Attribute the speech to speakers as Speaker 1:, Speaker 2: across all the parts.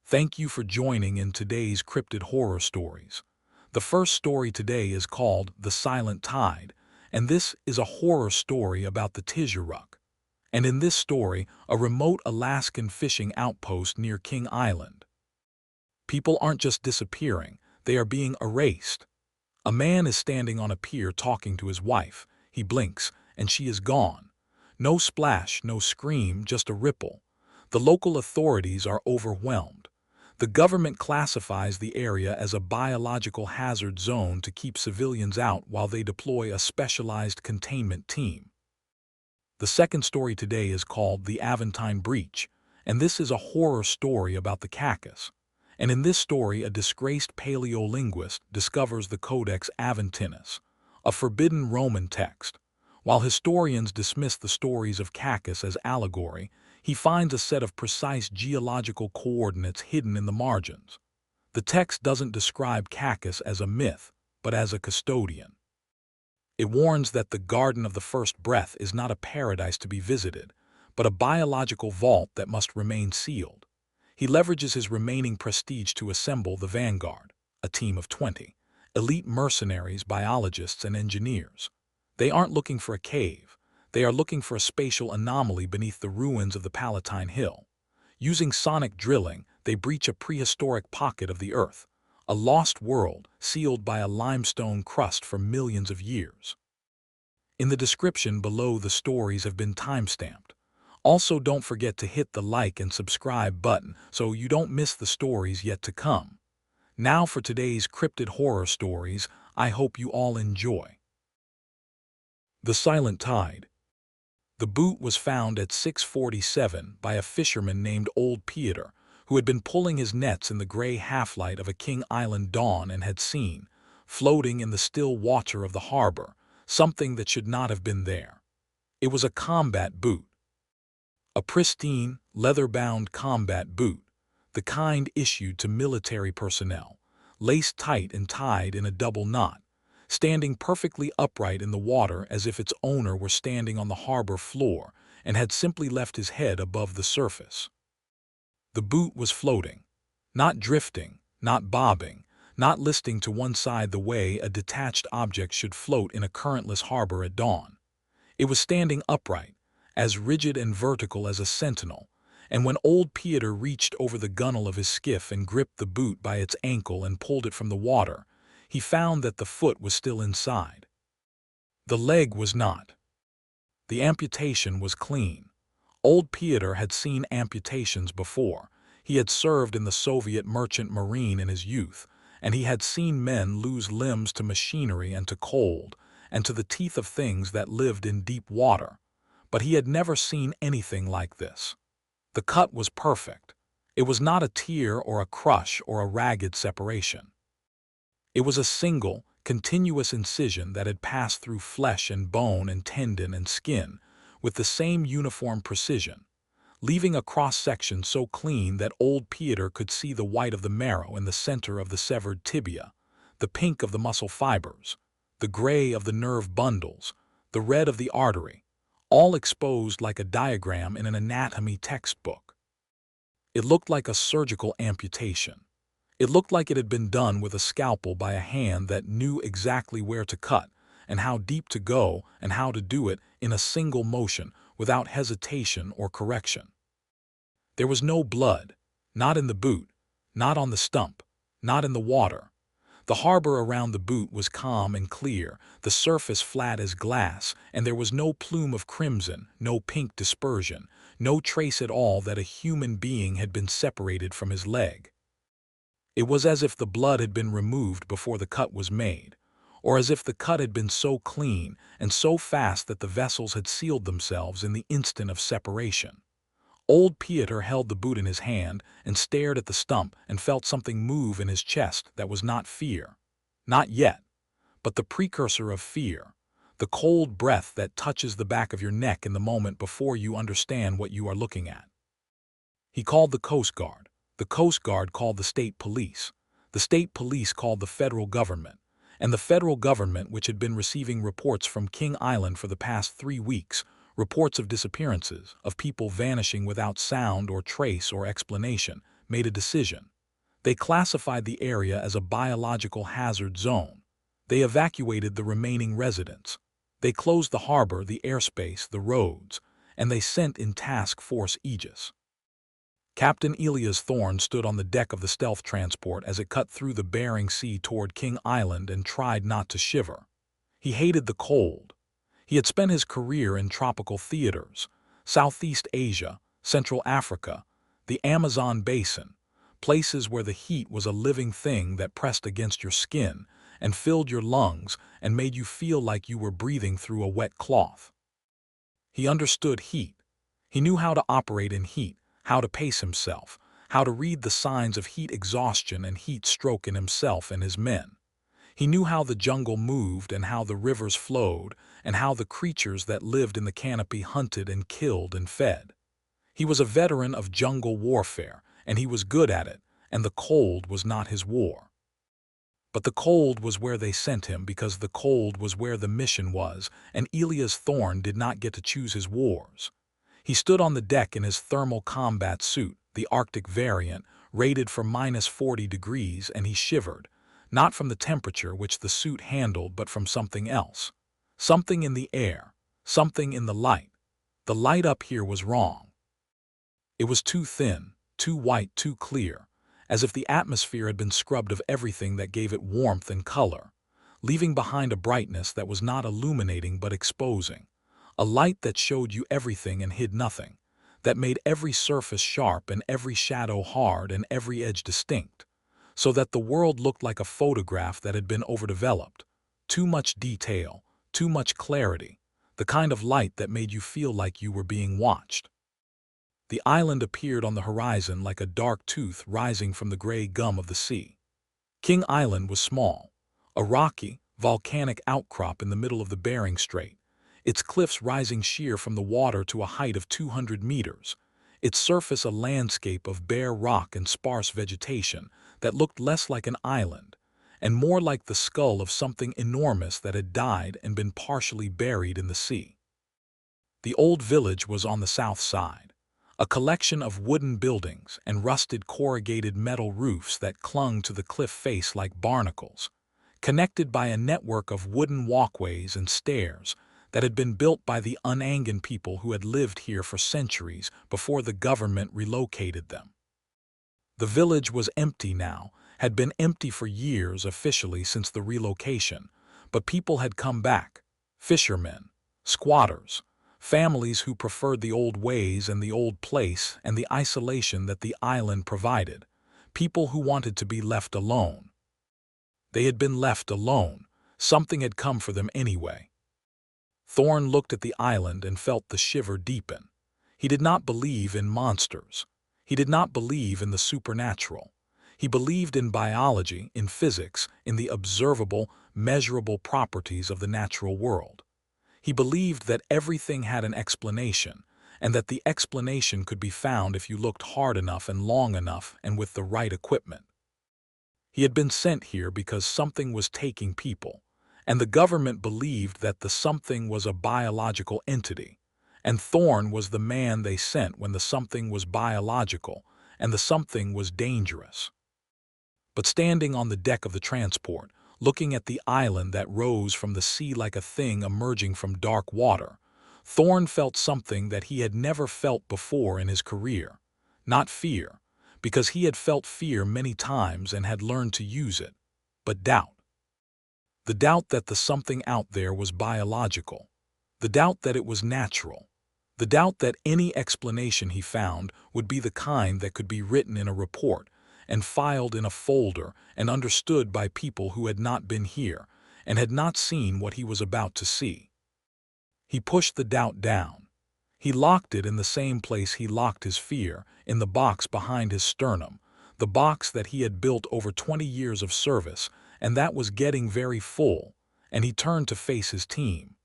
Speaker 1: Thank you for joining in today's Cryptid horror stories. The first story today is called The Silent Tide, and this is a horror story about the Tizheruk. And in this story, a remote Alaskan fishing outpost near King Island. People aren't just disappearing, they are being erased. A man is standing on a pier talking to his wife. He blinks, and she is gone. No splash, no scream, just a ripple. The local authorities are overwhelmed. The government classifies the area as a biological hazard zone to keep civilians out while they deploy a specialized containment team. The second story today is called The Aventine Breach, and this is a horror story about the Cacus. And in this story, a disgraced paleo-linguist discovers the Codex Aventinus, a forbidden Roman text. While historians dismiss the stories of Cacus as allegory, he finds a set of precise geological coordinates hidden in the margins. The text doesn't describe Cacus as a myth, but as a custodian. It warns that the Garden of the First Breath is not a paradise to be visited, but a biological vault that must remain sealed. He leverages his remaining prestige to assemble the Vanguard, a team of 20, elite mercenaries, biologists, and engineers. They aren't looking for a cave. They are looking for a spatial anomaly beneath the ruins of the Palatine Hill. Using sonic drilling, they breach a prehistoric pocket of the Earth, a lost world sealed by a limestone crust for millions of years. In the description below, the stories have been timestamped. Also, don't forget to hit the like and subscribe button so you don't miss the stories yet to come. Now for today's cryptid horror stories, I hope you all enjoy. The Silent Tide. The boot was found at 6:47 by a fisherman named Old Peter, who had been pulling his nets in the gray half-light of a King Island dawn and had seen, floating in the still water of the harbor, something that should not have been there. It was a combat boot. A pristine, leather-bound combat boot, the kind issued to military personnel, laced tight and tied in a double knot, standing perfectly upright in the water as if its owner were standing on the harbor floor and had simply left his head above the surface. The boot was floating, not drifting, not bobbing, not listing to one side the way a detached object should float in a currentless harbor at dawn. It was standing upright, as rigid and vertical as a sentinel, and when Old Peter reached over the gunwale of his skiff and gripped the boot by its ankle and pulled it from the water, he found that the foot was still inside. The leg was not. The amputation was clean. Old Peter had seen amputations before. He had served in the Soviet merchant marine in his youth, and he had seen men lose limbs to machinery and to cold, and to the teeth of things that lived in deep water. But he had never seen anything like this. The cut was perfect. It was not a tear or a crush or a ragged separation. It was a single, continuous incision that had passed through flesh and bone and tendon and skin with the same uniform precision, leaving a cross-section so clean that Old Peter could see the white of the marrow in the center of the severed tibia, the pink of the muscle fibers, the gray of the nerve bundles, the red of the artery, all exposed like a diagram in an anatomy textbook. It looked like a surgical amputation. It looked like it had been done with a scalpel by a hand that knew exactly where to cut and how deep to go and how to do it in a single motion without hesitation or correction. There was no blood, not in the boot, not on the stump, not in the water. The harbor around the boot was calm and clear, the surface flat as glass, and there was no plume of crimson, no pink dispersion, no trace at all that a human being had been separated from his leg. It was as if the blood had been removed before the cut was made, or as if the cut had been so clean and so fast that the vessels had sealed themselves in the instant of separation. Old Peter held the boot in his hand and stared at the stump and felt something move in his chest that was not fear. Not yet, but the precursor of fear, the cold breath that touches the back of your neck in the moment before you understand what you are looking at. He called the Coast Guard. The Coast Guard called the state police. The state police called the federal government. And the federal government, which had been receiving reports from King Island for the past 3 weeks, reports of disappearances, of people vanishing without sound or trace or explanation, made a decision. They classified the area as a biological hazard zone. They evacuated the remaining residents. They closed the harbor, the airspace, the roads, and they sent in Task Force Aegis. Captain Elias Thorne stood on the deck of the stealth transport as it cut through the Bering Sea toward King Island and tried not to shiver. He hated the cold. He had spent his career in tropical theaters, Southeast Asia, Central Africa, the Amazon basin, places where the heat was a living thing that pressed against your skin and filled your lungs and made you feel like you were breathing through a wet cloth. He understood heat. He knew how to operate in heat, how to pace himself, how to read the signs of heat exhaustion and heat stroke in himself and his men. He knew how the jungle moved and how the rivers flowed and how the creatures that lived in the canopy hunted and killed and fed. He was a veteran of jungle warfare, and he was good at it, and the cold was not his war. But the cold was where they sent him because the cold was where the mission was, and Elias Thorne did not get to choose his wars. He stood on the deck in his thermal combat suit, the Arctic variant, rated for -40 degrees, and he shivered, not from the temperature which the suit handled but from something else. Something in the air, something in the light. The light up here was wrong. It was too thin, too white, too clear, as if the atmosphere had been scrubbed of everything that gave it warmth and color, leaving behind a brightness that was not illuminating but exposing, a light that showed you everything and hid nothing, that made every surface sharp and every shadow hard and every edge distinct, so that the world looked like a photograph that had been overdeveloped. Too much detail, too much clarity, the kind of light that made you feel like you were being watched. The island appeared on the horizon like a dark tooth rising from the gray gum of the sea. King Island was small, a rocky, volcanic outcrop in the middle of the Bering Strait, its cliffs rising sheer from the water to a height of 200 meters, its surface a landscape of bare rock and sparse vegetation that looked less like an island and more like the skull of something enormous that had died and been partially buried in the sea. The old village was on the south side, a collection of wooden buildings and rusted corrugated metal roofs that clung to the cliff face like barnacles, connected by a network of wooden walkways and stairs that had been built by the Unangan people who had lived here for centuries before the government relocated them. The village was empty now, had been empty for years officially since the relocation, but people had come back, fishermen, squatters, families who preferred the old ways and the old place and the isolation that the island provided, people who wanted to be left alone. They had been left alone. Something had come for them anyway. Thorne looked at the island and felt the shiver deepen. He did not believe in monsters. He did not believe in the supernatural. He believed in biology, in physics, in the observable, measurable properties of the natural world. He believed that everything had an explanation, and that the explanation could be found if you looked hard enough and long enough and with the right equipment. He had been sent here because something was taking people, and the government believed that the something was a biological entity, and Thorne was the man they sent when the something was biological and the something was dangerous. But standing on the deck of the transport, looking at the island that rose from the sea like a thing emerging from dark water, Thorne felt something that he had never felt before in his career. Not fear, because he had felt fear many times and had learned to use it, but doubt. The doubt that the something out there was biological, the doubt that it was natural, the doubt that any explanation he found would be the kind that could be written in a report and filed in a folder and understood by people who had not been here and had not seen what he was about to see. He pushed the doubt down. He locked it in the same place he locked his fear, in the box behind his sternum, the box that he had built over 20 years of service, and that was getting very full, and he turned to face his team.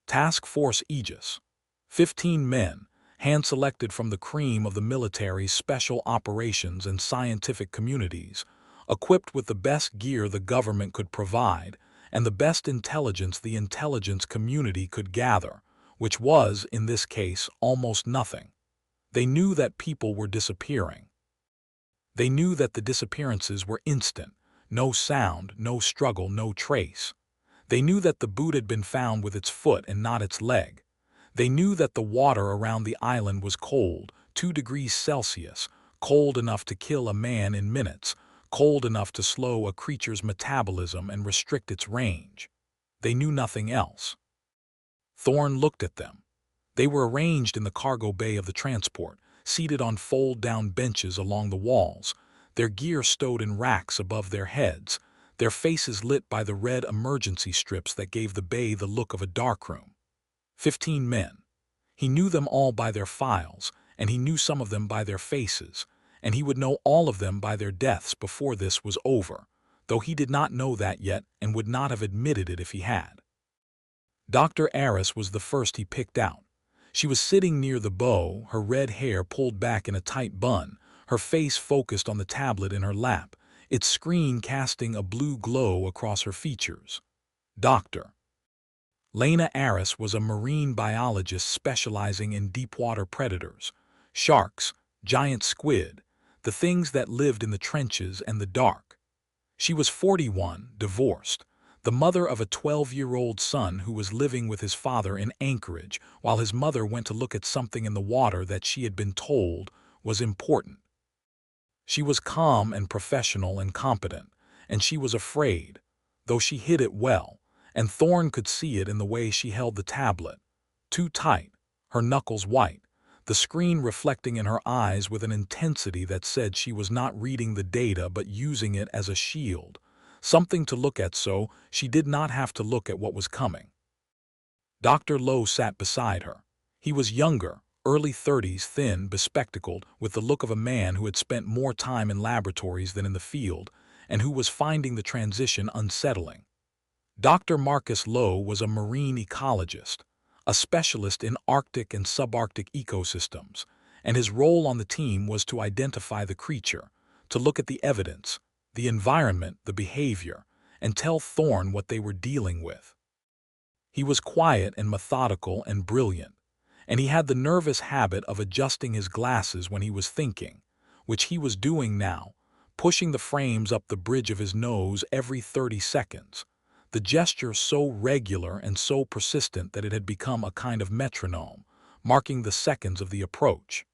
Speaker 1: Task Force Aegis. 15 men, hand-selected from the cream of the military's special operations and scientific communities, equipped with the best gear the government could provide and the best intelligence the intelligence community could gather, which was, in this case, almost nothing. They knew that people were disappearing. They knew that the disappearances were instant. No sound, no struggle, no trace. They knew that the boot had been found with its foot and not its leg. They knew that the water around the island was cold, 2 degrees Celsius, cold enough to kill a man in minutes, cold enough to slow a creature's metabolism and restrict its range. They knew nothing else. Thorn looked at them. They were arranged in the cargo bay of the transport, seated on fold-down benches along the walls, their gear stowed in racks above their heads, their faces lit by the red emergency strips that gave the bay the look of a darkroom. 15 men. He knew them all by their files, and he knew some of them by their faces, and he would know all of them by their deaths before this was over, though he did not know that yet and would not have admitted it if he had. Dr. Aris was the first he picked out. She was sitting near the bow, her red hair pulled back in a tight bun, her face focused on the tablet in her lap, its screen casting a blue glow across her features. Dr. Lena Aris was a marine biologist specializing in deepwater predators, sharks, giant squid, the things that lived in the trenches and the dark. She was 41, divorced, the mother of a 12-year-old son who was living with his father in Anchorage while his mother went to look at something in the water that she had been told was important. She was calm and professional and competent, and she was afraid, though she hid it well, and Thorn could see it in the way she held the tablet, too tight, her knuckles white, the screen reflecting in her eyes with an intensity that said she was not reading the data but using it as a shield, something to look at so she did not have to look at what was coming. Dr. Lowe sat beside her. He was younger, early 30s, thin, bespectacled, with the look of a man who had spent more time in laboratories than in the field, and who was finding the transition unsettling. Dr. Marcus Lowe was a marine ecologist, a specialist in Arctic and subarctic ecosystems, and his role on the team was to identify the creature, to look at the evidence, the environment, the behavior, and tell Thorn what they were dealing with. He was quiet and methodical and brilliant, and he had the nervous habit of adjusting his glasses when he was thinking, which he was doing now, pushing the frames up the bridge of his nose every 30 seconds, the gesture so regular and so persistent that it had become a kind of metronome, marking the seconds of the approach.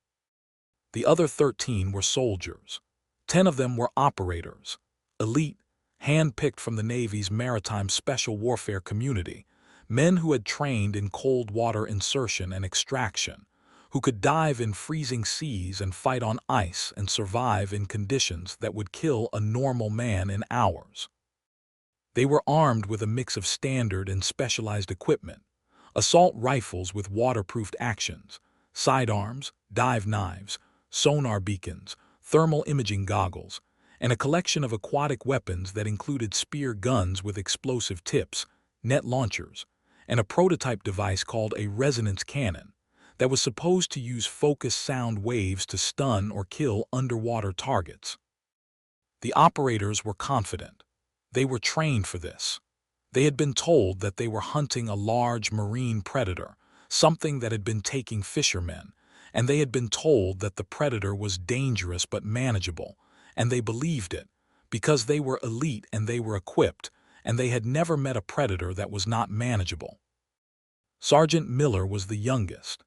Speaker 1: The other 13 were soldiers. 10 of them were operators, elite, hand-picked from the Navy's maritime special warfare community, men who had trained in cold water insertion and extraction, who could dive in freezing seas and fight on ice and survive in conditions that would kill a normal man in hours. They were armed with a mix of standard and specialized equipment, assault rifles with waterproofed actions, sidearms, dive knives, sonar beacons, thermal imaging goggles, and a collection of aquatic weapons that included spear guns with explosive tips, net launchers, and a prototype device called a resonance cannon that was supposed to use focused sound waves to stun or kill underwater targets. The operators were confident. They were trained for this. They had been told that they were hunting a large marine predator, something that had been taking fishermen, and they had been told that the predator was dangerous but manageable, and they believed it, because they were elite and they were equipped, and they had never met a predator that was not manageable. Sergeant Miller was the youngest.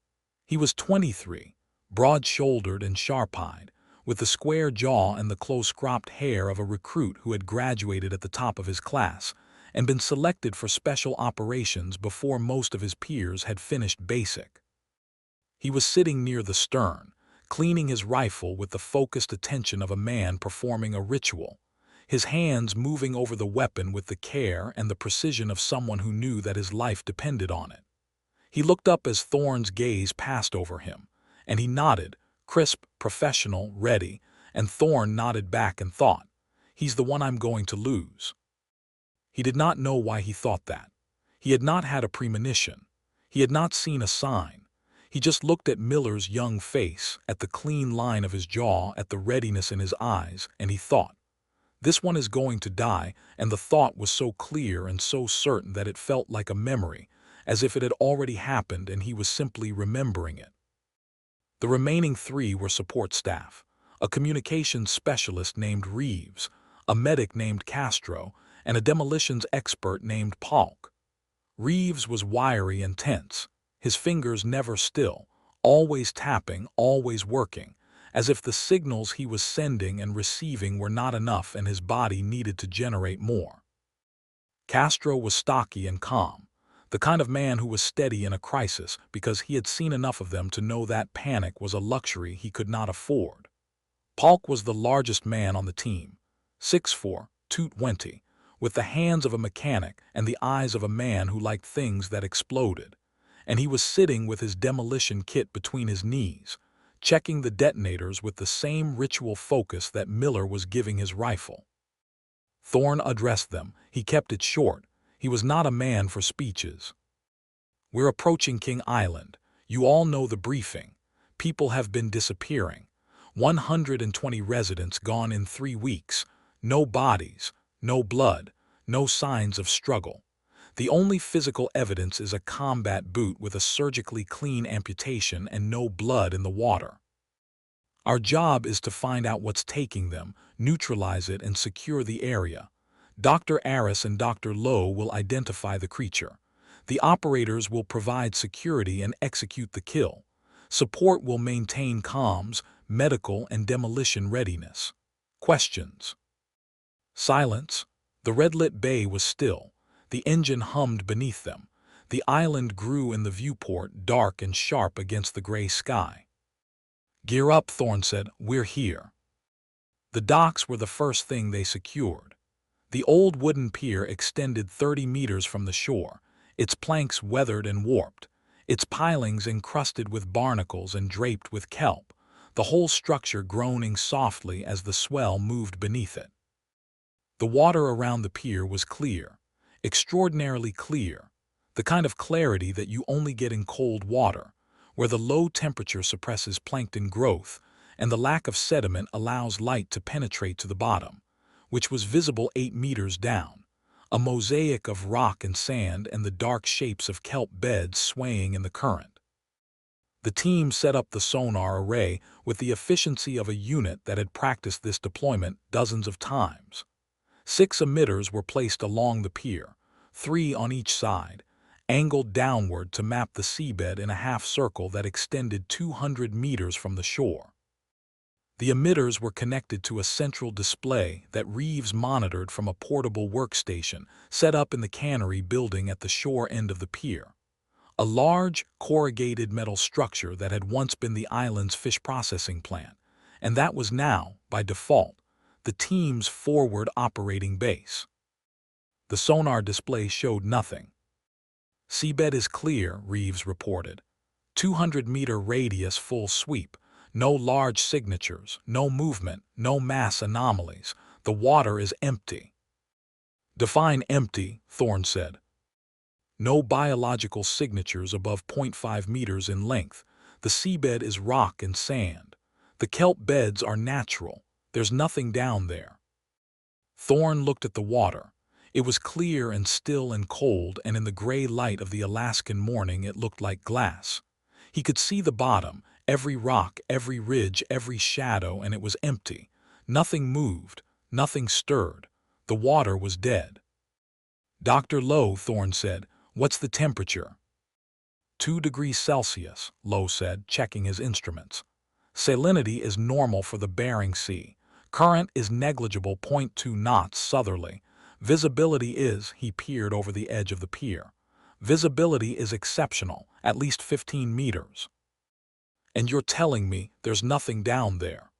Speaker 1: He was 23, broad-shouldered and sharp-eyed, with the square jaw and the close-cropped hair of a recruit who had graduated at the top of his class and been selected for special operations before most of his peers had finished basic. He was sitting near the stern, cleaning his rifle with the focused attention of a man performing a ritual, his hands moving over the weapon with the care and the precision of someone who knew that his life depended on it. He looked up as Thorn's gaze passed over him, and he nodded, crisp, professional, ready, and Thorn nodded back and thought, "He's the one I'm going to lose." He did not know why he thought that. He had not had a premonition. He had not seen a sign. He just looked at Miller's young face, at the clean line of his jaw, at the readiness in his eyes, and he thought, "This one is going to die," and the thought was so clear and so certain that it felt like a memory, as if it had already happened and he was simply remembering it. The remaining 3 were support staff, a communications specialist named Reeves, a medic named Castro, and a demolitions expert named Polk. Reeves was wiry and tense, his fingers never still, always tapping, always working, as if the signals he was sending and receiving were not enough and his body needed to generate more. Castro was stocky and calm, the kind of man who was steady in a crisis because he had seen enough of them to know that panic was a luxury he could not afford. Polk was the largest man on the team, 6'4", 220, with the hands of a mechanic and the eyes of a man who liked things that exploded, and he was sitting with his demolition kit between his knees, checking the detonators with the same ritual focus that Miller was giving his rifle. Thorne addressed them. He kept it short. He was not a man for speeches. "We're approaching King Island. You all know the briefing. People have been disappearing. 120 residents gone in 3 weeks. No bodies, no blood, no signs of struggle. The only physical evidence is a combat boot with a surgically clean amputation and no blood in the water. Our job is to find out what's taking them, neutralize it, and secure the area. Dr. Aris and Dr. Lowe will identify the creature. The operators will provide security and execute the kill. Support will maintain comms, medical, and demolition readiness. Questions?" Silence. The red-lit bay was still. The engine hummed beneath them. The island grew in the viewport, dark and sharp against the gray sky. "Gear up," Thorne said. "We're here." The docks were the first thing they secured. The old wooden pier extended 30 meters from the shore, its planks weathered and warped, its pilings encrusted with barnacles and draped with kelp, the whole structure groaning softly as the swell moved beneath it. The water around the pier was clear, extraordinarily clear, the kind of clarity that you only get in cold water, where the low temperature suppresses plankton growth and the lack of sediment allows light to penetrate to the bottom, which was visible 8 meters down, a mosaic of rock and sand and the dark shapes of kelp beds swaying in the current. The team set up the sonar array with the efficiency of a unit that had practiced this deployment dozens of times. 6 emitters were placed along the pier, 3 on each side, angled downward to map the seabed in a half-circle that extended 200 meters from the shore. The emitters were connected to a central display that Reeves monitored from a portable workstation set up in the cannery building at the shore end of the pier, a large, corrugated metal structure that had once been the island's fish processing plant, and that was now, by default, the team's forward operating base. The sonar display showed nothing. "Seabed is clear," Reeves reported. 200-meter radius full sweep. No large signatures, no movement, no mass anomalies. The water is empty." "Define empty," Thorne said. "No biological signatures above 0.5 meters in length. The seabed is rock and sand. The kelp beds are natural. There's nothing down there." Thorne looked at the water. It was clear and still and cold, and in the gray light of the Alaskan morning it looked like glass. He could see the bottom, every rock, every ridge, every shadow, and it was empty. Nothing moved, nothing stirred. The water was dead. "Dr. Lowe," Thorne said, "what's the temperature?" 2 degrees Celsius, Lowe said, checking his instruments. "Salinity is normal for the Bering Sea. Current is negligible, 0.2 knots southerly. Visibility is," he peered over the edge of the pier. "Visibility is exceptional, at least 15 meters. And you're telling me there's nothing down there?"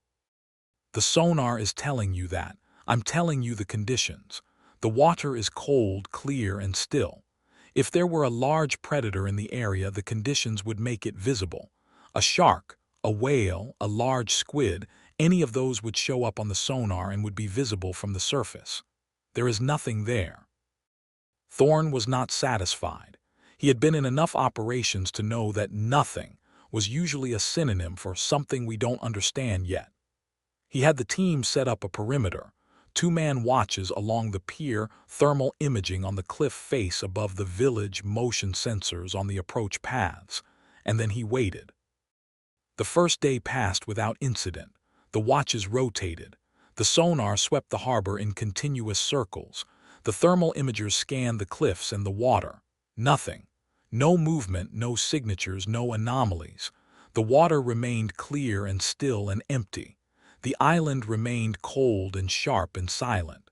Speaker 1: "The sonar is telling you that. I'm telling you the conditions. The water is cold, clear, and still. If there were a large predator in the area, the conditions would make it visible. A shark, a whale, a large squid, any of those would show up on the sonar and would be visible from the surface. There is nothing there." Thorne was not satisfied. He had been in enough operations to know that "nothing" was usually a synonym for something we don't understand yet. He had the team set up a perimeter, 2-man watches along the pier, thermal imaging on the cliff face above the village, motion sensors on the approach paths, and then he waited. The first day passed without incident. The watches rotated. The sonar swept the harbor in continuous circles. The thermal imagers scanned the cliffs and the water. Nothing. No movement, no signatures, no anomalies. The water remained clear and still and empty. The island remained cold and sharp and silent.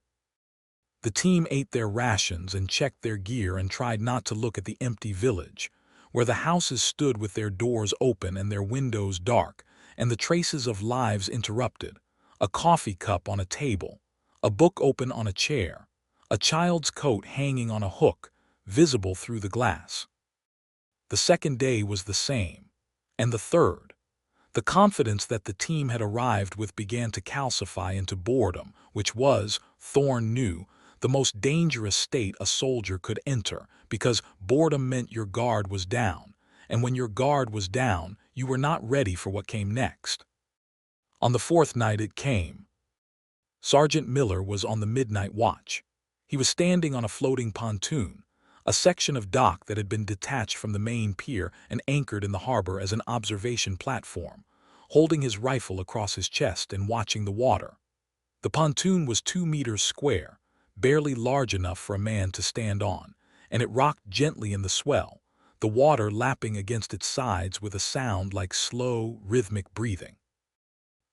Speaker 1: The team ate their rations and checked their gear and tried not to look at the empty village, where the houses stood with their doors open and their windows dark, and the traces of lives interrupted. A coffee cup on a table, a book open on a chair, a child's coat hanging on a hook, visible through the glass. The second day was the same, and the third. The confidence that the team had arrived with began to calcify into boredom, which was, Thorne knew, the most dangerous state a soldier could enter, because boredom meant your guard was down, and when your guard was down, you were not ready for what came next. On the fourth night it came. Sergeant Miller was on the midnight watch. He was standing on a floating pontoon, a section of dock that had been detached from the main pier and anchored in the harbor as an observation platform, holding his rifle across his chest and watching the water. The pontoon was 2 meters square, barely large enough for a man to stand on, and it rocked gently in the swell, the water lapping against its sides with a sound like slow, rhythmic breathing.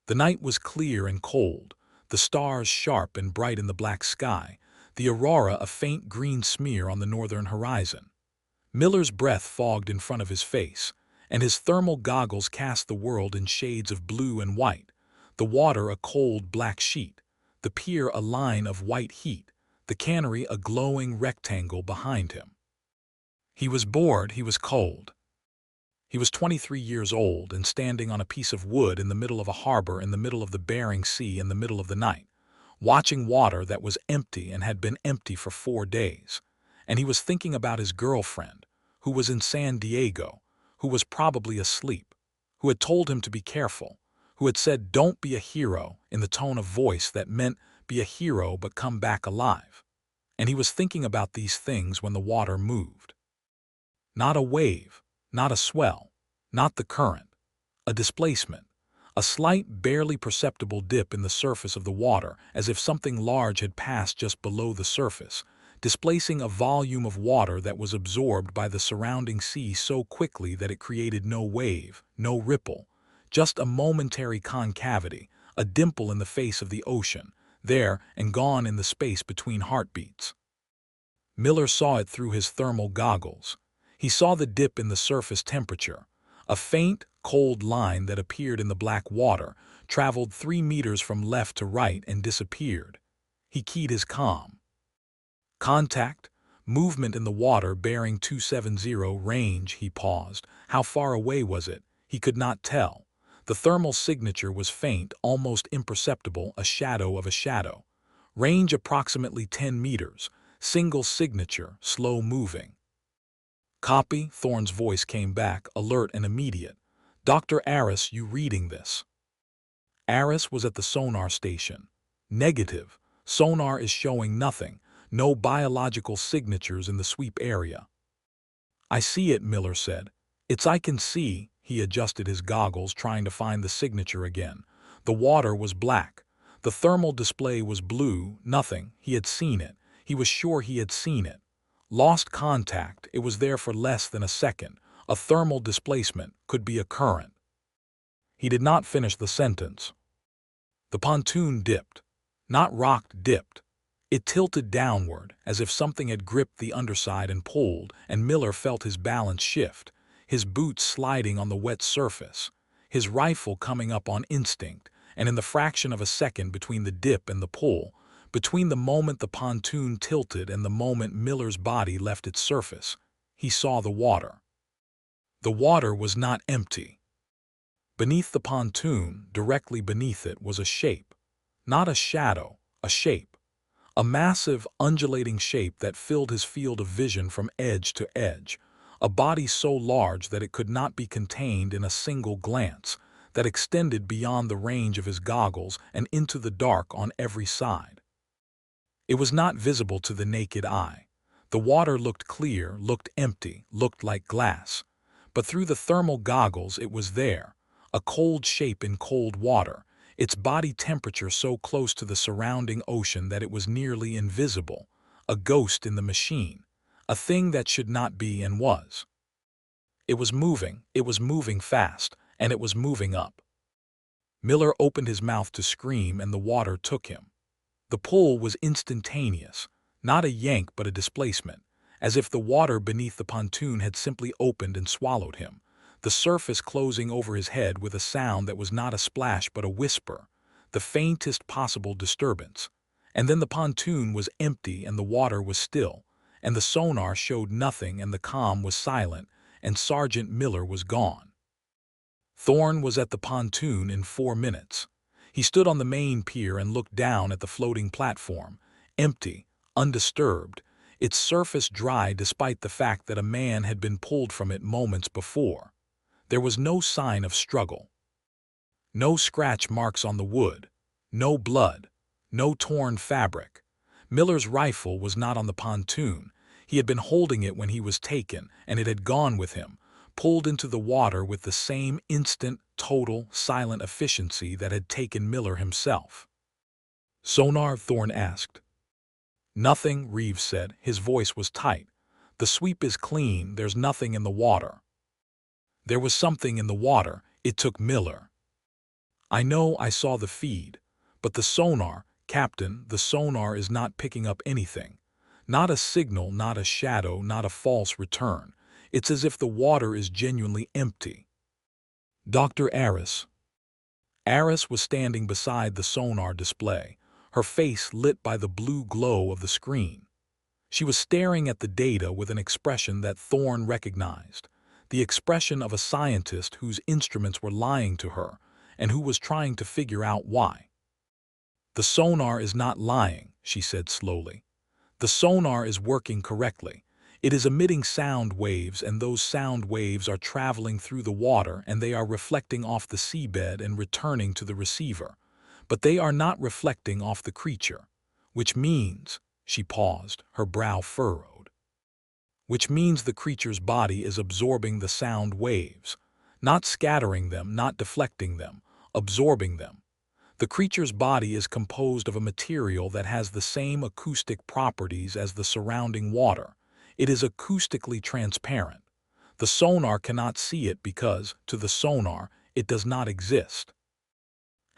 Speaker 1: The night was clear and cold, the stars sharp and bright in the black sky, the aurora a faint green smear on the northern horizon. Miller's breath fogged in front of his face, and his thermal goggles cast the world in shades of blue and white, the water a cold black sheet, the pier a line of white heat, the cannery a glowing rectangle behind him. He was bored, he was cold. He was 23 years old and standing on a piece of wood in the middle of a harbor in the middle of the Bering Sea in the middle of the night, watching water that was empty and had been empty for 4 days. And he was thinking about his girlfriend, who was in San Diego, who was probably asleep, who had told him to be careful, who had said, "Don't be a hero," in the tone of voice that meant be a hero but come back alive. And he was thinking about these things when the water moved. Not a wave, not a swell, not the current, a displacement, a slight, barely perceptible dip in the surface of the water, as if something large had passed just below the surface, displacing a volume of water that was absorbed by the surrounding sea so quickly that it created no wave, no ripple, just a momentary concavity, a dimple in the face of the ocean, there and gone in the space between heartbeats. Miller saw it through his thermal goggles. He saw the dip in the surface temperature. A faint, cold line that appeared in the black water, traveled 3 meters from left to right and disappeared. He keyed his comm. Contact, movement in the water bearing 270 range, he paused. How far away was it? He could not tell. The thermal signature was faint, almost imperceptible, a shadow of a shadow. Range approximately 10 meters, single signature, slow moving. Copy, Thorne's voice came back, alert and immediate. Dr. Aris, you reading this? Aris was at the sonar station. Negative. Sonar is showing nothing. No biological signatures in the sweep area. I see it, Miller said. It's I can see. He adjusted his goggles, trying to find the signature again. The water was black. The thermal display was blue. Nothing. He had seen it. He was sure he had seen it. Lost contact. It was there for less than a second. A thermal displacement could be a current. He did not finish the sentence. The pontoon dipped. Not rocked, dipped. It tilted downward, as if something had gripped the underside and pulled, and Miller felt his balance shift, his boots sliding on the wet surface, his rifle coming up on instinct, and in the fraction of a second between the dip and the pull, between the moment the pontoon tilted and the moment Miller's body left its surface, he saw the water. The water was not empty. Beneath the pontoon, directly beneath it, was a shape. Not a shadow, a shape. A massive, undulating shape that filled his field of vision from edge to edge. A body so large that it could not be contained in a single glance, that extended beyond the range of his goggles and into the dark on every side. It was not visible to the naked eye. The water looked clear, looked empty, looked like glass. But through the thermal goggles it was there, a cold shape in cold water. its body temperature so close to the surrounding ocean that it was nearly invisible, a ghost in the machine, a thing that should not be and was. It was moving fast, and it was moving up. Miller opened his mouth to scream and the water took him. The pull was instantaneous, not a yank but a displacement, as if the water beneath the pontoon had simply opened and swallowed him, the surface closing over his head with a sound that was not a splash but a whisper, the faintest possible disturbance. And then the pontoon was empty and the water was still, and the sonar showed nothing and the comm was silent, and Sergeant Miller was gone. Thorne was at the pontoon in 4 minutes. He stood on the main pier and looked down at the floating platform, empty, undisturbed, its surface dry despite the fact that a man had been pulled from it moments before. There was no sign of struggle. No scratch marks on the wood, no blood, no torn fabric. Miller's rifle was not on the pontoon. He had been holding it when he was taken, and it had gone with him, pulled into the water with the same instant, total, silent efficiency that had taken Miller himself. "Sonar?" Thorne asked. "Nothing," Reeves said. His voice was tight. "The sweep is clean, there's nothing in the water." There was something in the water. It took Miller. "I know, I saw the feed. But the sonar, Captain, the sonar is not picking up anything. Not a signal, not a shadow, not a false return. It's as if the water is genuinely empty." Dr. Aris was standing beside the sonar display, her face lit by the blue glow of the screen. She was staring at the data with an expression that Thorne recognized, the expression of a scientist whose instruments were lying to her and who was trying to figure out why. "The sonar is not lying," she said slowly. "The sonar is working correctly. It is emitting sound waves, and those sound waves are traveling through the water and they are reflecting off the seabed and returning to the receiver. But they are not reflecting off the creature, which means," she paused, her brow furrowed, "which means the creature's body is absorbing the sound waves, not scattering them, not deflecting them, absorbing them. The creature's body is composed of a material that has the same acoustic properties as the surrounding water. It is acoustically transparent. The sonar cannot see it because, to the sonar, it does not exist."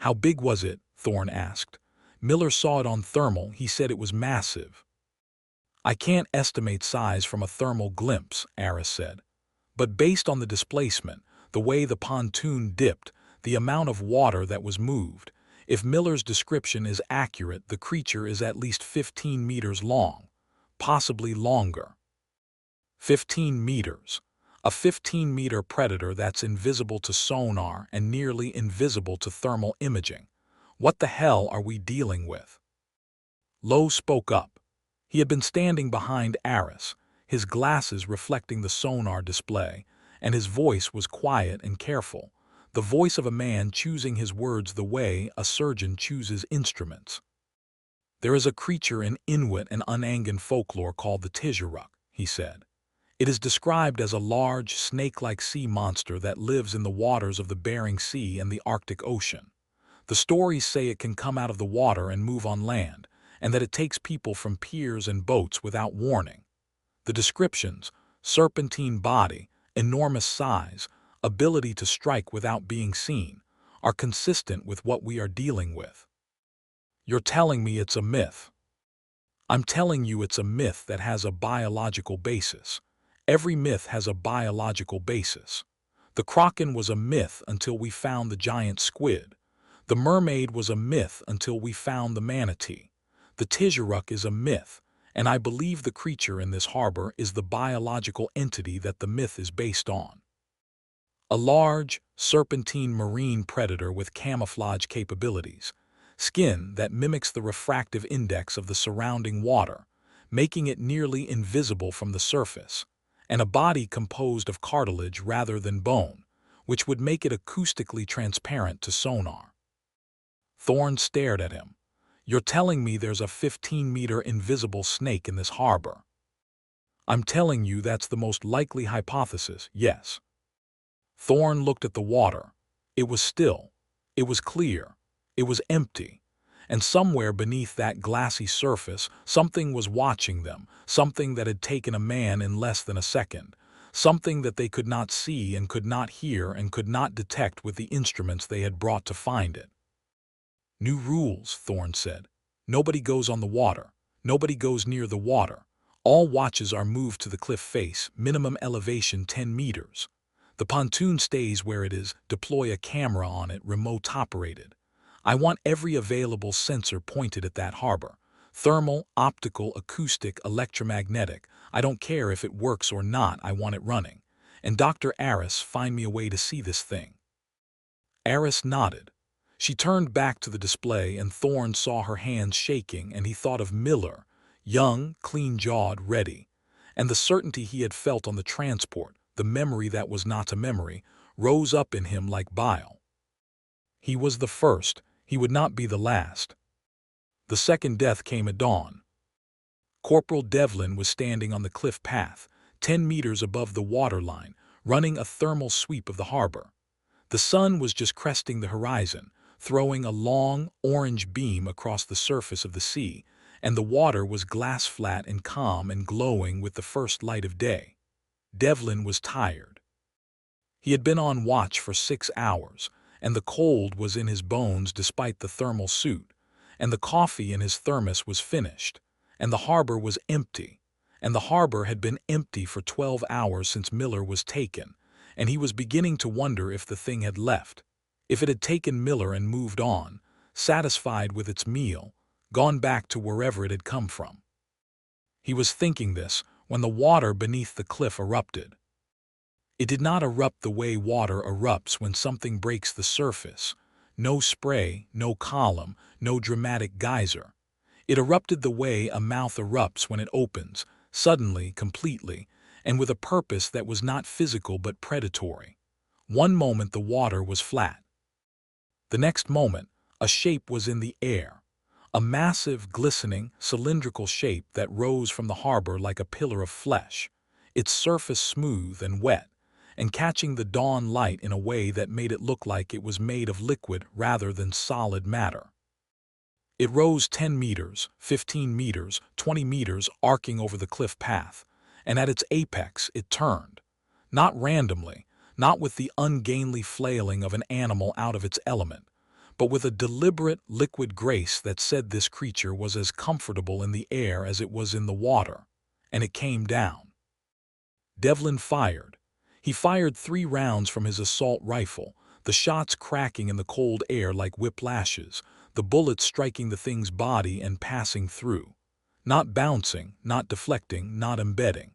Speaker 1: "How big was it?" Thorne asked. "Miller saw it on thermal. He said it was massive." "I can't estimate size from a thermal glimpse," Aris said. "But based on the displacement, the way the pontoon dipped, the amount of water that was moved, if Miller's description is accurate, the creature is at least 15 meters long, possibly longer." 15 meters. A 15-meter predator that's invisible to sonar and nearly invisible to thermal imaging. What the hell are we dealing with? Lowe spoke up. He had been standing behind Aris, his glasses reflecting the sonar display, and his voice was quiet and careful, the voice of a man choosing his words the way a surgeon chooses instruments. "There is a creature in Inuit and Unangan folklore called the Tizheruk," he said. "It is described as a large, snake-like sea monster that lives in the waters of the Bering Sea and the Arctic Ocean. The stories say it can come out of the water and move on land, and that it takes people from piers and boats without warning. The descriptions, serpentine body, enormous size, ability to strike without being seen, are consistent with what we are dealing with." "You're telling me it's a myth?" "I'm telling you it's a myth that has a biological basis. Every myth has a biological basis. The kraken was a myth until we found the giant squid. The mermaid was a myth until we found the manatee. The Tizheruk is a myth, and I believe the creature in this harbor is the biological entity that the myth is based on. A large, serpentine marine predator with camouflage capabilities, skin that mimics the refractive index of the surrounding water, making it nearly invisible from the surface, and a body composed of cartilage rather than bone, which would make it acoustically transparent to sonar." Thorne stared at him. "You're telling me there's a 15-meter invisible snake in this harbor?" "I'm telling you that's the most likely hypothesis, yes." Thorne looked at the water. It was still. It was clear. It was empty. And somewhere beneath that glassy surface, something was watching them, something that had taken a man in less than a second, something that they could not see and could not hear and could not detect with the instruments they had brought to find it. "New rules," Thorn said. "Nobody goes on the water. Nobody goes near the water. All watches are moved to the cliff face, minimum elevation 10 meters. The pontoon stays where it is, deploy a camera on it, remote operated. I want every available sensor pointed at that harbor. Thermal, optical, acoustic, electromagnetic. I don't care if it works or not, I want it running. And Dr. Aris, find me a way to see this thing." Aris nodded. She turned back to the display and Thorn saw her hands shaking and he thought of Miller, young, clean-jawed, ready. And the certainty he had felt on the transport, the memory that was not a memory, rose up in him like bile. He was the first. He would not be the last. The second death came at dawn. Corporal Devlin was standing on the cliff path, 10 meters above the waterline, running a thermal sweep of the harbor. The sun was just cresting the horizon, throwing a long, orange beam across the surface of the sea, and the water was glass-flat and calm and glowing with the first light of day. Devlin was tired. He had been on watch for 6 hours, and the cold was in his bones despite the thermal suit, and the coffee in his thermos was finished, and the harbor was empty, and the harbor had been empty for 12 hours since Miller was taken, and he was beginning to wonder if the thing had left, if it had taken Miller and moved on, satisfied with its meal, gone back to wherever it had come from. He was thinking this when the water beneath the cliff erupted. It did not erupt the way water erupts when something breaks the surface. No spray, no column, no dramatic geyser. It erupted the way a mouth erupts when it opens, suddenly, completely, and with a purpose that was not physical but predatory. One moment the water was flat. The next moment, a shape was in the air. A massive, glistening, cylindrical shape that rose from the harbor like a pillar of flesh, its surface smooth and wet, and catching the dawn light in a way that made it look like it was made of liquid rather than solid matter. It rose 10 meters, 15 meters, 20 meters, arcing over the cliff path, and at its apex it turned. Not randomly, not with the ungainly flailing of an animal out of its element, but with a deliberate, liquid grace that said this creature was as comfortable in the air as it was in the water, and it came down. Devlin fired. He fired 3 rounds from his assault rifle, the shots cracking in the cold air like whiplashes, the bullets striking the thing's body and passing through. Not bouncing, not deflecting, not embedding.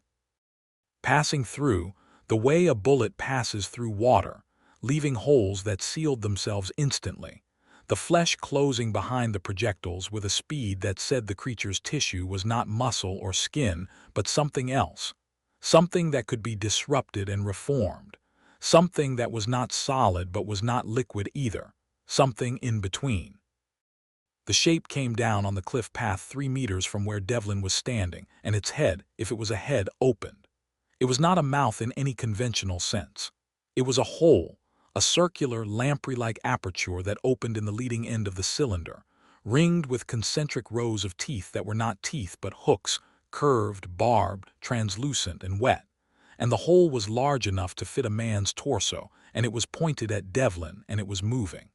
Speaker 1: Passing through, the way a bullet passes through water, leaving holes that sealed themselves instantly, the flesh closing behind the projectiles with a speed that said the creature's tissue was not muscle or skin, but something else. Something that could be disrupted and reformed. Something that was not solid but was not liquid either. Something in between. The shape came down on the cliff path 3 meters from where Devlin was standing, and its head, if it was a head, opened. It was not a mouth in any conventional sense. It was a hole, a circular, lamprey-like aperture that opened in the leading end of the cylinder, ringed with concentric rows of teeth that were not teeth but hooks, curved, barbed, translucent, and wet, and the hole was large enough to fit a man's torso, and it was pointed at Devlin, and it was moving.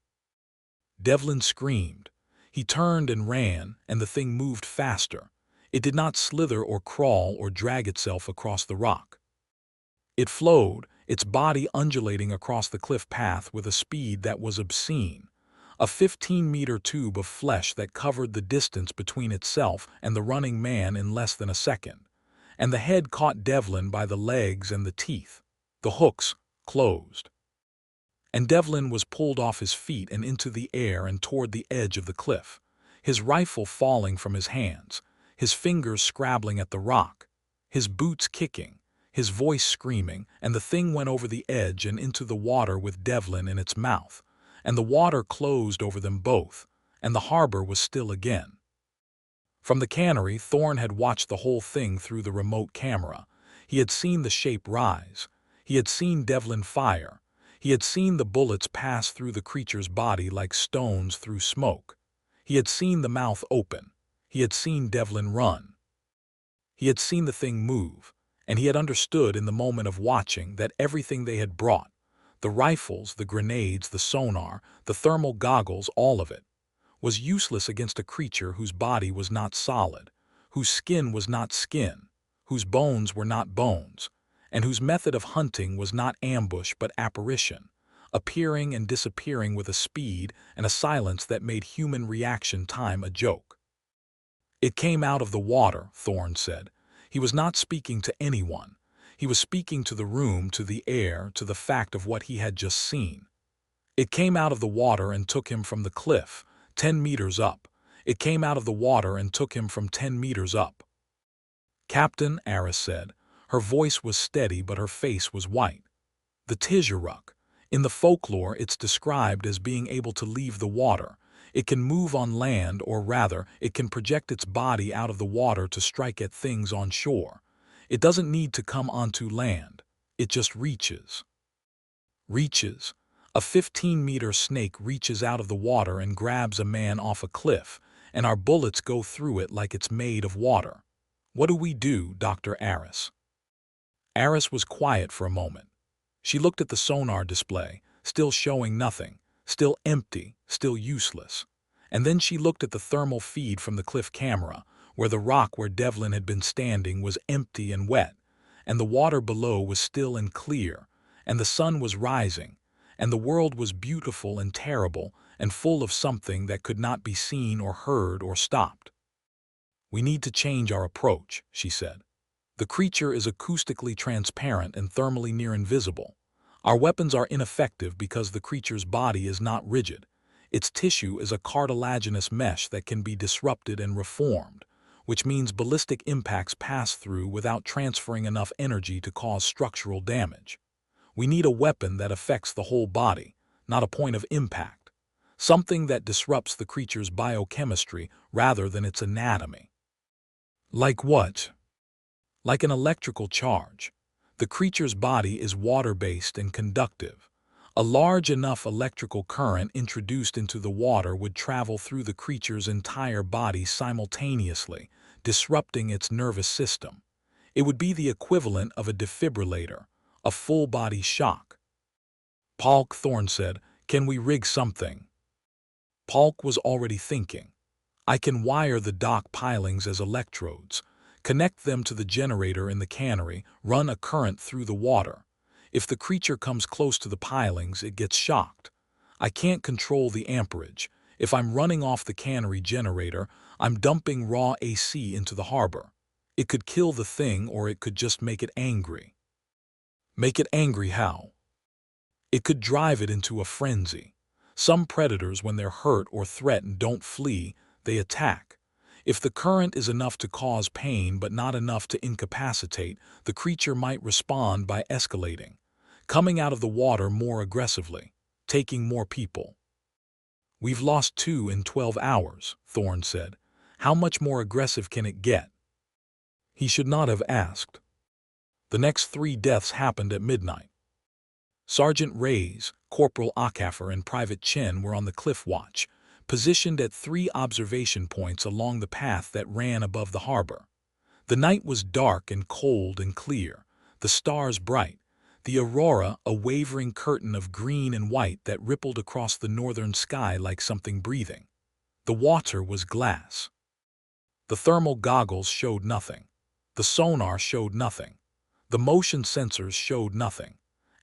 Speaker 1: Devlin screamed. He turned and ran, and the thing moved faster. It did not slither or crawl or drag itself across the rock. It flowed, its body undulating across the cliff path with a speed that was obscene. A 15-meter tube of flesh that covered the distance between itself and the running man in less than a second. And the head caught Devlin by the legs and the teeth. The hooks closed. And Devlin was pulled off his feet and into the air and toward the edge of the cliff, his rifle falling from his hands, his fingers scrabbling at the rock, his boots kicking, his voice screaming, and the thing went over the edge and into the water with Devlin in its mouth, and the water closed over them both, and the harbor was still again. From the cannery, Thorn had watched the whole thing through the remote camera. He had seen the shape rise. He had seen Devlin fire. He had seen the bullets pass through the creature's body like stones through smoke. He had seen the mouth open. He had seen Devlin run. He had seen the thing move, and he had understood in the moment of watching that everything they had brought, the rifles, the grenades, the sonar, the thermal goggles, all of it, was useless against a creature whose body was not solid, whose skin was not skin, whose bones were not bones, and whose method of hunting was not ambush but apparition, appearing and disappearing with a speed and a silence that made human reaction time a joke. "It came out of the water," Thorne said. He was not speaking to anyone. He was speaking to the room, to the air, to the fact of what he had just seen. "It came out of the water and took him from the cliff, 10 meters up. It came out of the water and took him from 10 meters up." "Captain," Aris said. Her voice was steady, but her face was white. "The Tizheruk. In the folklore, it's described as being able to leave the water. It can move on land, or rather, it can project its body out of the water to strike at things on shore. It doesn't need to come onto land. It just reaches." Reaches. A 15-meter snake reaches out of the water and grabs a man off a cliff, and our bullets go through it like it's made of water. "What do we do, Dr. Aris?" Aris was quiet for a moment. She looked at the sonar display, still showing nothing, still empty, still useless. And then she looked at the thermal feed from the cliff camera, where the rock where Devlin had been standing was empty and wet, and the water below was still and clear, and the sun was rising, and the world was beautiful and terrible and full of something that could not be seen or heard or stopped. "We need to change our approach," she said. "The creature is acoustically transparent and thermally near invisible. Our weapons are ineffective because the creature's body is not rigid. Its tissue is a cartilaginous mesh that can be disrupted and reformed, which means ballistic impacts pass through without transferring enough energy to cause structural damage. We need a weapon that affects the whole body, not a point of impact. Something that disrupts the creature's biochemistry rather than its anatomy." "Like what?" "Like an electrical charge. The creature's body is water-based and conductive. A large enough electrical current introduced into the water would travel through the creature's entire body simultaneously, disrupting its nervous system. It would be the equivalent of a defibrillator, a full-body shock." "Palk," Thorne said, "can we rig something?" Palk was already thinking. "I can wire the dock pilings as electrodes, connect them to the generator in the cannery, run a current through the water. If the creature comes close to the pilings, it gets shocked. I can't control the amperage. If I'm running off the cannery generator, I'm dumping raw AC into the harbor. It could kill the thing, or it could just make it angry." "Make it angry how?" "It could drive it into a frenzy. Some predators, when they're hurt or threatened, don't flee, they attack. If the current is enough to cause pain but not enough to incapacitate, the creature might respond by escalating, coming out of the water more aggressively, taking more people." "We've lost 2 in 12 hours, Thorne said. "How much more aggressive can it get?" He should not have asked. The next 3 deaths happened at midnight. Sergeant Reyes, Corporal Akafer, and Private Chen were on the cliff watch, positioned at 3 observation points along the path that ran above the harbor. The night was dark and cold and clear, the stars bright, the aurora a wavering curtain of green and white that rippled across the northern sky like something breathing. The water was glass. The thermal goggles showed nothing. The sonar showed nothing. The motion sensors showed nothing.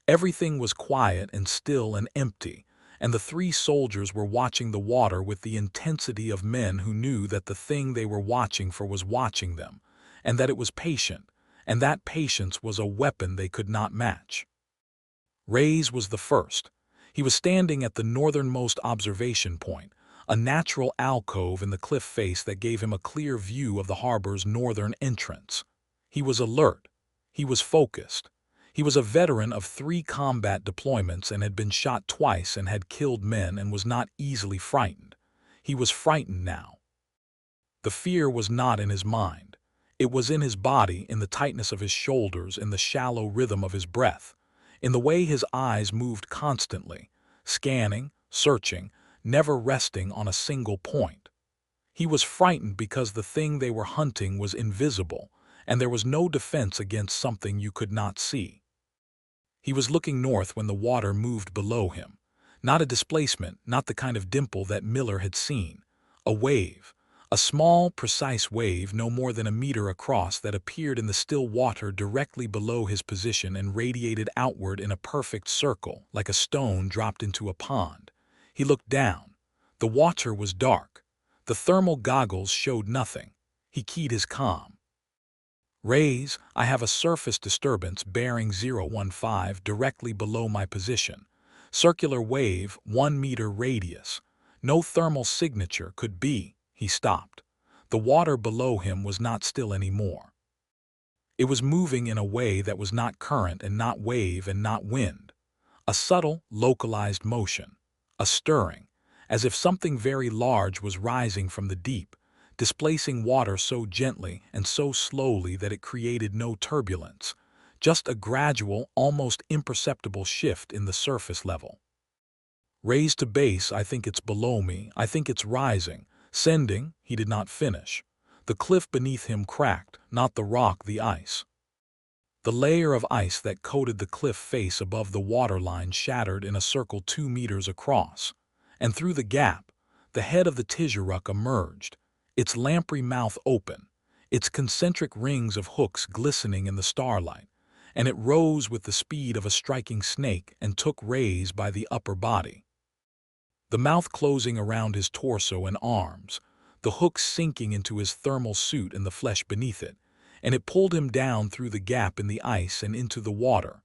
Speaker 1: Everything was quiet and still and empty, and the 3 soldiers were watching the water with the intensity of men who knew that the thing they were watching for was watching them, and that it was patient, and that patience was a weapon they could not match. Reyes was the first. He was standing at the northernmost observation point, a natural alcove in the cliff face that gave him a clear view of the harbor's northern entrance. He was alert. He was focused. He was a veteran of 3 combat deployments and had been shot twice and had killed men and was not easily frightened. He was frightened now. The fear was not in his mind. It was in his body, in the tightness of his shoulders, in the shallow rhythm of his breath. in the way his eyes moved constantly, scanning, searching, never resting on a single point. He was frightened because the thing they were hunting was invisible, and there was no defense against something you could not see. He was looking north when the water moved below him. Not a displacement, not the kind of dimple that Miller had seen. A wave. A small, precise wave no more than a meter across that appeared in the still water directly below his position and radiated outward in a perfect circle, like a stone dropped into a pond. He looked down. The water was dark. The thermal goggles showed nothing. He keyed his comm. Rays, I have a surface disturbance bearing 015 directly below my position. Circular wave, 1 meter radius. No thermal signature could be. He stopped. The water below him was not still anymore. It was moving in a way that was not current and not wave and not wind. A subtle, localized motion. A stirring, as if something very large was rising from the deep, displacing water so gently and so slowly that it created no turbulence, just a gradual, almost imperceptible shift in the surface level. Raised to base, I think it's below me, I think it's rising, sending, he did not finish. The cliff beneath him cracked, not the rock, the ice. The layer of ice that coated the cliff face above the waterline shattered in a circle 2 meters across, and through the gap, the head of the Tizheruk emerged, its lamprey mouth open, its concentric rings of hooks glistening in the starlight, and it rose with the speed of a striking snake and took Rays by the upper body. The mouth closing around his torso and arms, the hooks sinking into his thermal suit and the flesh beneath it, and it pulled him down through the gap in the ice and into the water,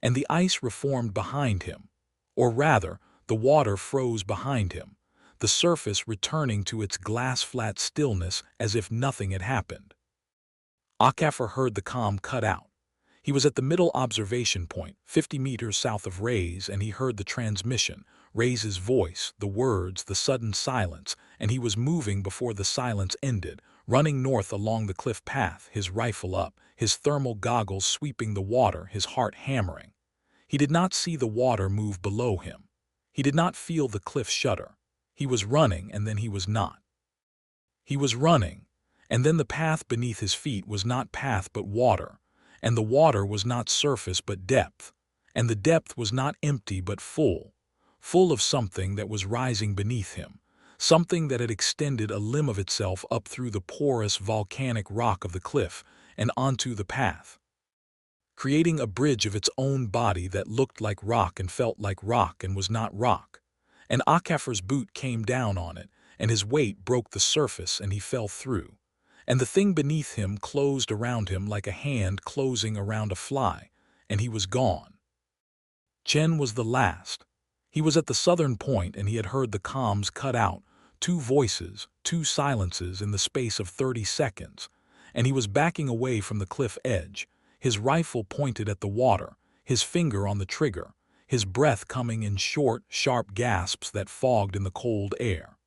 Speaker 1: and the ice reformed behind him, or rather, the water froze behind him, the surface returning to its glass-flat stillness as if nothing had happened. Akafor heard the comm cut out. He was at the middle observation point, 50 meters south of Rays, and he heard the transmission, Rays' voice, the words, the sudden silence, and he was moving before the silence ended, running north along the cliff path, his rifle up, his thermal goggles sweeping the water, his heart hammering. He did not see the water move below him. He did not feel the cliff shudder. He was running, and then he was not. He was running, and then the path beneath his feet was not path but water, and the water was not surface but depth, and the depth was not empty but full of something that was rising beneath him, something that had extended a limb of itself up through the porous volcanic rock of the cliff and onto the path, creating a bridge of its own body that looked like rock and felt like rock and was not rock. And Akafor's boot came down on it, and his weight broke the surface and he fell through, and the thing beneath him closed around him like a hand closing around a fly, and he was gone. Chen was the last. He was at the southern point and he had heard the comms cut out, 2 voices, 2 silences in the space of 30 seconds, and he was backing away from the cliff edge, his rifle pointed at the water, his finger on the trigger, his breath coming in short, sharp gasps that fogged in the cold air.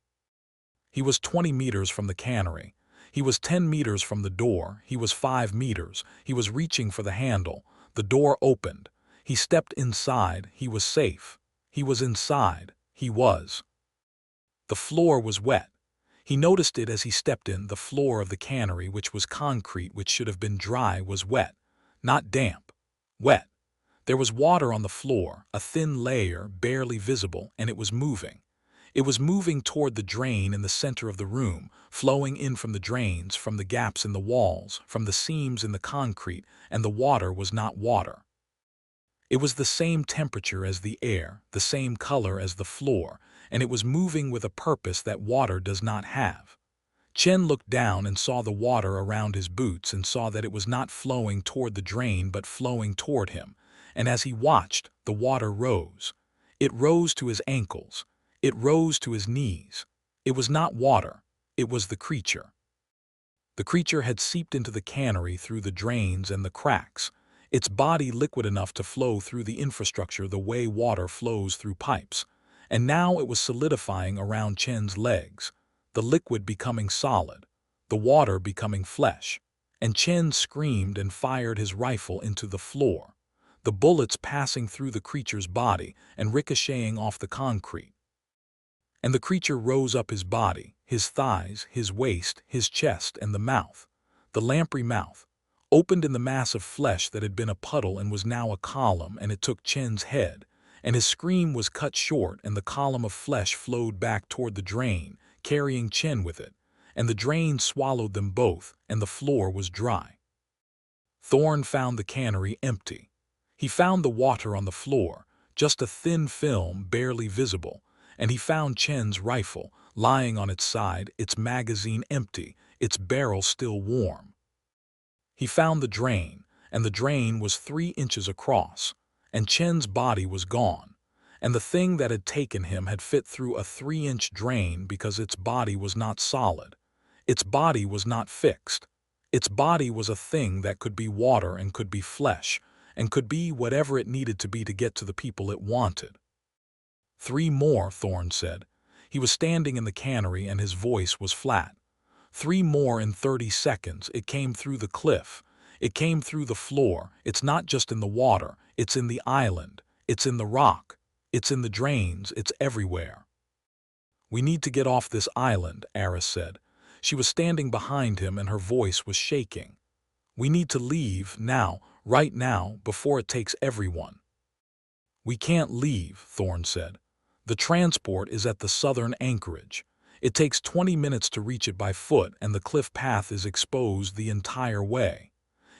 Speaker 1: He was 20 meters from the cannery. He was 10 meters from the door. He was 5 meters. He was reaching for the handle. The door opened. He stepped inside. He was safe. He was inside. He was. The floor was wet. He noticed it as he stepped in. The floor of the cannery, which was concrete, which should have been dry, was wet. Not damp. Wet. There was water on the floor, a thin layer, barely visible, and it was moving. It was moving toward the drain in the center of the room, flowing in from the drains, from the gaps in the walls, from the seams in the concrete, and the water was not water. It was the same temperature as the air, the same color as the floor, and it was moving with a purpose that water does not have. Chen looked down and saw the water around his boots and saw that it was not flowing toward the drain but flowing toward him, and as he watched, the water rose. It rose to his ankles. It rose to his knees. It was not water. It was the creature. The creature had seeped into the cannery through the drains and the cracks, its body liquid enough to flow through the infrastructure the way water flows through pipes, and now it was solidifying around Chen's legs, the liquid becoming solid, the water becoming flesh, and Chen screamed and fired his rifle into the floor. the bullets passing through the creature's body and ricocheting off the concrete. And the creature rose up his body, his thighs, his waist, his chest, and the mouth. The lamprey mouth opened in the mass of flesh that had been a puddle and was now a column, and it took Chen's head, and his scream was cut short, and the column of flesh flowed back toward the drain, carrying Chen with it, and the drain swallowed them both, and the floor was dry. Thorn found the cannery empty. He found the water on the floor, just a thin film barely visible, and he found Chen's rifle, lying on its side, its magazine empty, its barrel still warm. He found the drain, and the drain was 3 inches across, and Chen's body was gone, and the thing that had taken him had fit through a 3-inch drain because its body was not solid. Its body was not fixed. Its body was a thing that could be water and could be flesh, and could be whatever it needed to be to get to the people it wanted. 3 more, Thorn said. He was standing in the cannery and his voice was flat. 3 more in 30 seconds. It came through the cliff. It came through the floor. It's not just in the water. It's in the island. It's in the rock. It's in the drains. It's everywhere. We need to get off this island, Aris said. She was standing behind him and her voice was shaking. We need to leave now, right now, before it takes everyone. We can't leave, Thorn said. The transport is at the southern anchorage. It takes 20 minutes to reach it by foot, and the cliff path is exposed the entire way.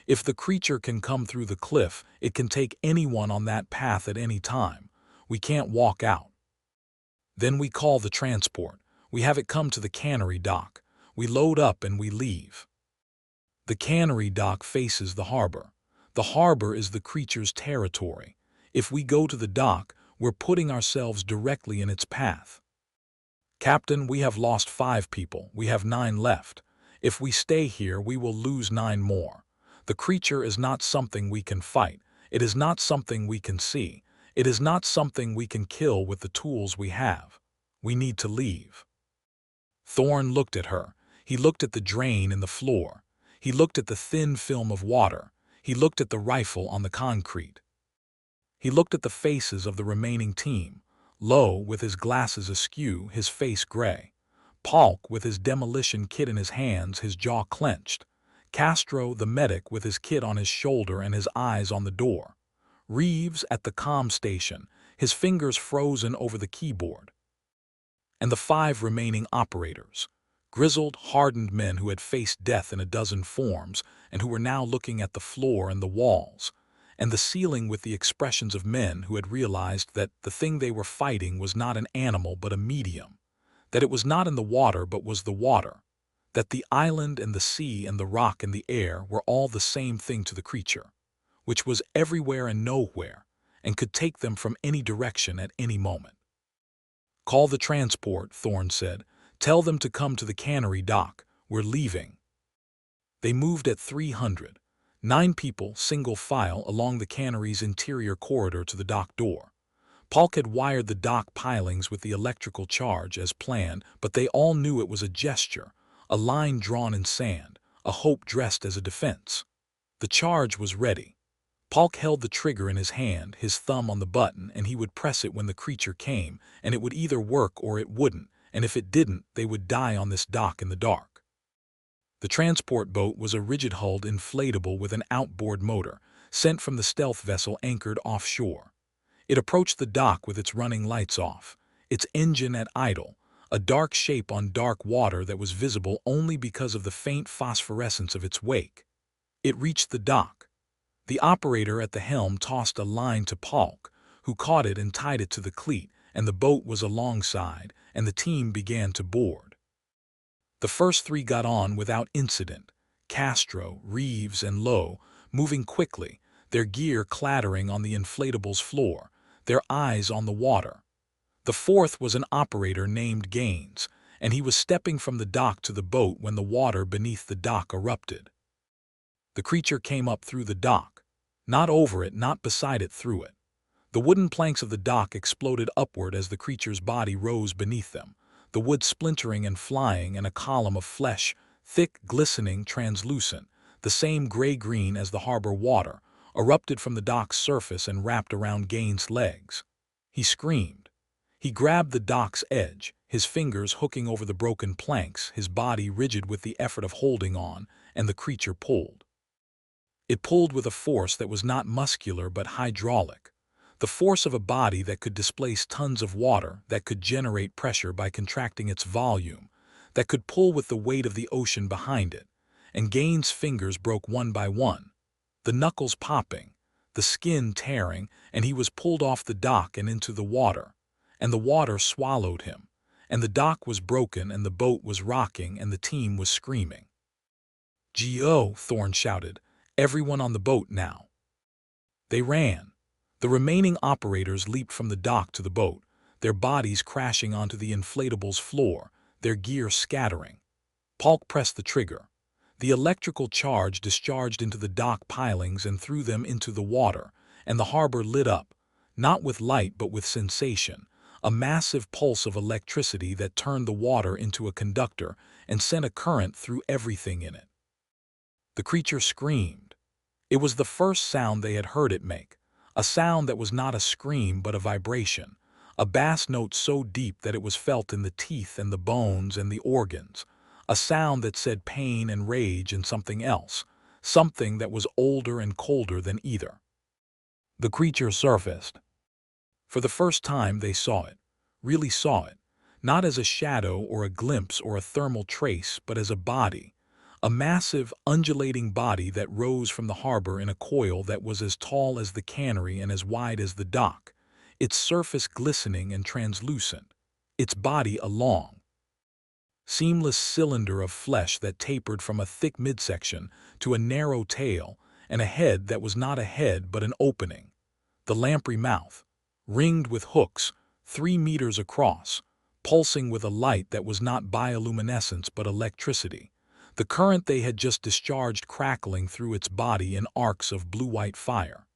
Speaker 1: If the creature can come through the cliff, it can take anyone on that path at any time. We can't walk out. Then we call the transport. We have it come to the cannery dock. We load up and we leave. The cannery dock faces the harbor. The harbor is the creature's territory. If we go to the dock, we're putting ourselves directly in its path. Captain, we have lost 5 people. We have 9 left. If we stay here, we will lose 9 more. The creature is not something we can fight. It is not something we can see. It is not something we can kill with the tools we have. We need to leave. Thorn looked at her. He looked at the drain in the floor. He looked at the thin film of water. He looked at the rifle on the concrete. He looked at the faces of the remaining team. Lowe, with his glasses askew, his face gray. Palk, with his demolition kit in his hands, his jaw clenched. Castro, the medic, with his kit on his shoulder and his eyes on the door. Reeves at the comm station, his fingers frozen over the keyboard. And the 5 remaining operators. Grizzled, hardened men who had faced death in a dozen forms and who were now looking at the floor and the walls, and the ceiling with the expressions of men who had realized that the thing they were fighting was not an animal but a medium, that it was not in the water but was the water, that the island and the sea and the rock and the air were all the same thing to the creature, which was everywhere and nowhere, and could take them from any direction at any moment. Call the transport, Thorn said. Tell them to come to the cannery dock. We're leaving. They moved at 300. 9 people, single file, along the cannery's interior corridor to the dock door. Palk had wired the dock pilings with the electrical charge as planned, but they all knew it was a gesture, a line drawn in sand, a hope dressed as a defense. The charge was ready. Palk held the trigger in his hand, his thumb on the button, and he would press it when the creature came, and it would either work or it wouldn't, and if it didn't, they would die on this dock in the dark. The transport boat was a rigid-hulled inflatable with an outboard motor, sent from the stealth vessel anchored offshore. It approached the dock with its running lights off, its engine at idle, a dark shape on dark water that was visible only because of the faint phosphorescence of its wake. It reached the dock. The operator at the helm tossed a line to Palk, who caught it and tied it to the cleat, and the boat was alongside, and the team began to board. The first 3 got on without incident, Castro, Reeves, and Lowe, moving quickly, their gear clattering on the inflatable's floor, their eyes on the water. The 4th was an operator named Gaines, and he was stepping from the dock to the boat when the water beneath the dock erupted. The creature came up through the dock, not over it, not beside it, through it. The wooden planks of the dock exploded upward as the creature's body rose beneath them, the wood splintering and flying, and a column of flesh, thick, glistening, translucent, the same gray-green as the harbor water, erupted from the dock's surface and wrapped around Gaines' legs. He screamed. He grabbed the dock's edge, his fingers hooking over the broken planks, his body rigid with the effort of holding on, and the creature pulled. It pulled with a force that was not muscular but hydraulic, the force of a body that could displace tons of water, that could generate pressure by contracting its volume, that could pull with the weight of the ocean behind it, and Gaines' fingers broke one by one, the knuckles popping, the skin tearing, and he was pulled off the dock and into the water, and the water swallowed him, and the dock was broken and the boat was rocking and the team was screaming. "Go!" Thorne shouted. "Everyone on the boat now." They ran. The remaining operators leaped from the dock to the boat, their bodies crashing onto the inflatable's floor, their gear scattering. Polk pressed the trigger. The electrical charge discharged into the dock pilings and threw them into the water, and the harbor lit up, not with light but with sensation, a massive pulse of electricity that turned the water into a conductor and sent a current through everything in it. The creature screamed. It was the first sound they had heard it make, a sound that was not a scream but a vibration, a bass note so deep that it was felt in the teeth and the bones and the organs, a sound that said pain and rage and something else, something that was older and colder than either. The creature surfaced. For the first time they saw it, really saw it, not as a shadow or a glimpse or a thermal trace, but as a body, a massive, undulating body that rose from the harbor in a coil that was as tall as the cannery and as wide as the dock, its surface glistening and translucent, its body a long, seamless cylinder of flesh that tapered from a thick midsection to a narrow tail and a head that was not a head but an opening, the lamprey mouth, ringed with hooks, 3 meters across, pulsing with a light that was not bioluminescence but electricity, the current they had just discharged crackling through its body in arcs of blue-white fire.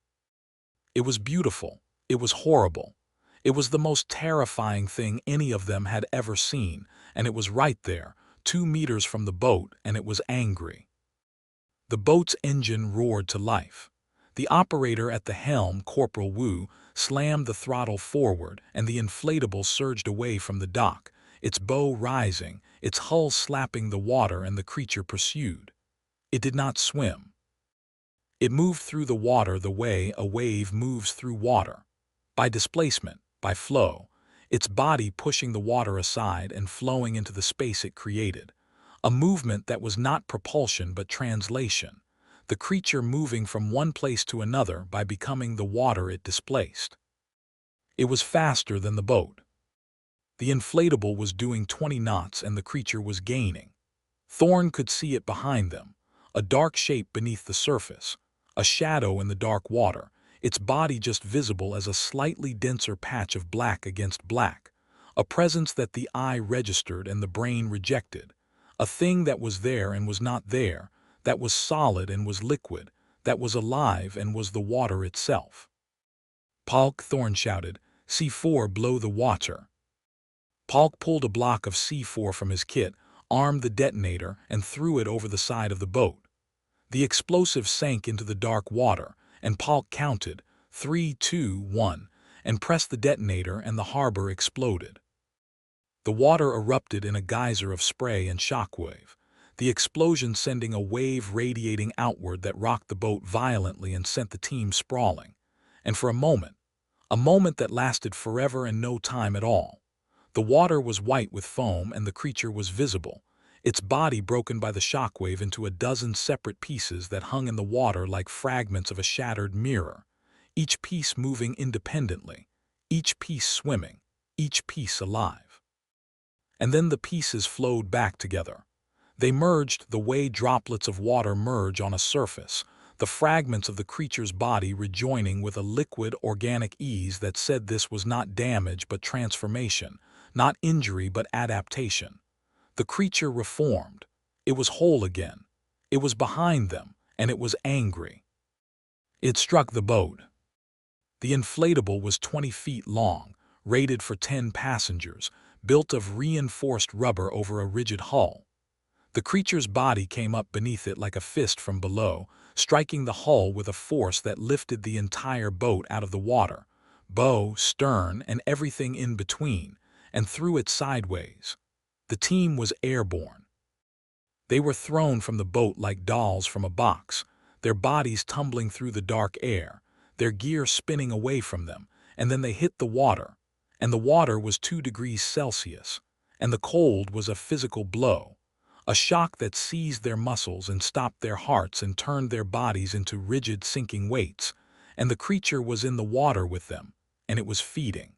Speaker 1: It was beautiful. It was horrible. It was the most terrifying thing any of them had ever seen, and it was right there, 2 meters from the boat, and it was angry. The boat's engine roared to life. The operator at the helm, Corporal Wu, slammed the throttle forward, and the inflatable surged away from the dock, its bow rising, its hull slapping the water, and the creature pursued. It did not swim. It moved through the water the way a wave moves through water, by displacement, by flow, its body pushing the water aside and flowing into the space it created, a movement that was not propulsion but translation, the creature moving from one place to another by becoming the water it displaced. It was faster than the boat. The inflatable was doing 20 knots and the creature was gaining. Thorne could see it behind them, a dark shape beneath the surface, a shadow in the dark water, its body just visible as a slightly denser patch of black against black, a presence that the eye registered and the brain rejected, a thing that was there and was not there, that was solid and was liquid, that was alive and was the water itself. "Polk," Thorne shouted, "C4 blow the water." Polk pulled a block of C4 from his kit, armed the detonator, and threw it over the side of the boat. The explosive sank into the dark water, and Polk counted 3, 2, 1, and pressed the detonator, and the harbor exploded. The water erupted in a geyser of spray and shockwave, the explosion sending a wave radiating outward that rocked the boat violently and sent the team sprawling. And for a moment that lasted forever and no time at all, the water was white with foam and the creature was visible, its body broken by the shockwave into a dozen separate pieces that hung in the water like fragments of a shattered mirror, each piece moving independently, each piece swimming, each piece alive. And then the pieces flowed back together. They merged the way droplets of water merge on a surface, the fragments of the creature's body rejoining with a liquid organic ease that said this was not damage but transformation, not injury but adaptation. The creature reformed. It was whole again. It was behind them, and it was angry. It struck the boat. The inflatable was 20 feet long, rated for 10 passengers, built of reinforced rubber over a rigid hull. The creature's body came up beneath it like a fist from below, striking the hull with a force that lifted the entire boat out of the water, bow, stern, and everything in between, and threw it sideways. The team was airborne. They were thrown from the boat like dolls from a box, their bodies tumbling through the dark air, their gear spinning away from them, and then they hit the water, and the water was 2 degrees Celsius, and the cold was a physical blow, a shock that seized their muscles and stopped their hearts and turned their bodies into rigid sinking weights, and the creature was in the water with them, and it was feeding.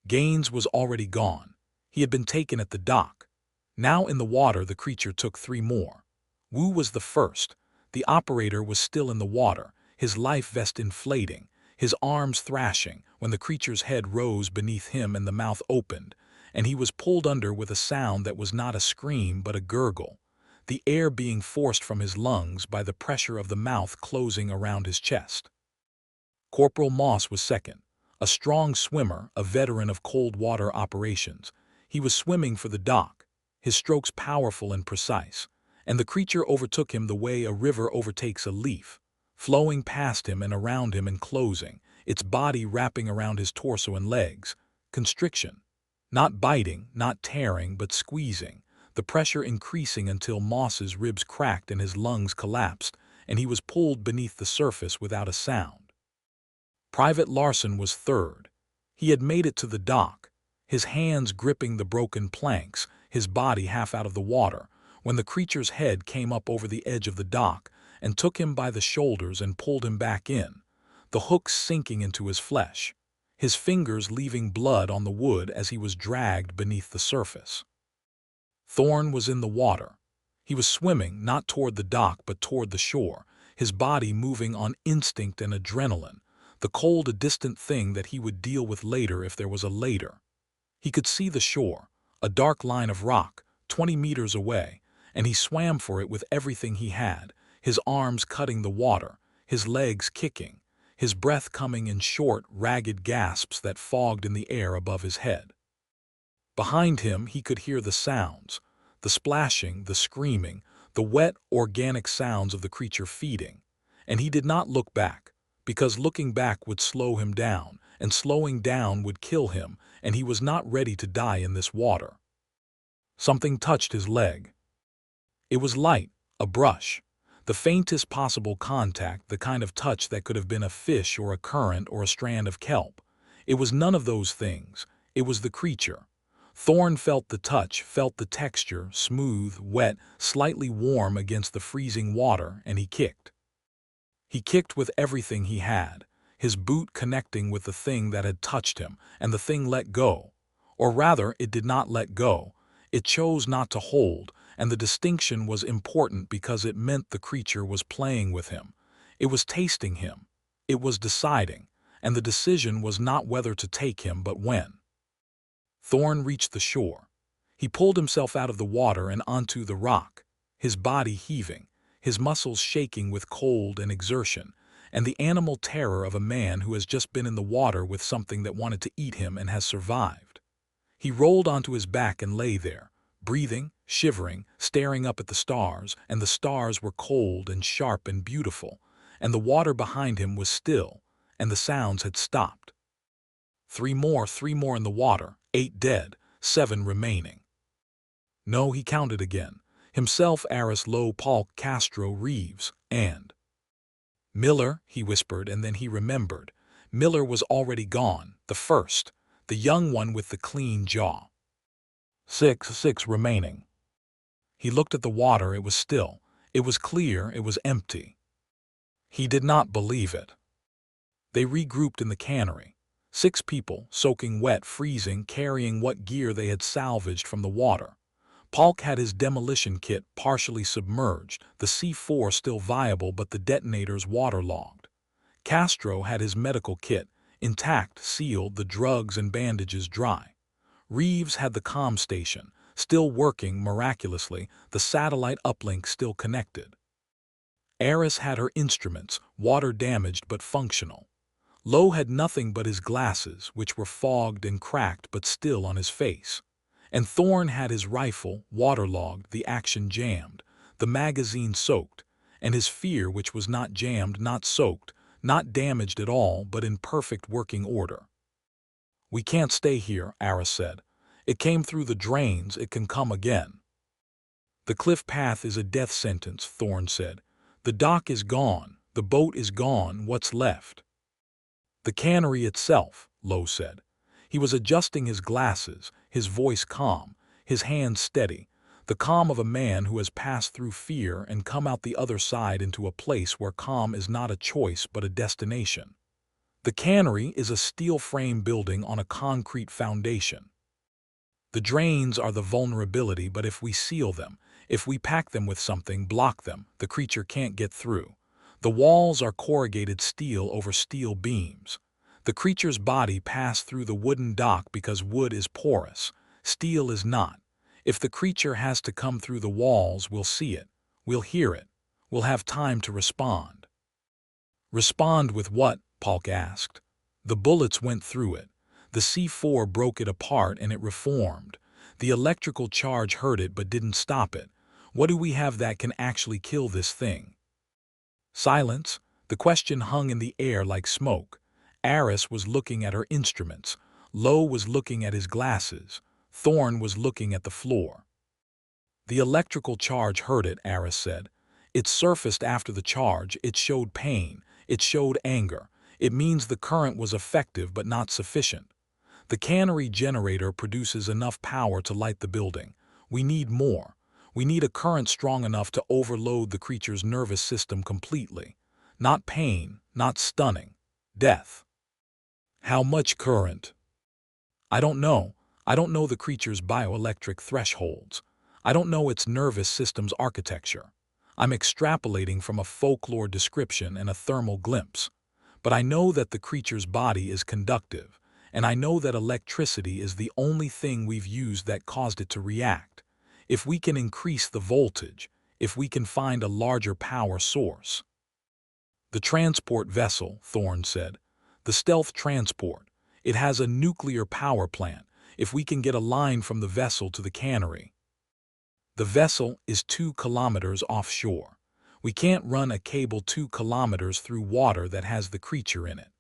Speaker 1: Gaines was already gone. He had been taken at the dock. Now in the water the creature took 3 more. Wu was the first. The operator was still in the water, his life vest inflating, his arms thrashing, when the creature's head rose beneath him and the mouth opened, and he was pulled under with a sound that was not a scream but a gurgle, the air being forced from his lungs by the pressure of the mouth closing around his chest. Corporal Moss was second, a strong swimmer, a veteran of cold water operations. He was swimming for the dock, his strokes powerful and precise, and the creature overtook him the way a river overtakes a leaf, flowing past him and around him and closing, its body wrapping around his torso and legs. Constriction. Not biting, not tearing, but squeezing, the pressure increasing until Moss's ribs cracked and his lungs collapsed, and he was pulled beneath the surface without a sound. Private Larson was third. He had made it to the dock, his hands gripping the broken planks, his body half out of the water, when the creature's head came up over the edge of the dock and took him by the shoulders and pulled him back in, the hooks sinking into his flesh, his fingers leaving blood on the wood as he was dragged beneath the surface. Thorne was in the water. He was swimming not toward the dock but toward the shore, his body moving on instinct and adrenaline, the cold a distant thing that he would deal with later if there was a later. He could see the shore, a dark line of rock, 20 meters away, and he swam for it with everything he had, his arms cutting the water, his legs kicking, his breath coming in short, ragged gasps that fogged in the air above his head. Behind him he could hear the sounds, the splashing, the screaming, the wet, organic sounds of the creature feeding, and he did not look back, because looking back would slow him down, and slowing down would kill him, and he was not ready to die in this water. Something touched his leg. It was light, a brush, the faintest possible contact, the kind of touch that could have been a fish or a current or a strand of kelp. It was none of those things. It was the creature. Thorne felt the touch, felt the texture, smooth, wet, slightly warm against the freezing water, and he kicked. He kicked with everything he had, his boot connecting with the thing that had touched him, and the thing let go. Or rather, it did not let go. It chose not to hold, and the distinction was important because it meant the creature was playing with him. It was tasting him. It was deciding, and the decision was not whether to take him but when. Thorne reached the shore. He pulled himself out of the water and onto the rock, his body heaving, his muscles shaking with cold and exertion, and the animal terror of a man who has just been in the water with something that wanted to eat him and has survived. He rolled onto his back and lay there, breathing, shivering, staring up at the stars, and the stars were cold and sharp and beautiful, and the water behind him was still, and the sounds had stopped. 3 more in the water, 8 dead, 7 remaining. No, he counted again. Himself, Aris, Lowe, Paul, Castro, Reeves, and Miller, he whispered, and then he remembered. Miller was already gone, the first, the young one with the clean jaw. 6 remaining. He looked at the water. It was still. It was clear. It was empty. He did not believe it. They regrouped in the cannery. 6 people, soaking wet, freezing, carrying what gear they had salvaged from the water. Paulk had his demolition kit partially submerged, the C4 still viable but the detonators waterlogged. Castro had his medical kit, intact, sealed, the drugs and bandages dry. Reeves had the comm station, still working miraculously, the satellite uplink still connected. Aris had her instruments, water-damaged but functional. Lowe had nothing but his glasses, which were fogged and cracked but still on his face. And Thorne had his rifle, waterlogged, the action jammed, the magazine soaked, and his fear which was not jammed, not soaked, not damaged at all, but in perfect working order. "We can't stay here," Aris said. "It came through the drains, it can come again." "The cliff path is a death sentence," Thorn said. "The dock is gone, the boat is gone, what's left?" "The cannery itself," Lowe said. He was adjusting his glasses, his voice calm, his hands steady, the calm of a man who has passed through fear and come out the other side into a place where calm is not a choice but a destination. "The cannery is a steel frame building on a concrete foundation. The drains are the vulnerability, but if we seal them, if we pack them with something, block them, the creature can't get through. The walls are corrugated steel over steel beams. The creature's body passed through the wooden dock because wood is porous, steel is not. If the creature has to come through the walls, we'll see it, we'll hear it, we'll have time to respond." "Respond with what?" Palk asked. "The bullets went through it. The C4 broke it apart and it reformed. The electrical charge hurt it but didn't stop it. What do we have that can actually kill this thing?" Silence. The question hung in the air like smoke. Aris was looking at her instruments. Lowe was looking at his glasses. Thorn was looking at the floor. "The electrical charge hurt it," Aris said. "It surfaced after the charge, it showed pain, it showed anger. It means the current was effective but not sufficient. The cannery generator produces enough power to light the building. We need more. We need a current strong enough to overload the creature's nervous system completely. Not pain, not stunning. Death." "How much current?" "I don't know. I don't know the creature's bioelectric thresholds. I don't know its nervous system's architecture. I'm extrapolating from a folklore description and a thermal glimpse. But I know that the creature's body is conductive, and I know that electricity is the only thing we've used that caused it to react. If we can increase the voltage, if we can find a larger power source." "The transport vessel," Thorn said. "The stealth transport. It has a nuclear power plant. If we can get a line from the vessel to the cannery." "The vessel is 2 kilometers offshore. We can't run a cable 2 kilometers through water that has the creature in it.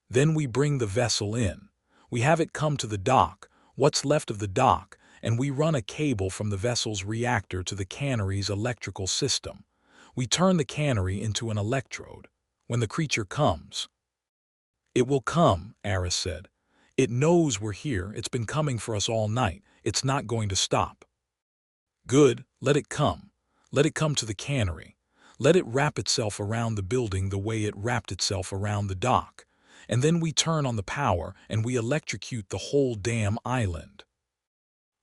Speaker 1: Then we bring the vessel in. We have it come to the dock, what's left of the dock, and we run a cable from the vessel's reactor to the cannery's electrical system. We turn the cannery into an electrode. When the creature comes—" "It will come," Aris said. "It knows we're here, it's been coming for us all night, it's not going to stop." "Good, let it come. Let it come to the cannery. Let it wrap itself around the building the way it wrapped itself around the dock. And then we turn on the power and we electrocute the whole damn island."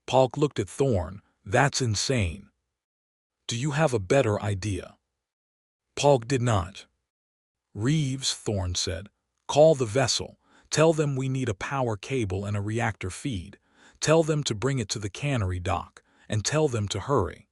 Speaker 1: Palk looked at Thorn. "That's insane. Do you have a better idea?" Palk did not. "Reeves," Thorn said, "call the vessel. Tell them we need a power cable and a reactor feed. Tell them to bring it to the cannery dock, and tell them to hurry."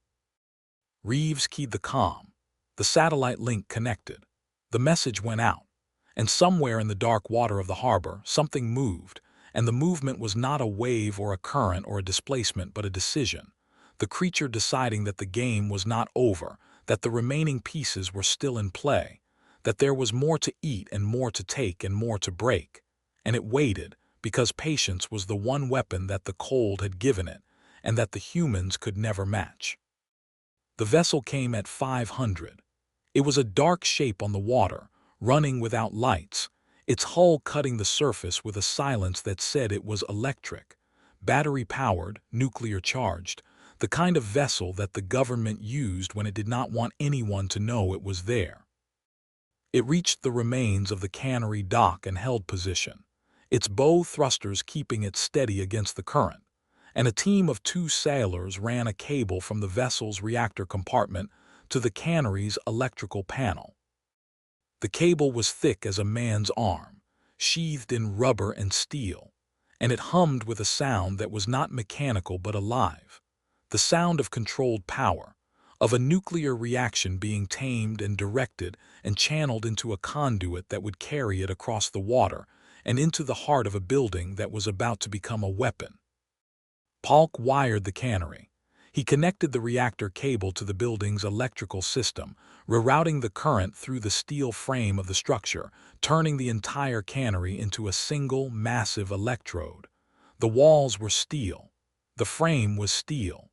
Speaker 1: Reeves keyed the comm. The satellite link connected. The message went out. And somewhere in the dark water of the harbor, something moved, and the movement was not a wave or a current or a displacement, but a decision. The creature deciding that the game was not over, that the remaining pieces were still in play, that there was more to eat and more to take and more to break. And it waited, because patience was the one weapon that the cold had given it, and that the humans could never match. The vessel came at 500. It was a dark shape on the water, running without lights, its hull cutting the surface with a silence that said it was electric, battery-powered, nuclear-charged, the kind of vessel that the government used when it did not want anyone to know it was there. It reached the remains of the cannery dock and held position, its bow thrusters keeping it steady against the current, and a team of 2 sailors ran a cable from the vessel's reactor compartment to the cannery's electrical panel. The cable was thick as a man's arm, sheathed in rubber and steel, and it hummed with a sound that was not mechanical but alive, the sound of controlled power, of a nuclear reaction being tamed and directed and channeled into a conduit that would carry it across the water and into the heart of a building that was about to become a weapon. Palk wired the cannery. He connected the reactor cable to the building's electrical system, rerouting the current through the steel frame of the structure, turning the entire cannery into a single, massive electrode. The walls were steel. The frame was steel.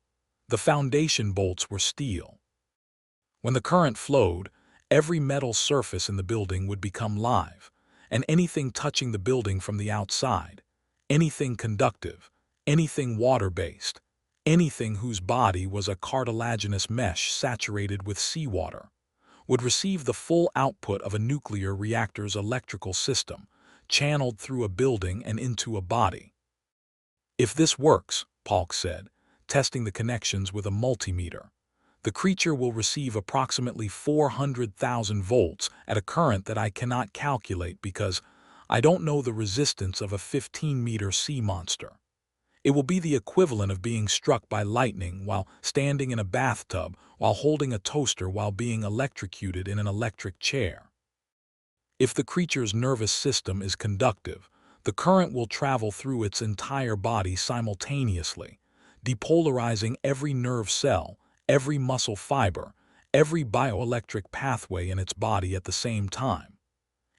Speaker 1: The foundation bolts were steel. When the current flowed, every metal surface in the building would become live, and anything touching the building from the outside, anything conductive, anything water-based, anything whose body was a cartilaginous mesh saturated with seawater, would receive the full output of a nuclear reactor's electrical system, channeled through a building and into a body. "If this works," Paulk said, testing the connections with a multimeter, "the creature will receive approximately 400,000 volts at a current that I cannot calculate because I don't know the resistance of a 15-meter sea monster. It will be the equivalent of being struck by lightning while standing in a bathtub, while holding a toaster, while being electrocuted in an electric chair. If the creature's nervous system is conductive, the current will travel through its entire body simultaneously, depolarizing every nerve cell, every muscle fiber, every bioelectric pathway in its body at the same time.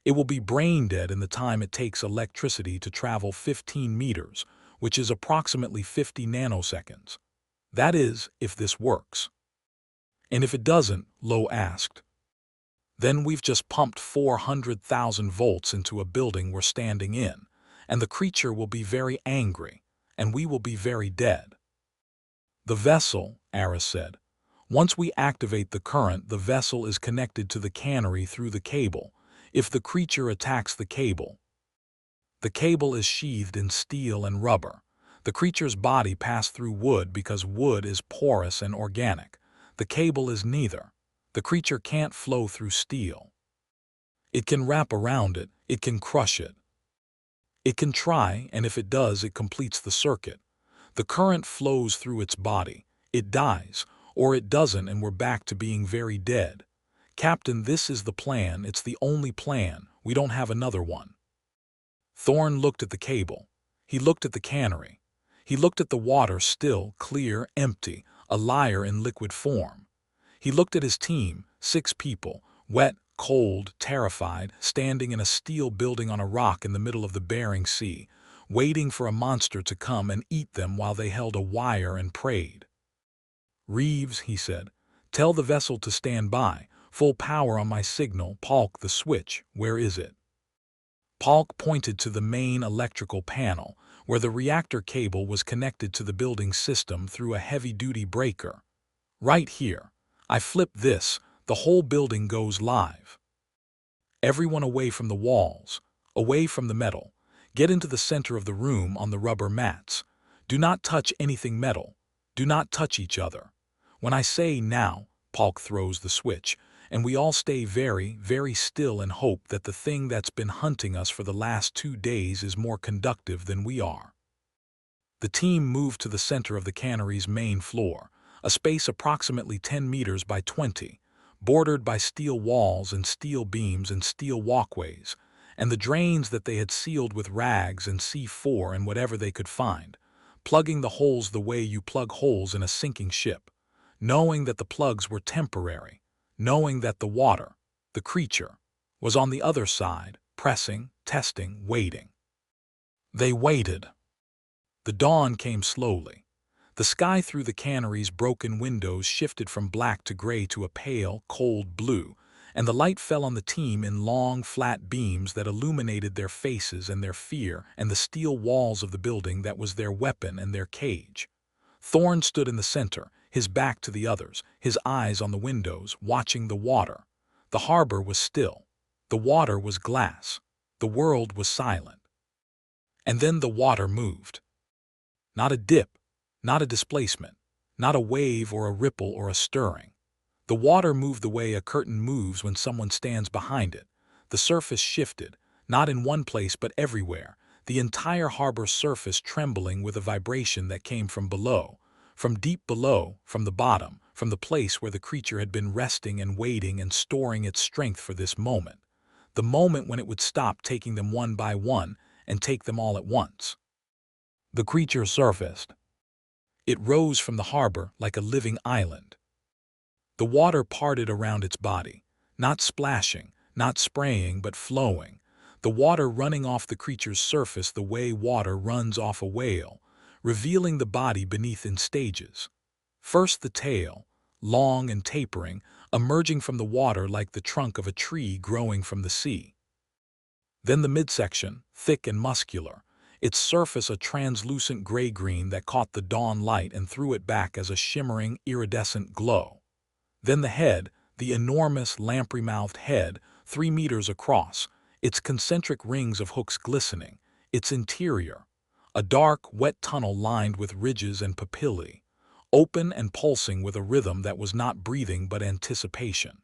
Speaker 1: It will be brain dead in the time it takes electricity to travel 15 meters, which is approximately 50 nanoseconds. That is, if this works." "And if it doesn't?" Lowe asked. "Then we've just pumped 400,000 volts into a building we're standing in, and the creature will be very angry, and we will be very dead." "The vessel," Aris said. "Once we activate the current, the vessel is connected to the cannery through the cable. If the creature attacks the cable, the cable is sheathed in steel and rubber. The creature's body passed through wood because wood is porous and organic. The cable is neither. The creature can't flow through steel. It can wrap around it, it can crush it. It can try, and if it does, it completes the circuit. The current flows through its body. It dies, or it doesn't, and we're back to being very dead. Captain, this is the plan. It's the only plan. We don't have another one." Thorne looked at the cable. He looked at the cannery. He looked at the water, still, clear, empty, a lyre in liquid form. He looked at his team, 6 people, wet, cold, terrified, standing in a steel building on a rock in the middle of the Bering Sea, waiting for a monster to come and eat them while they held a wire and prayed. "Reeves," he said, "tell the vessel to stand by. Full power on my signal. Paulk, the switch, where is it?" Paulk pointed to the main electrical panel, where the reactor cable was connected to the building system through a heavy-duty breaker. "Right here. I flip this, the whole building goes live. Everyone away from the walls, away from the metal. Get into the center of the room on the rubber mats. Do not touch anything metal. Do not touch each other. When I say now," Paulk throws the switch, "and we all stay very, very still and hope that the thing that's been hunting us for the last 2 days is more conductive than we are." The team moved to the center of the cannery's main floor, a space approximately 10 meters by 20, bordered by steel walls and steel beams and steel walkways, and the drains that they had sealed with rags and C4 and whatever they could find, plugging the holes the way you plug holes in a sinking ship, knowing that the plugs were temporary, knowing that the water, the creature, was on the other side, pressing, testing, waiting. They waited. The dawn came slowly. The sky through the cannery's broken windows shifted from black to gray to a pale, cold blue, and the light fell on the team in long, flat beams that illuminated their faces and their fear and the steel walls of the building that was their weapon and their cage. Thorne stood in the center, his back to the others, his eyes on the windows, watching the water. The harbor was still. The water was glass. The world was silent. And then the water moved. Not a dip, not a displacement, not a wave or a ripple or a stirring. The water moved the way a curtain moves when someone stands behind it. The surface shifted, not in one place but everywhere, the entire harbor surface trembling with a vibration that came from below, from deep below, from the bottom, from the place where the creature had been resting and waiting and storing its strength for this moment, the moment when it would stop taking them one by one and take them all at once. The creature surfaced. It rose from the harbor like a living island. The water parted around its body, not splashing, not spraying, but flowing, the water running off the creature's surface the way water runs off a whale, revealing the body beneath in stages. First the tail, long and tapering, emerging from the water like the trunk of a tree growing from the sea. Then the midsection, thick and muscular, its surface a translucent gray-green that caught the dawn light and threw it back as a shimmering, iridescent glow. Then the head, the enormous, lamprey-mouthed head, 3 meters across, its concentric rings of hooks glistening, its interior, a dark, wet tunnel lined with ridges and papillae, open and pulsing with a rhythm that was not breathing but anticipation.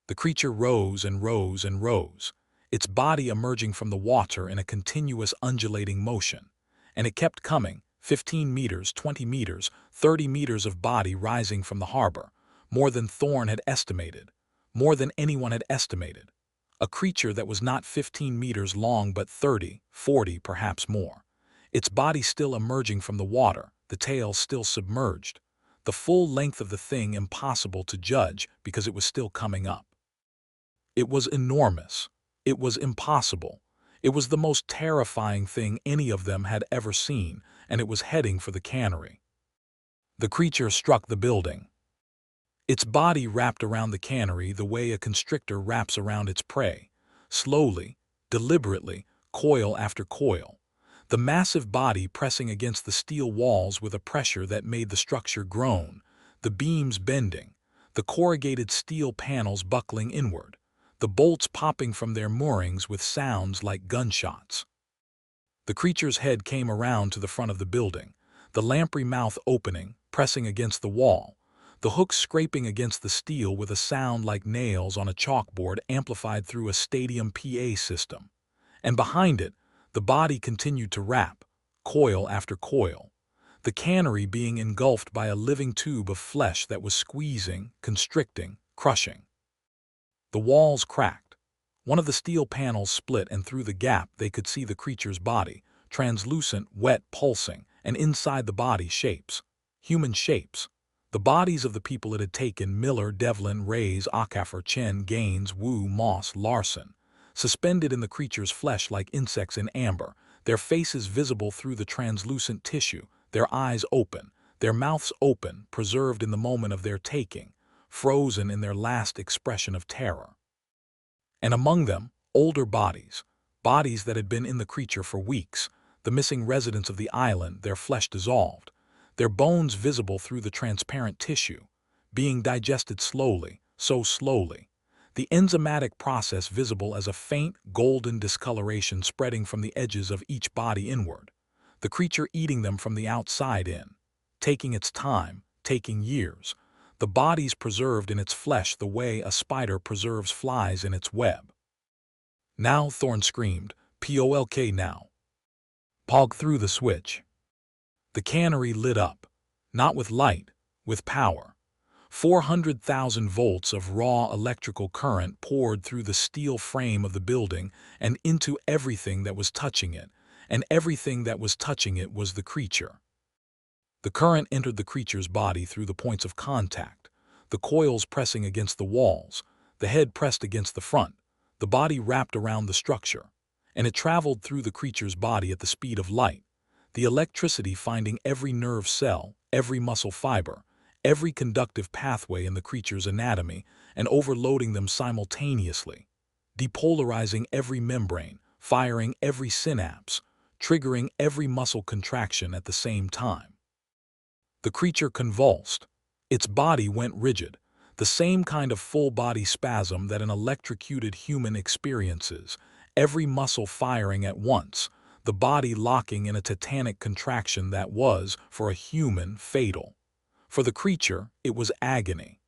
Speaker 1: The creature rose and rose and rose, its body emerging from the water in a continuous undulating motion, and it kept coming, 15 meters, 20 meters, 30 meters of body rising from the harbor, more than Thorne had estimated, more than anyone had estimated. A creature that was not 15 meters long but 30, 40, perhaps more. Its body still emerging from the water, the tail still submerged. The full length of the thing impossible to judge because it was still coming up. It was enormous. It was impossible. It was the most terrifying thing any of them had ever seen, and it was heading for the cannery. The creature struck the building. Its body wrapped around the cannery the way a constrictor wraps around its prey, slowly, deliberately, coil after coil. The massive body pressing against the steel walls with a pressure that made the structure groan, the beams bending, the corrugated steel panels buckling inward, the bolts popping from their moorings with sounds like gunshots. The creature's head came around to the front of the building, the lamprey mouth opening, pressing against the wall, the hooks scraping against the steel with a sound like nails on a chalkboard amplified through a stadium PA system. And behind it, the body continued to wrap, coil after coil, the cannery being engulfed by a living tube of flesh that was squeezing, constricting, crushing. The walls cracked. One of the steel panels split, and through the gap they could see the creature's body, translucent, wet, pulsing, and inside the body shapes. Human shapes. The bodies of the people it had taken: Miller, Devlin, Reyes, Okafor, Chen, Gaines, Wu, Moss, Larson, suspended in the creature's flesh like insects in amber, their faces visible through the translucent tissue, their eyes open, their mouths open, preserved in the moment of their taking, frozen in their last expression of terror. And among them, older bodies, bodies that had been in the creature for weeks, the missing residents of the island, their flesh dissolved, their bones visible through the transparent tissue, being digested slowly, so slowly, the enzymatic process visible as a faint, golden discoloration spreading from the edges of each body inward, the creature eating them from the outside in, taking its time, taking years, the bodies preserved in its flesh the way a spider preserves flies in its web. Now, Thorne screamed, "Polk now!" Pog threw the switch. The cannery lit up, not with light, with power. 400,000 volts of raw electrical current poured through the steel frame of the building and into everything that was touching it, and everything that was touching it was the creature. The current entered the creature's body through the points of contact, the coils pressing against the walls, the head pressed against the front, the body wrapped around the structure, and it traveled through the creature's body at the speed of light, the electricity finding every nerve cell, every muscle fiber, every conductive pathway in the creature's anatomy, and overloading them simultaneously, depolarizing every membrane, firing every synapse, triggering every muscle contraction at the same time. The creature convulsed. Its body went rigid, the same kind of full-body spasm that an electrocuted human experiences, every muscle firing at once, the body locking in a titanic contraction that was, for a human, fatal. For the creature, it was agony.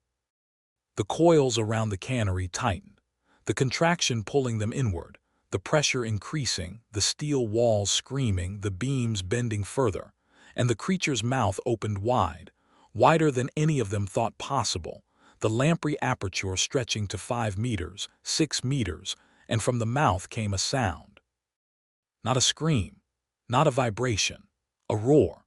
Speaker 1: The coils around the cannery tightened, the contraction pulling them inward, the pressure increasing, the steel walls screaming, the beams bending further, and the creature's mouth opened wide, wider than any of them thought possible, the lamprey aperture stretching to 5 meters, 6 meters, and from the mouth came a sound. Not a scream, not a vibration, a roar,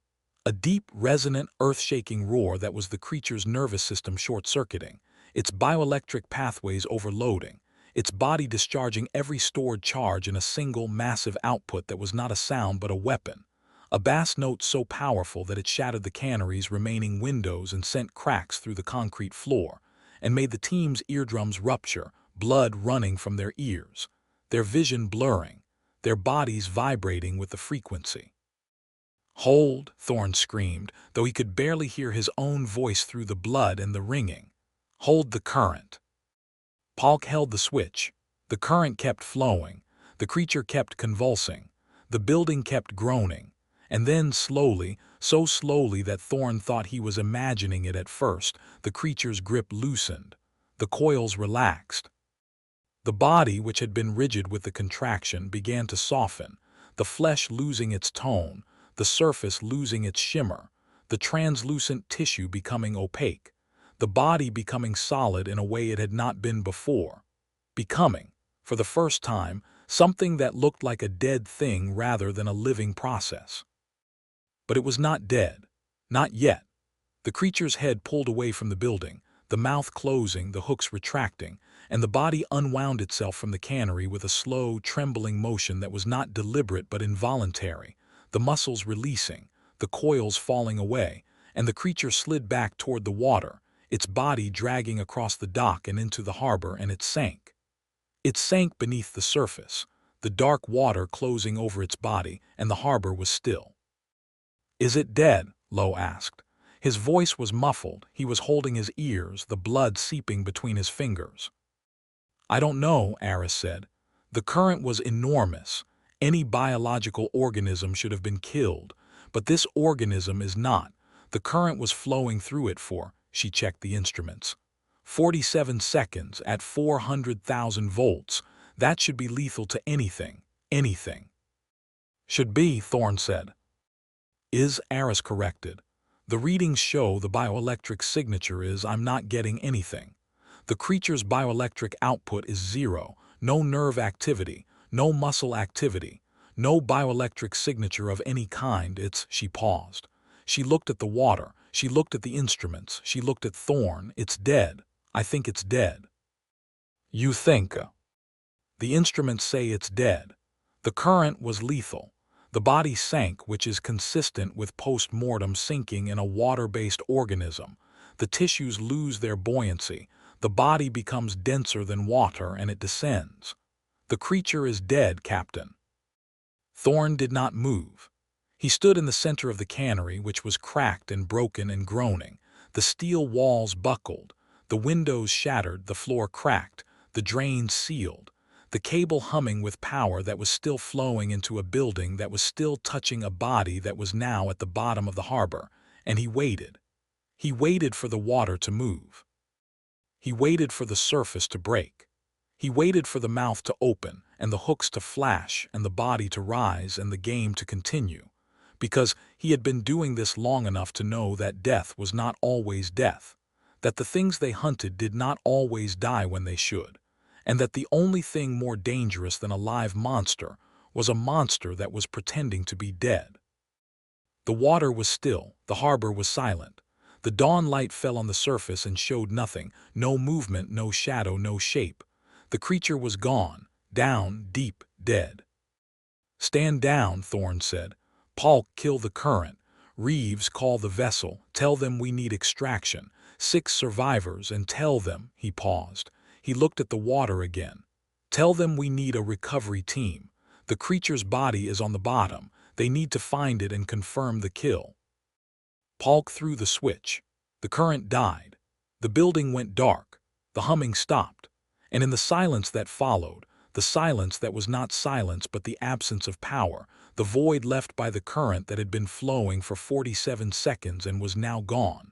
Speaker 1: A deep, resonant, earth-shaking roar that was the creature's nervous system short-circuiting, its bioelectric pathways overloading, its body discharging every stored charge in a single, massive output that was not a sound but a weapon. A bass note so powerful that it shattered the cannery's remaining windows and sent cracks through the concrete floor, and made the team's eardrums rupture, blood running from their ears, their vision blurring, their bodies vibrating with the frequency. "Hold," Thorn screamed, though he could barely hear his own voice through the blood and the ringing. "Hold the current." Palk held the switch. The current kept flowing. The creature kept convulsing. The building kept groaning. And then slowly, so slowly that Thorn thought he was imagining it at first, the creature's grip loosened. The coils relaxed. The body, which had been rigid with the contraction, began to soften, the flesh losing its tone, the surface losing its shimmer, the translucent tissue becoming opaque, the body becoming solid in a way it had not been before, becoming, for the first time, something that looked like a dead thing rather than a living process. But it was not dead. Not yet. The creature's head pulled away from the building, the mouth closing, the hooks retracting, and the body unwound itself from the cannery with a slow, trembling motion that was not deliberate but involuntary, the muscles releasing, the coils falling away, and the creature slid back toward the water, its body dragging across the dock and into the harbor, and it sank. It sank beneath the surface, the dark water closing over its body, and the harbor was still. "Is it dead?" Lowe asked. His voice was muffled, he was holding his ears, the blood seeping between his fingers. "I don't know," Aris said. "The current was enormous. Any biological organism should have been killed, but this organism is not. The current was flowing through it for," she checked the instruments, "47 seconds at 400,000 volts. That should be lethal to anything, anything." "Should be," Thorn said. "Is," Aris corrected. "The readings show the bioelectric signature is I'm not getting anything. The creature's bioelectric output is zero, no nerve activity, no muscle activity, no bioelectric signature of any kind. It's," she paused. She looked at the water, she looked at the instruments, she looked at Thorn. "It's dead. I think it's dead." "You think?" "The instruments say it's dead. The current was lethal. The body sank, which is consistent with post-mortem sinking in a water-based organism. The tissues lose their buoyancy. The body becomes denser than water and it descends. The creature is dead, Captain." Thorn did not move. He stood in the center of the cannery, which was cracked and broken and groaning. The steel walls buckled, the windows shattered, the floor cracked, the drains sealed, the cable humming with power that was still flowing into a building that was still touching a body that was now at the bottom of the harbor, and he waited. He waited for the water to move. He waited for the surface to break. He waited for the mouth to open, and the hooks to flash, and the body to rise, and the game to continue. Because he had been doing this long enough to know that death was not always death, that the things they hunted did not always die when they should, and that the only thing more dangerous than a live monster was a monster that was pretending to be dead. The water was still, the harbor was silent. The dawn light fell on the surface and showed nothing, no movement, no shadow, no shape. The creature was gone, down, deep, dead. "Stand down," Thorn said. "Palk, kill the current. Reeves, call the vessel. Tell them we need extraction. 6 survivors, and tell them," he paused. He looked at the water again. "Tell them we need a recovery team. The creature's body is on the bottom. They need to find it and confirm the kill." Palk threw the switch. The current died. The building went dark. The humming stopped. And in the silence that followed, the silence that was not silence but the absence of power, the void left by the current that had been flowing for 47 seconds and was now gone,